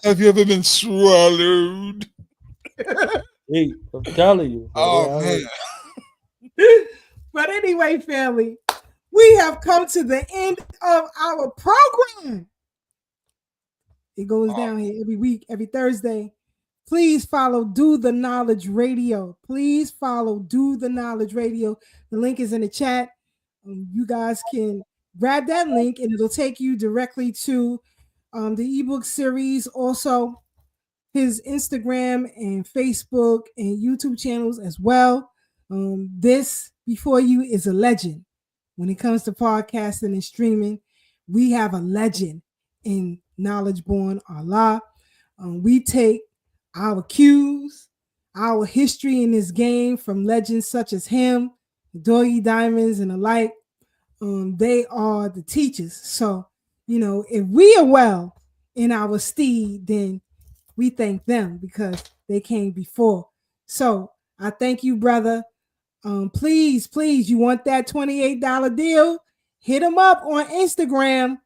Have you ever been swallowed? Hey, I'm telling you. Oh, man. But anyway, family, we have come to the end of our program. It goes down here every week, every Thursday. Please follow Do the Knowledge Radio. Please follow Do the Knowledge Radio. The link is in the chat. You guys can grab that link and it'll take you directly to the ebook series. Also, his Instagram and Facebook and YouTube channels as well. This before you is a legend. When it comes to podcasting and streaming, we have a legend in Knowledge Born Allah. We take our cues, our history in this game from legends such as him, Doggy Diamonds, and the like. They are the teachers. So, you know, if we are well in our steed, then we thank them because they came before. So I thank you, brother. Please, you want that $28 deal? Hit them up on Instagram.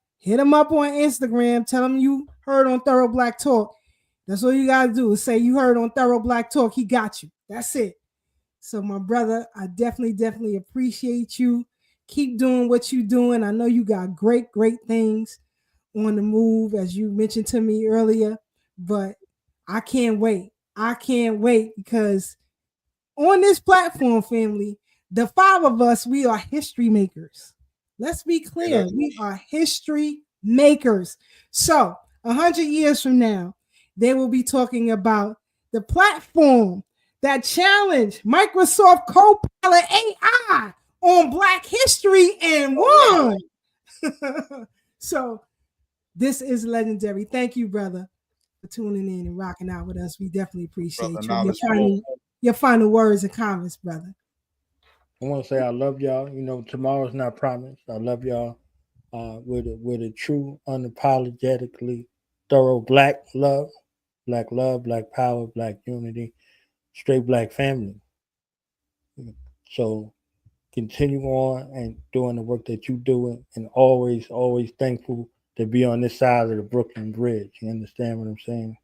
Tell them you heard on Thorough Black Talk. That's all you got to do is say you heard on Thorough Black Talk. He got you. That's it. So my brother, I definitely appreciate you. Keep doing what you're doing. I know you got great things on the move, as you mentioned to me earlier, but I can't wait. Because on this platform, family, the 5 of us, we are history makers. Let's be clear. We are history makers. So 100 years from now, they will be talking about the platform that challenged Microsoft Copilot AI on Black History and won. So this is legendary. Thank you, brother, for tuning in and rocking out with us. We definitely appreciate you. Your final words and comments, brother. I want to say I love y'all. You know, tomorrow's not promised. I love y'all with a true, unapologetically thorough black love, black power, black unity, straight black family. So continue on and doing the work that you're doing, and always thankful to be on this side of the Brooklyn Bridge. You understand what I'm saying?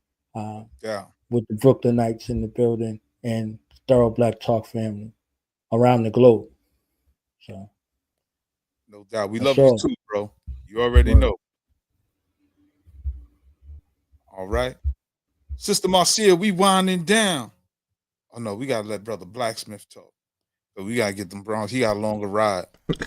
With the Brooklynites in the building and thorough black talk family around the globe. So no doubt. We love you too, bro. You already know. All right. Sister Marcia, we winding down. Oh no, we gotta let Brother Blacksmith talk. But we gotta get them Bronx. He got a longer ride. Wait.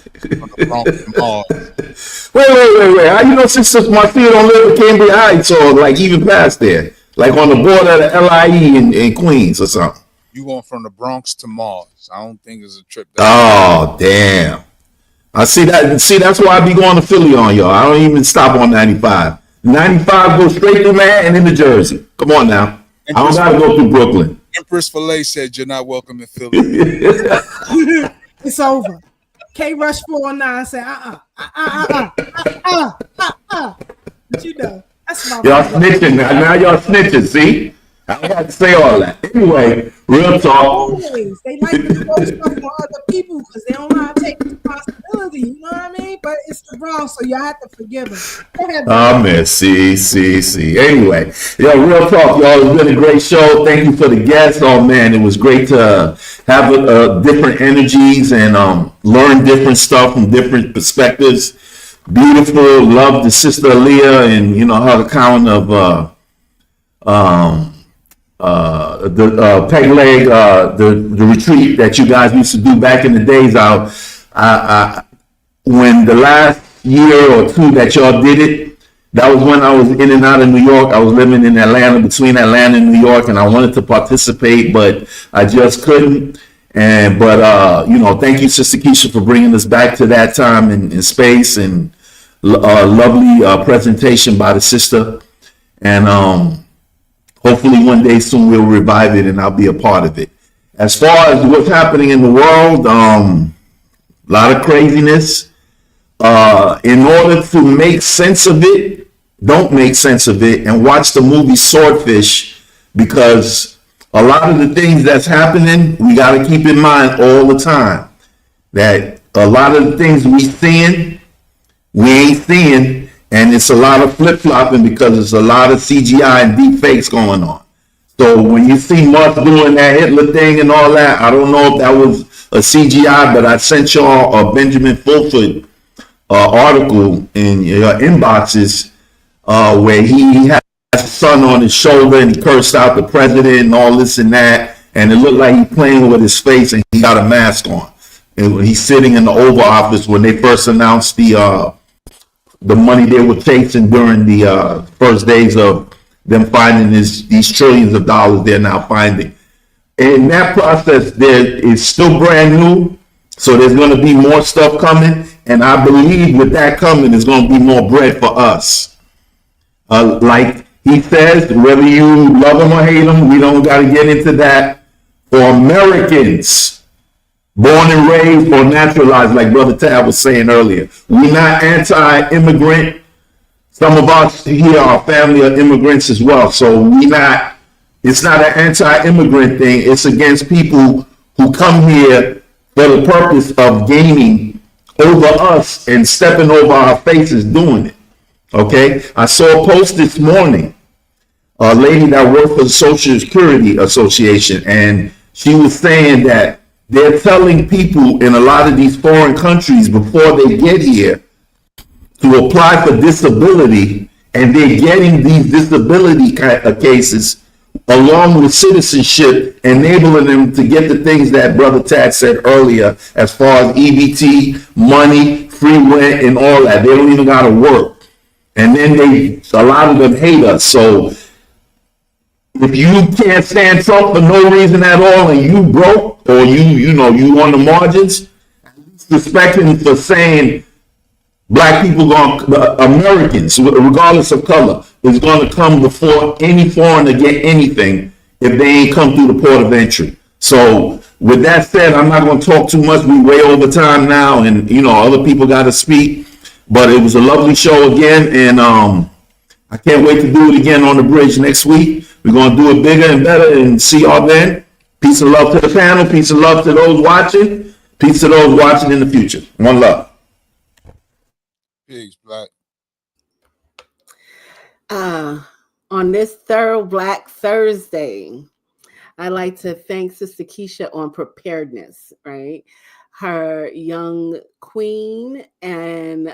How you know Sister Marcia don't live in Cambridge Heights or like even past there? Like on the border of the LIE in Queens or something? You going from the Bronx to Mars. I don't think it's a trip. Oh, damn. I see that. See, that's why I be going to Philly on y'all. I don't even stop on 95. 95 goes straight through Manhattan into Jersey. Come on now. I don't got to go through Brooklyn. Empress Filet said you're not welcome in Philly. It's over. K Rush 409 said, But you know, that's my y'all snitching now. Y'all snitching, see? I don't have to say all that. Anyway, real talk. Always. They like to throw stuff on other people because they don't know how to take responsibility. You know what I mean? But it's the Bronx, so y'all have to forgive them. Oh, man. See. Anyway, real talk, y'all. It's been a great show. Thank you for the guests. Oh, man, it was great to have different energies and learn different stuff from different perspectives. Beautiful. Love the Sister Aaliyah and, her account of the peg leg, the retreat that you guys used to do back in the days. When the last year or two that y'all did it, that was when I was in and out of New York. I was living in Atlanta, between Atlanta and New York, and I wanted to participate, but I just couldn't. But thank you, Sister Keisha, for bringing us back to that time and space, and lovely presentation by the sister. And hopefully one day soon we'll revive it and I'll be a part of it. As far as what's happening in the world, a lot of craziness. In order to make sense of it, don't make sense of it and watch the movie Swordfish, because a lot of the things that's happening, we got to keep in mind all the time that a lot of the things we ain't seeing. And it's a lot of flip-flopping because there's a lot of CGI and deep fakes going on. So when you see Musk doing that Hitler thing and all that, I don't know if that was a CGI, but I sent y'all a Benjamin Fulford article in your inboxes where he had his son on his shoulder and he cursed out the president and all this and that. And it looked like he's playing with his face and he got a mask on. And he's sitting in the Oval Office when they first announced the money they were chasing during the first days of them finding these trillions of dollars they're now finding. In that process, there is still brand new, so there's going to be more stuff coming, and I believe with that coming, there's going to be more bread for us. Like he says, whether you love them or hate them, we don't got to get into that. For Americans, born and raised or naturalized, like Brother Tab was saying earlier, we're not anti-immigrant. Some of us here are family of immigrants as well. So it's not an anti-immigrant thing. It's against people who come here for the purpose of gaining over us and stepping over our faces doing it. Okay? I saw a post this morning, a lady that worked for the Social Security Association, and she was saying that they're telling people in a lot of these foreign countries before they get here to apply for disability, and they're getting these disability cases along with citizenship, enabling them to get the things that Brother Tad said earlier as far as EBT, money, free rent and all that. They don't even got to work. And then a lot of them hate us. So if you can't stand Trump for no reason at all and you broke or you on the margins, respect him for saying black people Americans, regardless of color, is going to come before any foreigner get anything if they ain't come through the port of entry. So with that said, I'm not going to talk too much. We way over time now, and other people got to speak. But it was a lovely show again, and I can't wait to do it again on the bridge next week. We're going to do it bigger and better, and see y'all then. Peace and love to the panel. Peace and love to those watching. Peace to those watching in the future. One love. Peace, Black. On this third Black Thursday, I'd like to thank Sister Keisha on preparedness, right? Her young queen and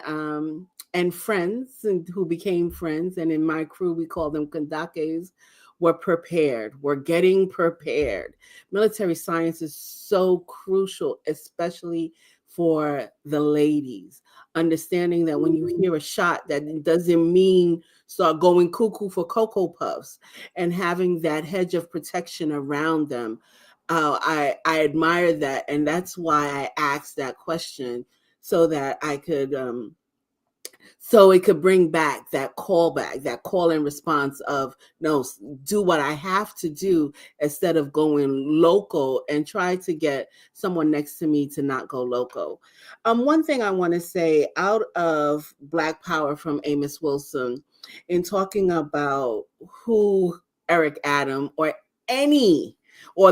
friends who became friends, and in my crew, we call them kandakes, were prepared. We're getting prepared. Military science is so crucial, especially for the ladies. Understanding that when you hear a shot, that doesn't mean start going cuckoo for Cocoa Puffs, and having that hedge of protection around them. I admire that, and that's why I asked that question, so that I could so it could bring back that call and response of, no, do what I have to do instead of going local and try to get someone next to me to not go loco. One thing I want to say out of Black Power from Amos Wilson, in talking about who Eric Adams or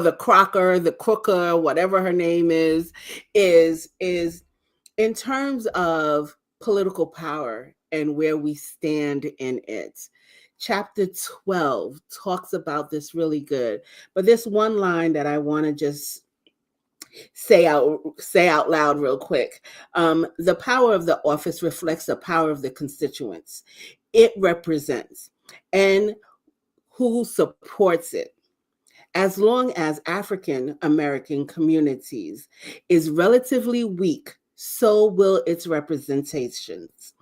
the Crocker, the Crooker, whatever her name is in terms of political power and where we stand in it. Chapter 12 talks about this really good, but this one line that I want to just say out loud real quick. The power of the office reflects the power of the constituents it represents and who supports it. As long as African American communities is relatively weak, so will its representations,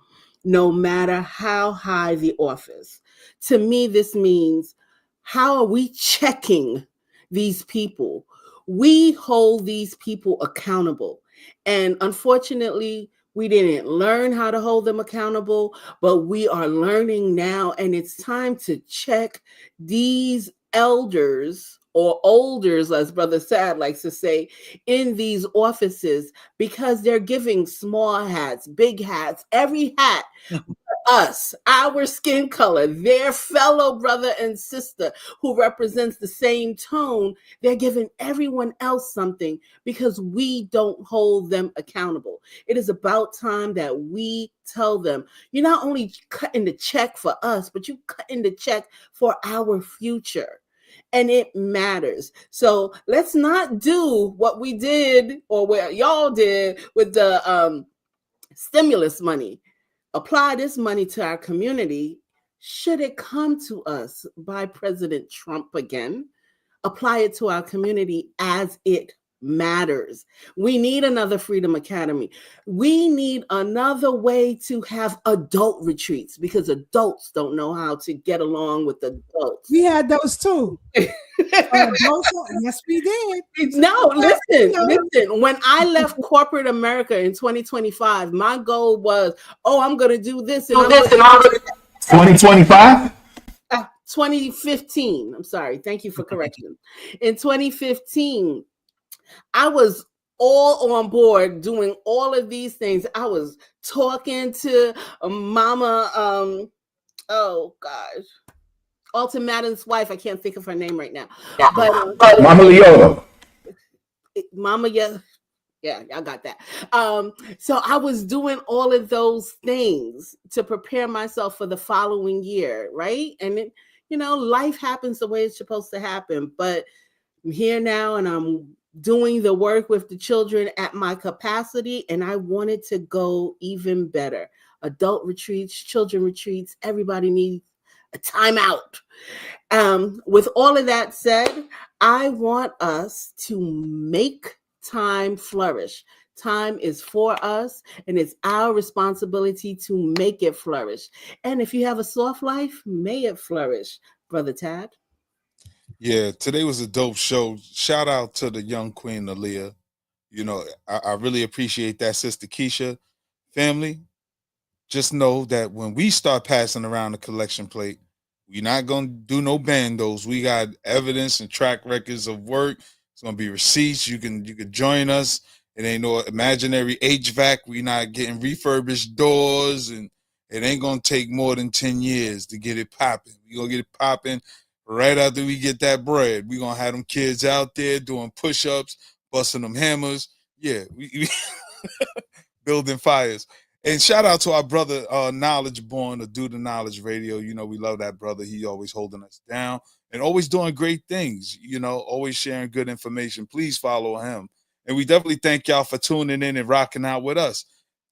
no matter how high the office. To me, this means, how are we checking these people? We hold these people accountable. And unfortunately, we didn't learn how to hold them accountable, but we are learning now, and it's time to check these elders or olders, as Brother Sad likes to say, in these offices, because they're giving small hats, big hats, every hat us, our skin color, their fellow brother and sister who represents the same tone. They're giving everyone else something because we don't hold them accountable. It is about time that we tell them, you're not only cutting the check for us, but you're cutting the check for our future. And it matters. So let's not do what we did or what y'all did with the stimulus money. Apply this money to our community. Should it come to us by President Trump again, apply it to our community as it matters. We need another Freedom Academy. We need another way to have adult retreats, because adults don't know how to get along with adults. We had those too. Yes, we did. No, listen. When I left corporate America in 2025, my goal was, I'm going to do this and 2025? 2015. I'm sorry. Thank you for correction. In 2015, I was all on board doing all of these things. I was talking to Mama, Alton Madden's wife. I can't think of her name right now. But Mama Leota. Mama, yeah, I got that. So I was doing all of those things to prepare myself for the following year, right? And life happens the way it's supposed to happen. But I'm here now, and I'm doing the work with the children at my capacity, and I wanted to go even better. Adult retreats, children retreats, everybody needs a timeout. With all of that said, I want us to make time flourish. time is for us, and it's our responsibility to make it flourish. And if you have a soft life, may it flourish, Brother Tad. Yeah, today was a dope show. Shout out to the young queen, Aaliyah. You know, I really appreciate that, Sister Keisha. Family, just know that when we start passing around the collection plate, we're not going to do no bandos. We got evidence and track records of work. It's going to be receipts. You can join us. It ain't no imaginary HVAC. We're not getting refurbished doors, and it ain't going to take more than 10 years to get it popping. We're going to get it popping right after we get that bread. We're going to have them kids out there doing push-ups, busting them hammers. Yeah, we building fires. And shout out to our brother, Knowledge Born, to Do the Knowledge Radio. You know, we love that brother. He always holding us down and always doing great things, you know, always sharing good information. Please follow him. And we definitely thank y'all for tuning in and rocking out with us.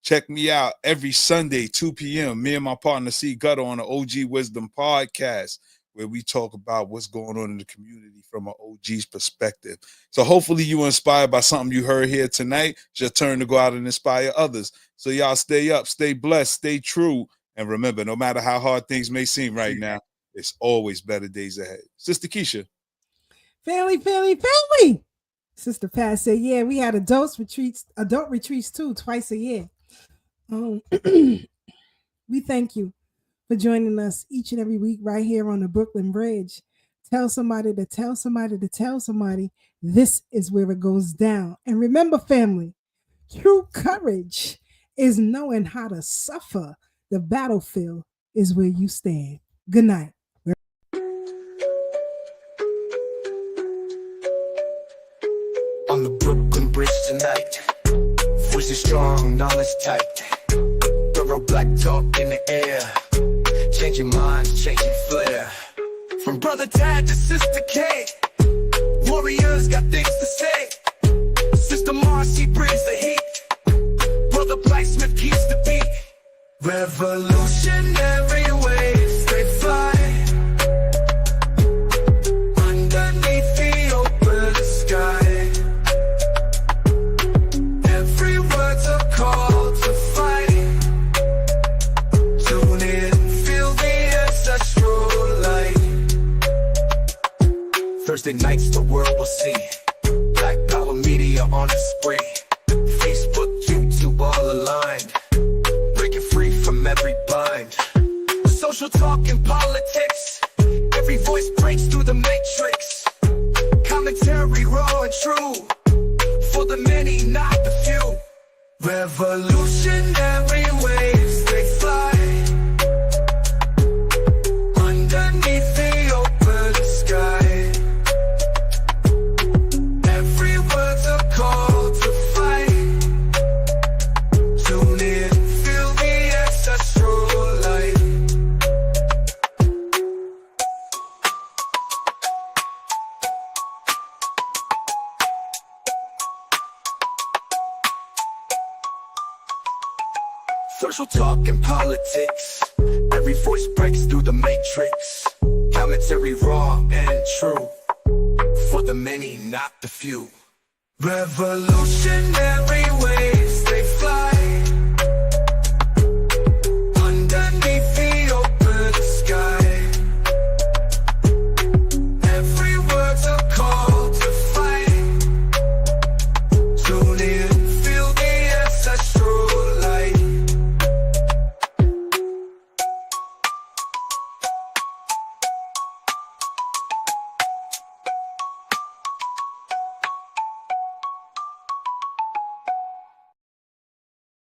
Check me out every Sunday, 2 p.m. Me and my partner, C. Gutter, on the OG Wisdom Podcast, where we talk about what's going on in the community from an OG's perspective. So hopefully you were inspired by something you heard here tonight. It's your turn to go out and inspire others. So y'all stay up, stay blessed, stay true. And remember, no matter how hard things may seem right now, it's always better days ahead. Sister Keisha. Family. Sister Pat said, yeah, we had adult retreats too, twice a year. We thank you for joining us each and every week right here on the Brooklyn Bridge. Tell somebody to tell somebody to tell somebody. This is where it goes down. And remember, family, true courage is knowing how to suffer. The battlefield is where you stand. Good night. On the Brooklyn Bridge tonight, voices strong, knowledge tight, thorough black talk in the air, changing minds, changing flair. From Brother Tad to Sister K, warriors got things to say. Sister Marcy brings the heat, Brother Blacksmith keeps the beat. Revolutionary waves, they fly underneath the open sky. Every word's a call to fight. Tune in, feel the ancestral light. Thursday nights the world will see Black Power Media on a spree. Facebook, YouTube all aligned, breaking free from every bind. Social talk and politics, every voice breaks through the matrix. Commentary raw and true, for the many, not the few. Revolutionary waves, they fly underneath the open sky. Every word's a call to fight. Tune in, feel the ancestral light. Social talk and politics, every voice breaks through the matrix. Commentary raw and true, for the many, not the few. Revolutionary waves, they